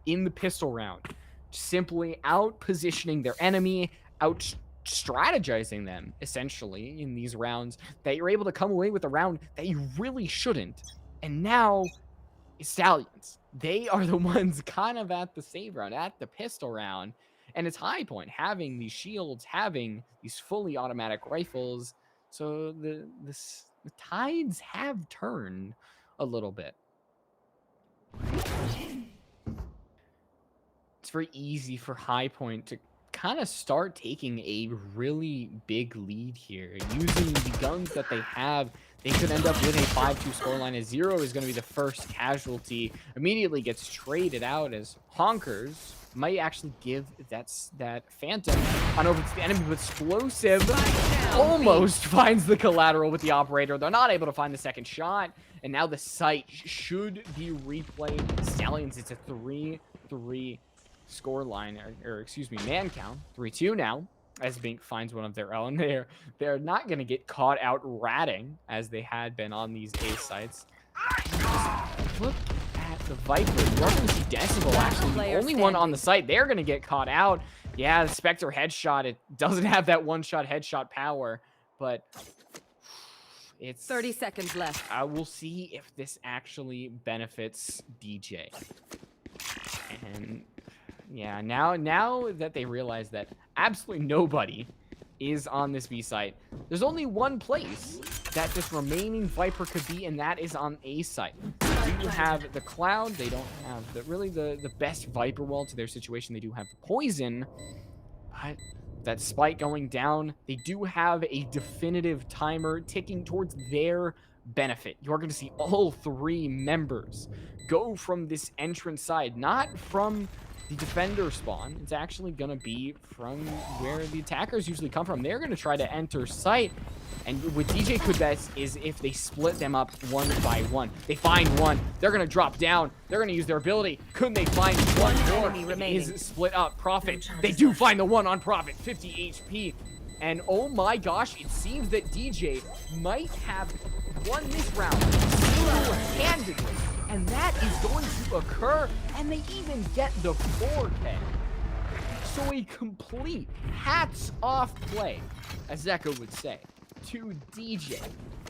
in the pistol round, simply out positioning their enemy, out strategizing them essentially in these rounds, that you're able to come away with a round that you really shouldn't. And now Stallions, they are the ones kind of at the save round, at the pistol round, and it's High Point having these shields, having these fully automatic rifles. So the tides have turned a little bit. It's very easy for High Point to kind of start taking a really big lead here. Using the guns that they have, they could end up with a 5-2 scoreline, as Zero is going to be the first casualty. Immediately gets traded out as Honkers might actually give that Phantom on over to the enemy with Explosive. Almost finds the collateral with the operator. They're not able to find the second shot, and now the site should be replayed. Stallions, it's a 3-3 score line, or excuse me, man count. 3-2 now, as Bink finds one of their own. They're not going to get caught out ratting as they had been on these A sites. Just look at the Viper. You're going to see Decibel actually the only one on the site. They're going to get caught out. Yeah, the Spectre headshot, it doesn't have that one-shot headshot power, but it's 30 seconds left. I will see if this actually benefits DJ. And yeah, now that they realize that absolutely nobody is on this B site, there's only one place that this remaining Viper could be, and that is on A site. They do have the Cloud. They don't have the best Viper wall to their situation. They do have the Poison, but that Spike going down, they do have a definitive timer ticking towards their benefit. You're going to see all three members go from this entrance side, not from the defender spawn. It's actually going to be from where the attackers usually come from. They're going to try to enter site, and what DJ could best is if they split them up one by one. They find one, they're going to drop down, they're going to use their ability. Couldn't they find one more? It is split up. Prophet, they do find the one on Prophet, 50 HP. And oh my gosh, it seems that DJ might have won this round single-handedly. And that is going to occur, and they even get the 4K. So a complete hats-off play, as Zeko would say, to DJ.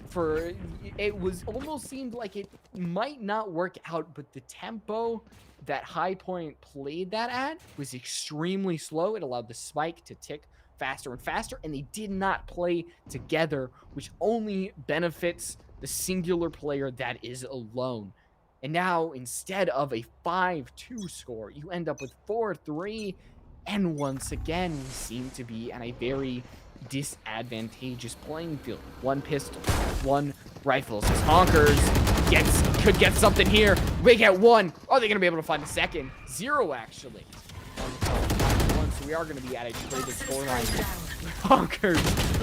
For it was almost seemed like it might not work out, but the tempo that High Point played that at was extremely slow. It allowed the spike to tick faster and faster, and they did not play together, which only benefits the singular player that is alone. And now, instead of a 5-2 score, you end up with 4-3. And once again, we seem to be at a very disadvantageous playing field. One pistol, one rifle. So Honkers could get something here. They get one. Are they going to be able to find a second? Zero, actually. So we are going to be at a traded scoreline. Honkers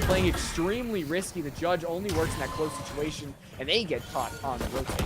playing extremely risky. The judge only works in that close situation, and they get caught on the rotate.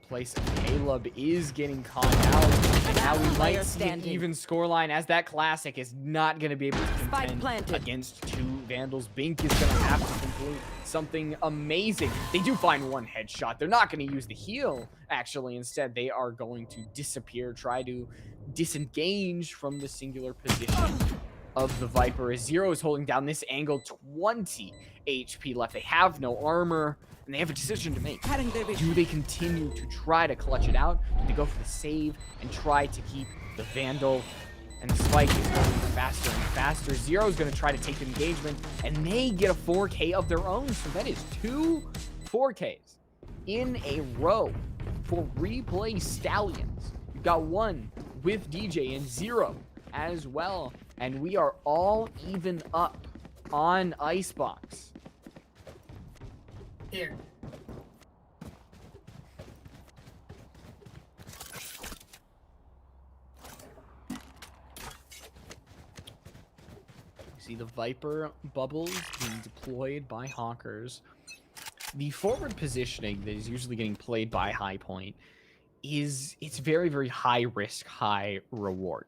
Place of Caleb is getting caught out, and now we might see an even scoreline, as that classic is not going to be able to contend against two Vandals. Bink is going to have to complete something amazing. They do find one headshot. They're not going to use the heal, actually. Instead, they are going to disappear, try to disengage from the singular position of the Viper, as Zero is holding down this angle. 20 HP left. They have no armor, and they have a decision to make. Do they continue to try to clutch it out? Do they go for the save and try to keep the Vandal? And the spike is going faster and faster. Zero's going to try to take the engagement, and they get a 4K of their own. So that is 2 4Ks in a row for Replay Stallions. You've got one with DJ and Zero as well. And we are all even up on Icebox. Here. See the Viper bubbles being deployed by Honkers. The forward positioning that is usually getting played by High Point it's very, very high risk, high reward.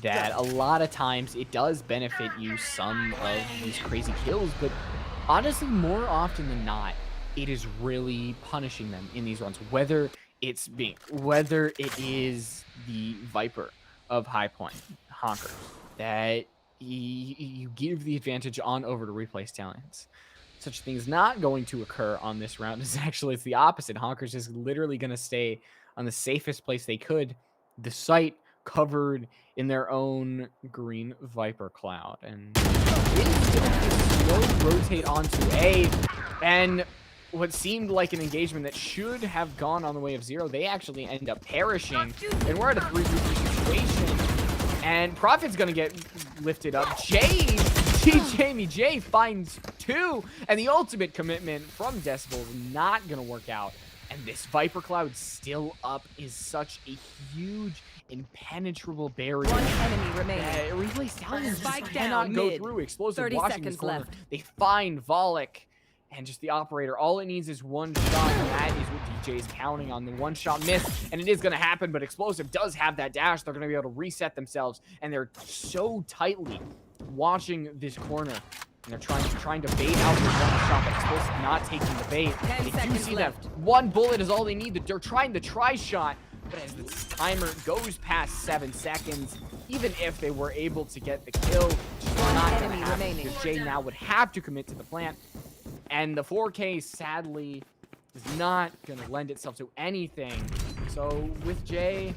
That a lot of times it does benefit you some of these crazy kills, but honestly, more often than not, it is really punishing them in these runs. Whether it is the Viper of High Point, Honker, that you give the advantage on over to Replay Stallions. Such a thing is not going to occur on this round. It's the opposite. Honker's is literally going to stay on the safest place they could, the site covered in their own green Viper cloud. And it is going to be a slow rotate onto A, and what seemed like an engagement that should have gone on the way of Zero, they actually end up perishing, and we're at a 3v3 situation, and Prophet's going to get lifted up. Jamie J finds 2, and the ultimate commitment from Decibel is not going to work out. And this Viper Cloud still up is such a huge, impenetrable barrier. One enemy remaining. Replay Stallions Spike just down cannot go mid. through. Explosive 30 watching seconds this corner. left. They find Volek and just the operator. All it needs is one shot, and that is what DJ is counting on. The one shot miss, and it is going to happen, but Explosive does have that dash. They're going to be able to reset themselves, and they're so tightly watching this corner. And they're trying to bait out the one shot, but Explosive not taking the bait. 10 They do seconds see left. that one bullet is all they need. They're trying the try shot, but as the timer goes past 7 seconds, even if they were able to get the kill, it's not going to enemy happen, remaining. because Jay now would have to commit to the plant. And the 4K, sadly, is not going to lend itself to anything. So with Jay,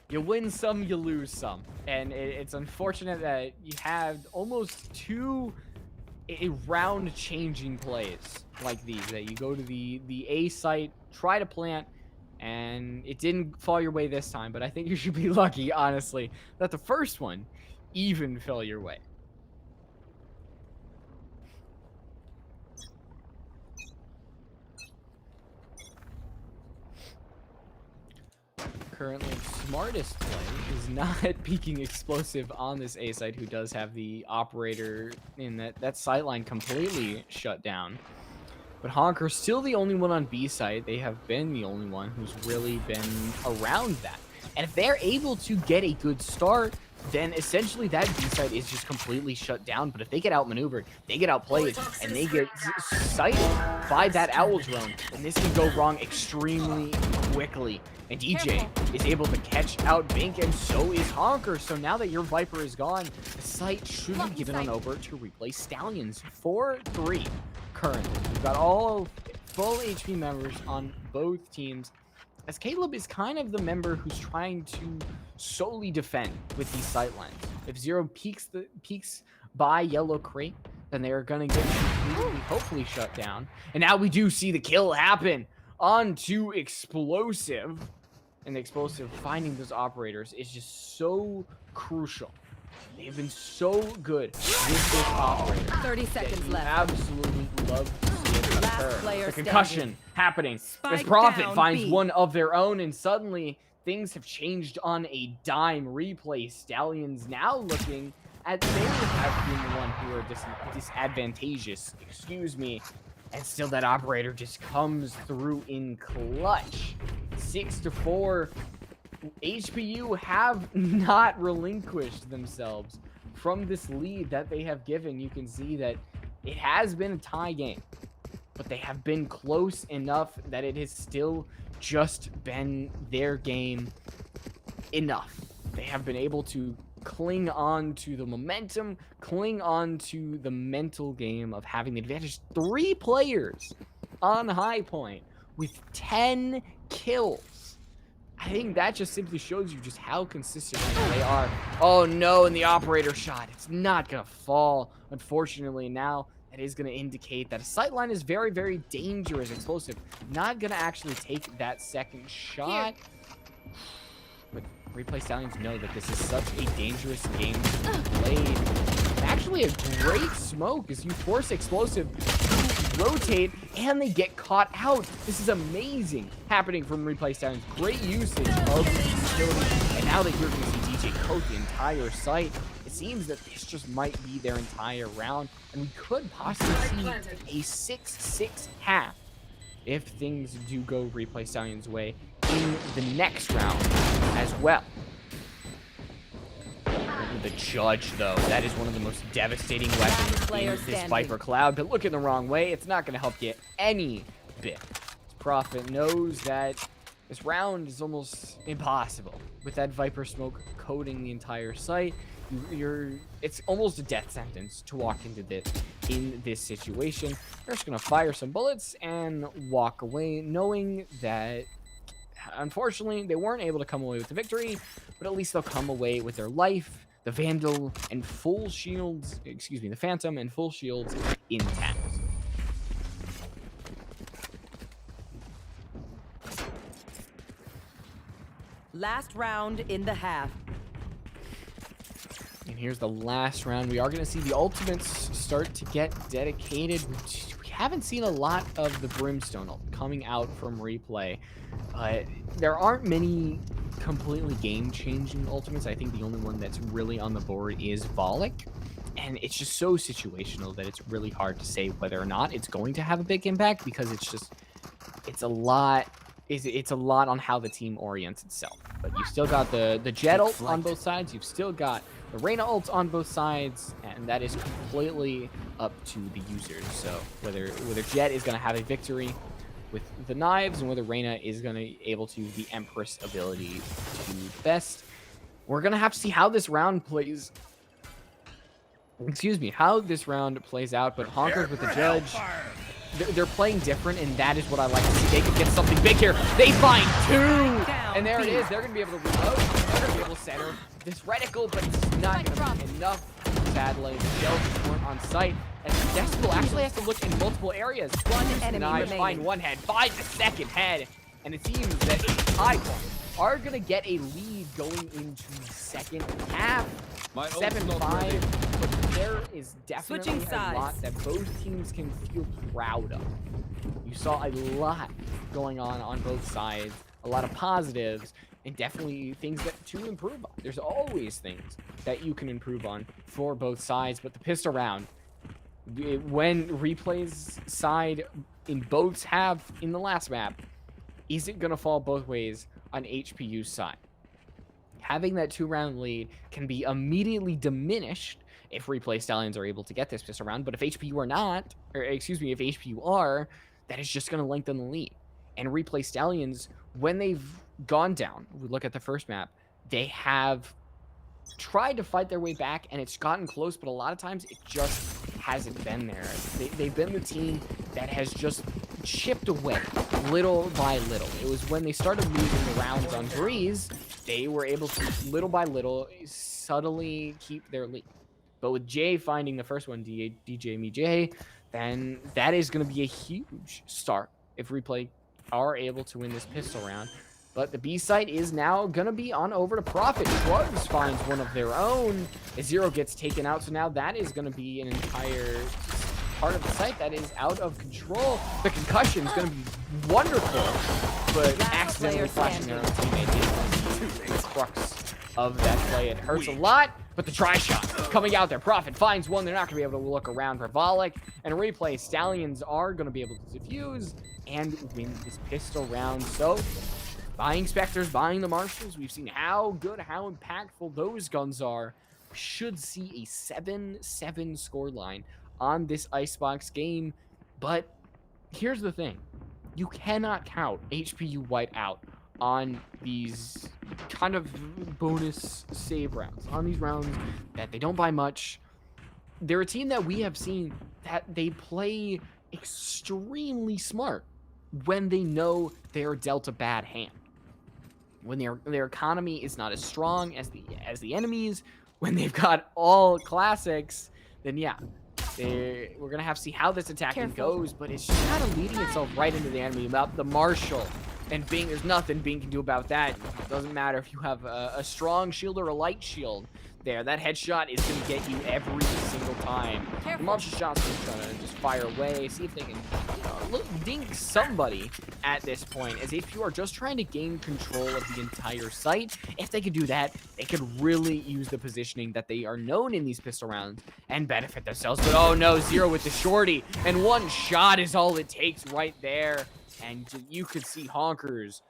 you win some, you lose some. And it's unfortunate that you had almost 2 round-changing plays like these. That you go to the A site, try to plant, and it didn't fall your way this time. But I think you should be lucky, honestly, that the first one even fell your way. Currently, smartest play is not peeking Explosive on this A site, who does have the operator in that sightline completely shut down. But Honker's still the only one on B site. They have been the only one who's really been around that. And if they're able to get a good start, then essentially that B site is just completely shut down. But if they get outmaneuvered, they get outplayed, and they get sighted by that owl drone, then this can go wrong extremely quickly. And DJ is able to catch out Bink, and so is Honker. So now that your Viper is gone, the site should be given on over to Replay Stallions. 4-3 currently. We've got all full HP members on both teams, as Caleb is kind of the member who's trying to solely defend with these sightlines. If Zero peeks by yellow crate, then they are going to get completely, hopefully shut down. And now we do see the kill happen onto Explosive. And the Explosive finding those operators is just so crucial. They've been so good with this operator. 30 that seconds you left. absolutely love to see it Last occur. player The concussion standing. happening. As Spike Prophet down, finds B. one of their own, and suddenly things have changed on a dime. Replay Stallions now looking at they have been the one who are disadvantageous, excuse me, and still that operator just comes through in clutch. 6-4. HPU have not relinquished themselves from this lead that they have given. You can see that it has been a tie game, but they have been close enough that it has still just been their game enough. They have been able to cling on to the momentum, cling on to the mental game of having the advantage. 3 players on high point with 10 kills. I think that just simply shows you just how consistent they are. Oh no, and the operator shot. It's not going to fall. Unfortunately, now that is going to indicate that a sightline is very, very dangerous, explosive. Not going to actually take that second shot. But Replay Stallions know that this is such a dangerous game to play. Actually, a great smoke as you force explosive to rotate, and they get caught out. This is amazing happening from Replay Stallions. Great usage of the utility, and now that you're going to see DJ coat the entire site, it seems that this just might be their entire round, and we could possibly see a 6-6 half if things do go Replay Stallions' way in the next round as well. The Judge, though, that is one of the most devastating weapons in this Viper Cloud, but looking the wrong way, it's not going to help you any bit. Prophet knows that this round is almost impossible. With that Viper smoke coating the entire site, it's almost a death sentence to walk into this situation. They're just going to fire some bullets and walk away, knowing that unfortunately they weren't able to come away with the victory, but at least they'll come away with their life, the Vandal and full shields, excuse me, the Phantom and full shields intact. Last round in the half. And here's the last round. We are going to see the ultimates start to get dedicated. We haven't seen a lot of the Brimstone ult coming out from Replay. There aren't many completely game-changing ultimates. I think the only one that's really on the board is VALORANT. And it's just so situational that it's really hard to say whether or not it's going to have a big impact, because it's a lot on how the team orients itself. But you've still got the Jet ult on both sides. You've still got the Reyna ult on both sides, and that is completely up to the users. So whether Jet is going to have a victory with the knives and whether Reyna is going to be able to use the Empress ability to do best, we're going to have to see how this round plays. Excuse me, how this round plays out. But Honkers with the Judge, they're playing different, and that is what I like to see. They could get something big here. They find 2, and there it is. They're going to be able to reload. They're going to be able to center this reticle, but it's not going to be enough. Sadly, the shells weren't on site, and Decibel actually has to look in multiple areas. One enemy remaining. Find one head, find the second head, and it seems that High Point are going to get a lead going into the second half. 7-5, but there is definitely a lot that both teams can feel proud of. You saw a lot going on both sides, a lot of positives, and definitely things to improve on. There's always things that you can improve on for both sides, but the pistol round, when Replay's side in boats have in the last map, is it going to fall both ways on HPU's side? Having that 2-round lead can be immediately diminished if Replay Stallions are able to get this pistol round, but if HPU are not, or excuse me, if HPU are, that is just going to lengthen the lead. And Replay Stallions, when they've gone down, we look at the first map, they have tried to fight their way back, and it's gotten close, but a lot of times it just hasn't been there. They've been the team that has just chipped away little by little. It was when they started losing the rounds on Breeze, they were able to, little by little, subtly keep their lead. But with Jay finding the first one, DJ Me Jay, then that is going to be a huge start if Replay are able to win this pistol round. But the B site is now going to be on over to Prophet. Shrugs finds one of their own. A Zero gets taken out, so now that is going to be an entire part of the site that is out of control. The concussion is going to be wonderful, but accidentally flashing their own teammate is the crux of that play. It hurts a lot, but the try shot coming out there. Prophet finds one. They're not going to be able to look around for Volek. And replay, Stallions are going to be able to defuse and win this pistol round. So, buying Spectres, buying the Marshals, we've seen how good, how impactful those guns are. We should see a 7-7 scoreline on this Icebox game. But here's the thing. You cannot count HPU White out on these kind of bonus save rounds, on these rounds that they don't buy much. They're a team that we have seen that they play extremely smart when they know they're dealt a bad hand. When their economy is not as strong as the enemies, when they've got all classics, then yeah, we're gonna have to see how this attacking goes. But it's just kind of leading itself right into the enemy. About the Marshal and Bing, there's nothing Bing can do about that. It doesn't matter if you have a strong shield or a light shield. There, that headshot is going to get you every single time. The Marshal shot's going to just fire away, see if they can, dink somebody at this point. As if you are just trying to gain control of the entire site, if they could do that, they could really use the positioning that they are known in these pistol rounds and benefit themselves. But oh no, Zero with the shorty, and one shot is all it takes right there. And you could see Honkers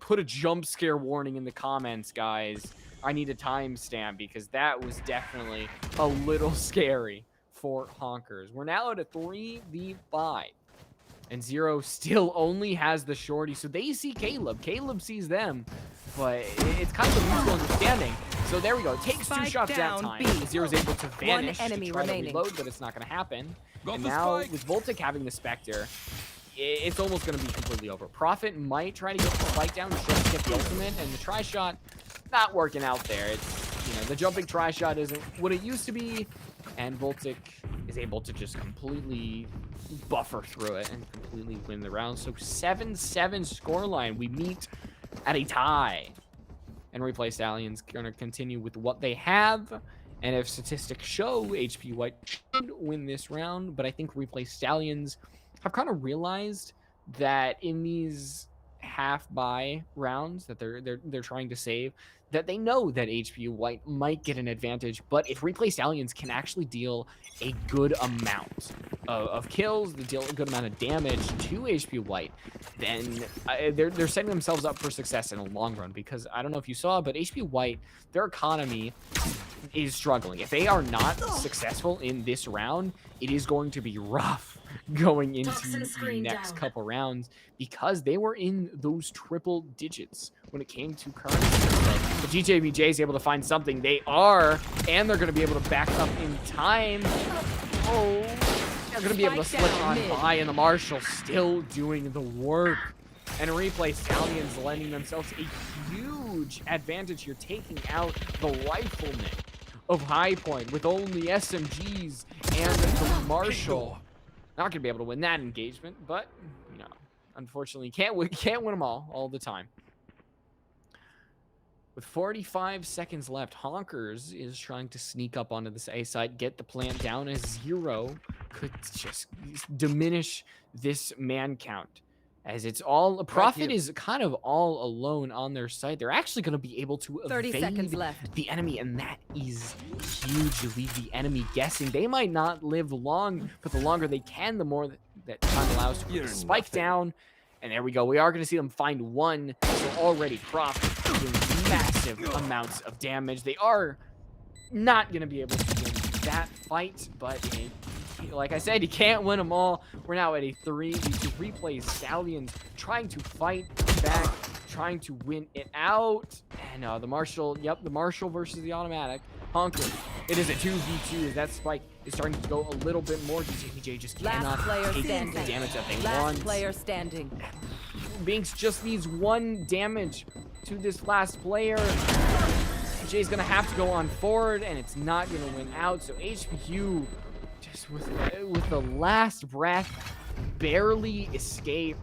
put a jump scare warning in the comments, guys. I need a timestamp because that was definitely a little scary for Honkers. We're now at a 3v5. And Zero still only has the shorty. So they see Caleb. Caleb sees them. But it's kind of a mutual understanding. So there we go. It takes two shots that time. Zero's able to vanish One enemy to try remaining. to reload, but it's not going to happen. And now with Voltic having the Spectre, it's almost going to be completely over. Prophet might try to get the spike down, just get the ultimate, and the try shot not working out there. It's, the jumping try shot isn't what it used to be, and Voltic is able to just completely buffer through it and completely win the round. So 7-7 scoreline. We meet at a tie. And replay Stallions going to continue with what they have. And if statistics show, HP White should win this round. But I think replay Stallions have kind of realized that in these half-buy rounds that they're trying to save, that they know that HPU White might get an advantage, but if replay Stallions can actually deal a good amount of kills, deal a good amount of damage to HPU White, then they're setting themselves up for success in the long run. Because I don't know if you saw, but HPU White, their economy is struggling. If they are not successful in this round, it is going to be rough going into the next couple rounds, because they were in those triple digits when it came to currency. So if GJBJ is able to find something, they are, and they're going to be able to back up in time. Oh, they're going to be able to slip on by, and the Marshal still doing the work. And replay Stallions lending themselves a huge advantage here, taking out the rifleman of High Point with only SMGs and the Marshal. Not going to be able to win that engagement, but, unfortunately, can't win them all the time. With 45 seconds left, Honkers is trying to sneak up onto this A side, get the plant down, as Zero could just diminish this man count. As it's all, Prophet is kind of all alone on their side. They're actually going to be able to 30 evade seconds left. the enemy, and that is huge to leave the enemy guessing. They might not live long, but the longer they can, the more that time allows to put the spike down. And there we go. We are going to see them find one. So already Prophet doing massive amounts of damage. They are not going to be able to win that fight, but like I said, you can't win them all. We're now at a 3v2. Replay Stallions trying to fight back, trying to win it out. And the Marshal, the Marshal versus the automatic. Honker, it is a 2v2 as that spike is starting to go a little bit more. GJBJ just cannot take the damage that they want. Last player standing. Binks just needs one damage to this last player. Jay's gonna have to go on forward, and it's not gonna win out. So HPU, just with the last breath, barely escape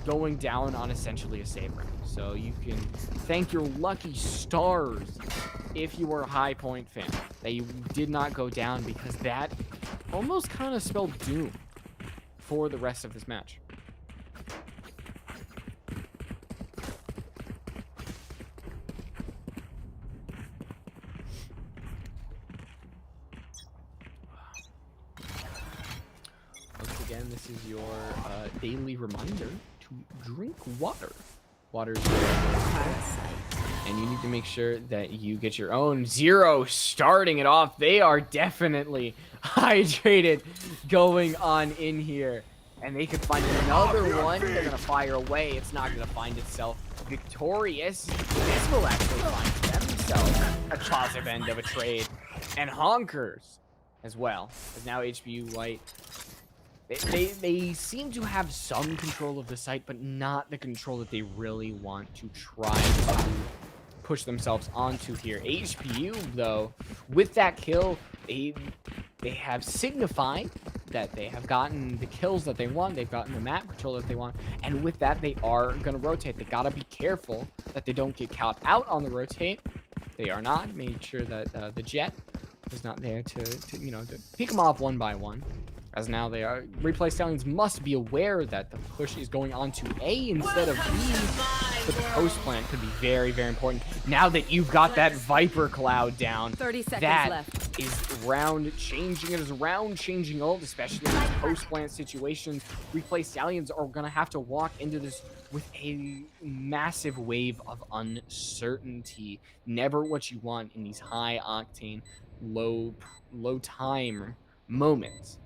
going down on essentially a save round. So you can thank your lucky stars if you were a High Point fan that you did not go down, because that almost kind of spell doom for the rest of this match. Once again, this is your daily reminder to drink water. Water is very important. And you need to make sure that you get your own. Zero starting it off. They are definitely hydrated going on in here. And they could find another one. They're going to fire away. It's not going to find itself victorious. This will actually find themselves a positive end of a trade. And Honkers as well. As now HBU White. They seem to have some control of the site, but not the control that they really want to try to push themselves onto here. HPU, though, with that kill, they have signified that they have gotten the kills that they want. They've gotten the map control that they want. And with that, they are going to rotate. They got to be careful that they don't get caught out on the rotate. They are not. Made sure that the Jet is not there to pick them off one by one. As now they are, Replay Stallions must be aware that the push is going on to A instead of B, but the post plant could be very, very important. Now that you've got that Viper Cloud down, 30 seconds that left. is round changing. It is round changing ult, especially in these post plant situations. Replay Stallions are going to have to walk into this with a massive wave of uncertainty. Never what you want in these high octane, low time moments.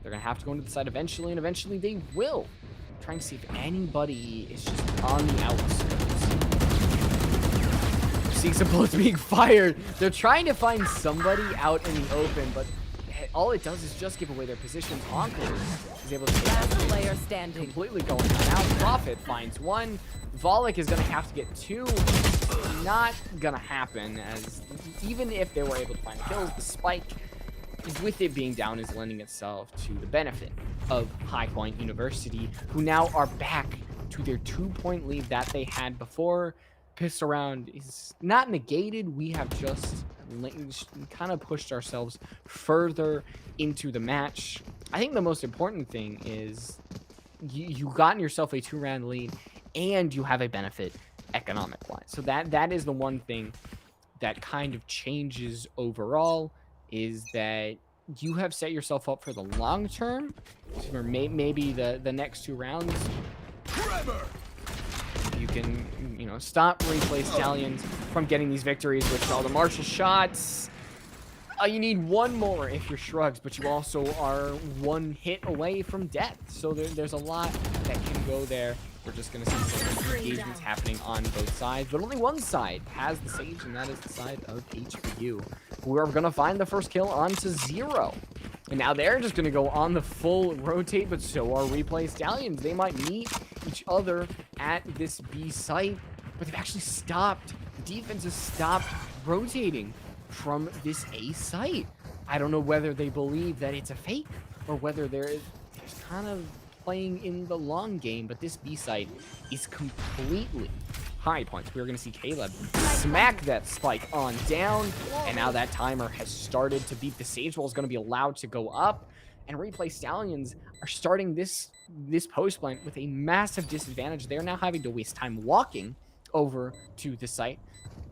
They're going to have to go into the side eventually, and eventually they will. I'm trying to see if anybody is just on the outskirts. Seeing some bullets being fired. They're trying to find somebody out in the open, but all it does is just give away their positions. Honker is able to take Last player standing. completely going out. Prophet finds one. Volek is going to have to get two. Not going to happen, as even if they were able to find kills, the spike with it being down is lending itself to the benefit of High Point University, who now are back to their 2-point lead that they had before. Pissed around is not negated. We have just kind of pushed ourselves further into the match. I think the most important thing is you gotten yourself a 2-round lead and you have a benefit economic-wise. So that is the one thing that kind of changes overall, is that you have set yourself up for the long term, or maybe the next 2 rounds. You can, stop Replay Stallions from getting these victories with all the martial shots. You need one more if you're Shrugs, but you also are 1 hit away from death. So there's a lot that can go there. We're just going to see some engagements happening on both sides, but only one side has the Sage, and that is the side of HPU. We're going to find the first kill onto Zero. And now they're just going to go on the full rotate, but so are Replay Stallions. They might meet each other at this B site, but they've actually stopped. The defense has stopped rotating from this A site. I don't know whether they believe that it's a fake or whether there's kind of playing in the long game, but this B site is completely High Points. We're going to see Caleb smack that spike on down, and now that timer has started to beat. The Sage Wall is going to be allowed to go up, and Replay Stallions are starting this post plant with a massive disadvantage. They're now having to waste time walking over to the site.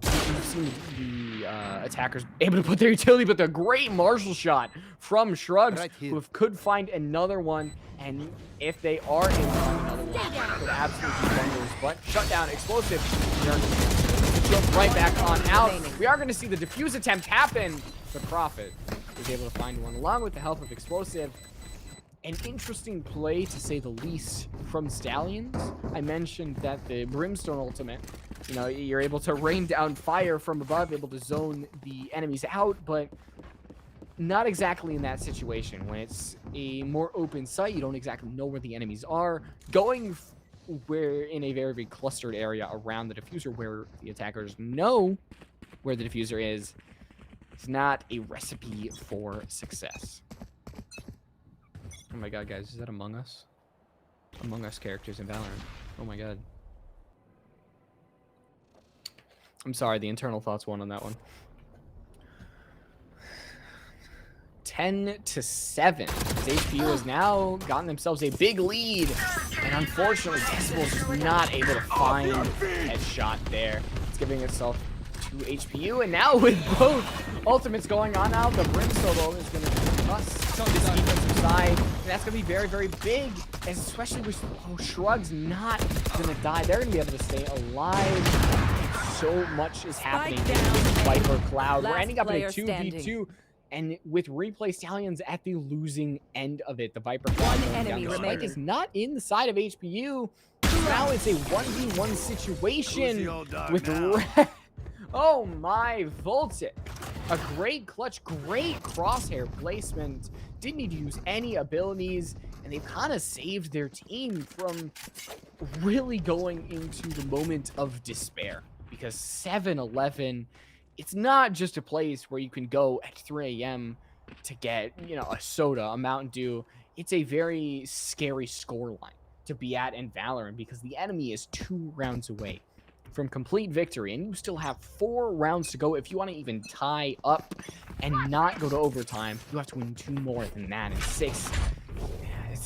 You've seen the attackers able to put their utility, but the great martial shot from Shrugs, who could find another one, and if they are able to find another one, it could absolutely do wonders. But shutdown explosive, they're going to jump right back on out. We are going to see the defuse attempt happen. The Prophet is able to find one, along with the help of explosive. An interesting play, to say the least, from Stallions. I mentioned that the Brimstone ultimate, you're able to rain down fire from above, able to zone the enemies out, but not exactly in that situation. When it's a more open site, you don't exactly know where the enemies are. Going where in a very, very clustered area around the diffuser where the attackers know where the diffuser is not a recipe for success. Oh my god, guys, is that Among Us? Among Us characters in Valorant. Oh my god. I'm sorry, the internal thoughts won on that one. 10-7. As HPU has now gotten themselves a big lead. And unfortunately, Decibel's just not able to find a headshot there. It's giving itself to HPU. And now with both ultimates going on now, the Brimstone ult is going to bust this defensive side. And that's going to be very, very big. Especially with Shrug's not going to die. They're going to be able to stay alive. So much is happening in Viper Cloud. We're ending up in a 2v2. And with Replay Stallions at the losing end of it, the Viper Cloud enemy remaining is not in the side of HPU. Now it's a 1v1 situation with oh my Voltic. A great clutch, great crosshair placement. Didn't need to use any abilities, and they've kind of saved their team from really going into the moment of despair. Because 7-11, it's not just a place where you can go at 3 a.m. to get, you know, a soda, a Mountain Dew. It's a very scary scoreline to be at in Valorant because the enemy is 2 rounds away from complete victory, and you still have 4 rounds to go. If you want to even tie up and not go to overtime, you have to win 2 more than that, and 6.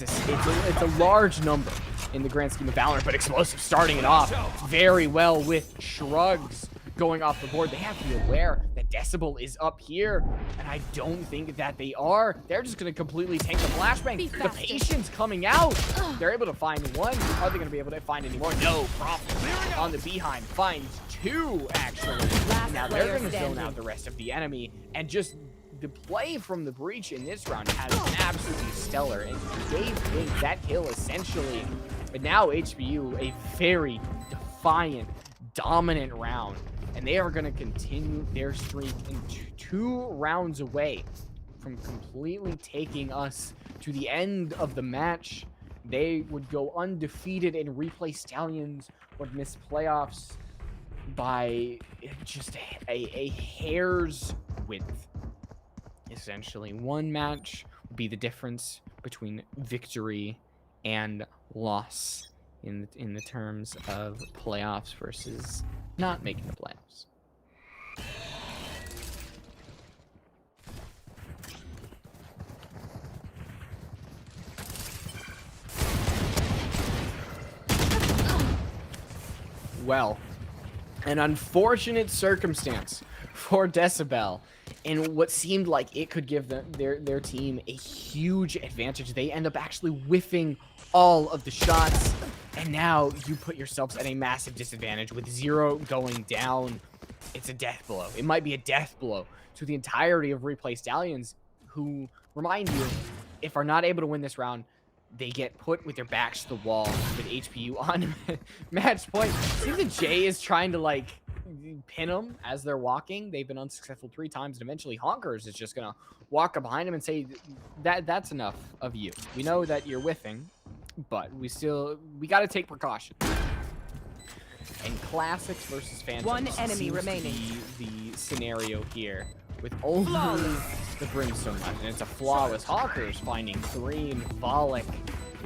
It's a large number in the grand scheme of Valorant, but Explosive starting it off very well with Shrugs going off the board. They have to be aware that Decibel is up here, and I don't think that they are. They're just going to completely tank the flashbang. The Patience coming out. They're able to find 1. Are they going to be able to find any more? No. Prophet on the Behind finds 2, actually. Now they're going to zone out the rest of the enemy, and just the play from the Breach in this round has been absolutely stellar, and gave Pink that kill essentially. But now HBU, a very defiant, dominant round, and they are going to continue their streak in 2 rounds away from completely taking us to the end of the match. They would go undefeated, and Replay Stallions would miss playoffs by just a hair's width. Essentially, 1 match would be the difference between victory and loss in the terms of playoffs versus not making the playoffs. Well, an unfortunate circumstance for Decibel, and what seemed like it could give their team a huge advantage. They end up actually whiffing all of the shots, and now you put yourselves at a massive disadvantage with 0 going down. It's a death blow. It might be a death blow to the entirety of Replay Stallions, who, remind you, if are not able to win this round, they get put with their backs to the wall with HPU on match point. Seems that Jay is trying to, like, pin them as they're walking. They've been unsuccessful 3 times, and eventually Honkers is just gonna walk up behind him and say, that's enough of you. We know that you're whiffing, but we got to take precautions. And Classics versus Phantoms 1 enemy seems remaining. to be the scenario here, with only the Brimstone left, and it's a flawless. Honkers finding 3, and Volek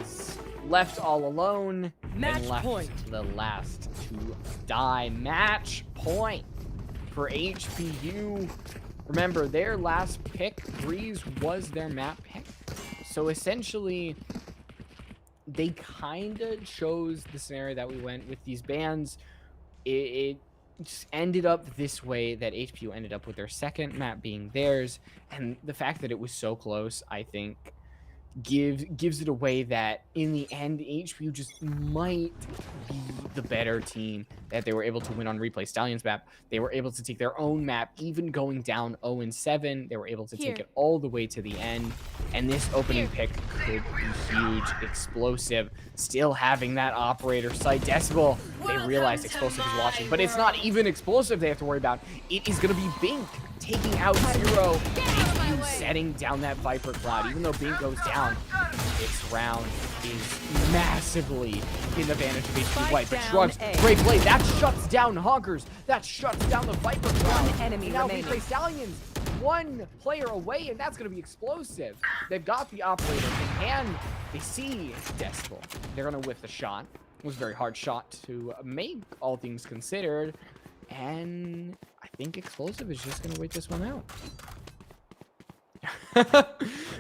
is left all alone. Match and left point. the last to die. Match point for HPU. Remember, their last pick, Breeze, was their map pick. So essentially, they kind of chose the scenario that we went with these bans. It just ended up this way, that HPU ended up with their second map being theirs. And the fact that it was so close, I think, gives it away that in the end, HPU just might be the better team, that they were able to win on Replay Stallions map. They were able to take their own map, even going down 0-7. They were able to take it all the way to the end. And this opening pick could be huge. Explosive still having that operator site. Decibel, they realize Explosive is watching, but it's not even Explosive they have to worry about. It is going to be Bink taking out 0. HPU setting down that Viper Cloud. Even though Bink goes down, this round is massively in advantage of HPU White. But Shrugs, great play. That shuts down Honkers. That shuts down the Viper Cloud. 1 enemy now remaining. Replay Stallions, 1 player away, and that's going to be Explosive. They've got the operator in hand. They see Decibel. They're going to whiff the shot. It was a very hard shot to make, all things considered. And I think Explosive is just going to wait this one out.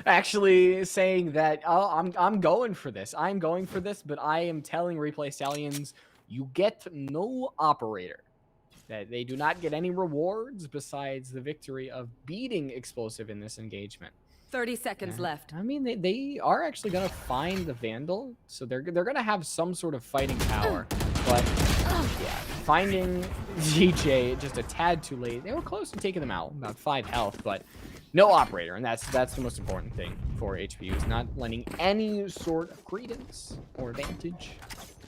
actually saying that, oh, I'm going for this. I'm going for this, but I am telling Replay Stallions, you get no operator. That they do not get any rewards besides the victory of beating Explosive in this engagement. 30 seconds left. I mean, they are actually gonna find the Vandal, so they're gonna have some sort of fighting power. But yeah, finding GJ just a tad too late. They were close to taking them out, about 5 health, but no operator, and that's the most important thing for HPU, is not lending any sort of credence or advantage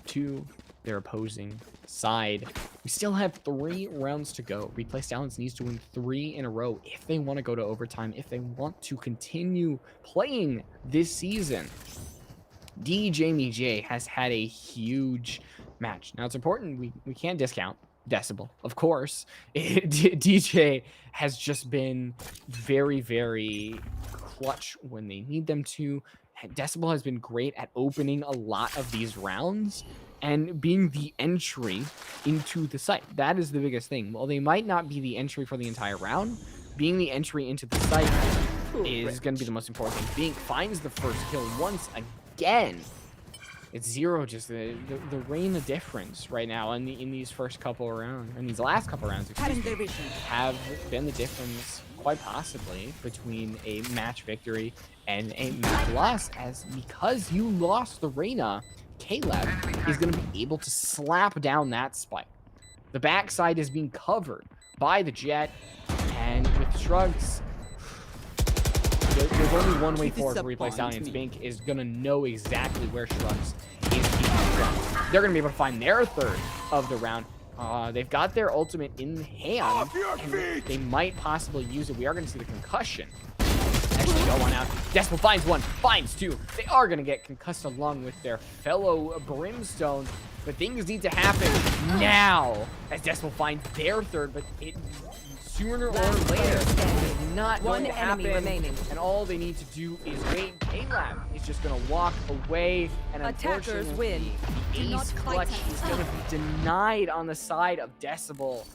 to their opposing side. We still have 3 rounds to go. Replay Stallions needs to win 3 in a row if they want to go to overtime, if they want to continue playing this season. DJ J has had a huge match. Now, it's important, we can't discount Decibel, of course. DJ has just been very, very clutch when they need them to. Decibel has been great at opening a lot of these rounds and being the entry into the site. That is the biggest thing. While they might not be the entry for the entire round, being the entry into the site is going to be the most important thing. Bink finds the first kill once again. It's 0, just the reign of difference right now in these first couple of rounds, in these last couple of rounds, have been the difference quite possibly between a match victory and a match loss, as because you lost the Reyna, Caleb is going to be able to slap down that spike. The backside is being covered by the Jet, and with Shrugs, there's only one way forward for Replay Stallions. Bink is going to know exactly where Shrugs is keeping Shrugs. They're going to be able to find their 3rd of the round. They've got their ultimate in hand, and they might possibly use it. We are going to see the concussion actually go on out. Decibel finds 1, finds 2. They are going to get concussed along with their fellow Brimstone, but things need to happen now as Decibel finds their 3rd, but it sooner or later is not going to happen, and all they need to do is wait. Caleb is just going to walk away, and Attackers unfortunately, win. the ace clutch is going to be denied on the side of Decibel.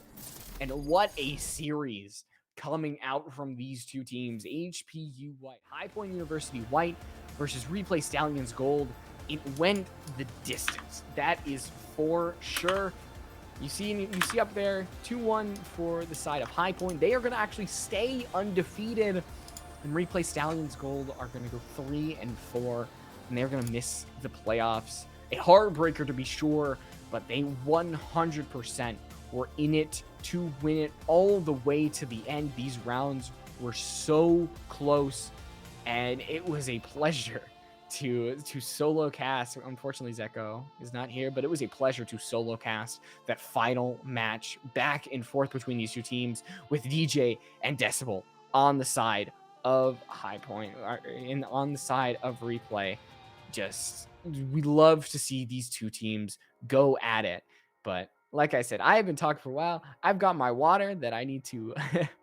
And what a series coming out from these two teams. HPU White, High Point University White versus Replay Stallions Gold. It went the distance. That is for sure. You see up there, 2-1 for the side of High Point. They are going to actually stay undefeated. And Replay Stallions Gold are going to go 3-4. And they're going to miss the playoffs. A heartbreaker to be sure, but they 100% were in it to win it all the way to the end. These rounds were so close, and it was a pleasure to solo cast. Unfortunately, Zeko is not here, but it was a pleasure to solo cast that final match back and forth between these two teams, with DJ and Decibel on the side of High Point, and on the side of Replay. Just, we love to see these two teams go at it. But like I said, I have been talking for a while. I've got my water that I need to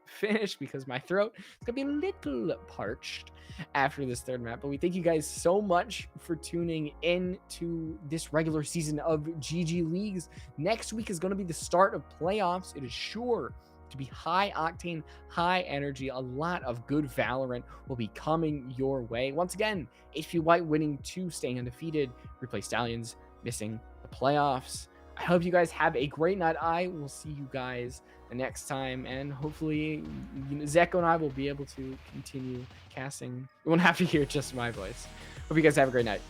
finish because my throat is going to be a little parched after this third map. But we thank you guys so much for tuning in to this regular season of GG Leagues. Next week is going to be the start of playoffs. It is sure to be high octane, high energy. A lot of good Valorant will be coming your way. Once again, HP White winning 2, staying undefeated. Replay Stallions missing the playoffs. I hope you guys have a great night. I will see you guys the next time, and hopefully Zeko and I will be able to continue casting. You won't have to hear just my voice. Hope you guys have a great night.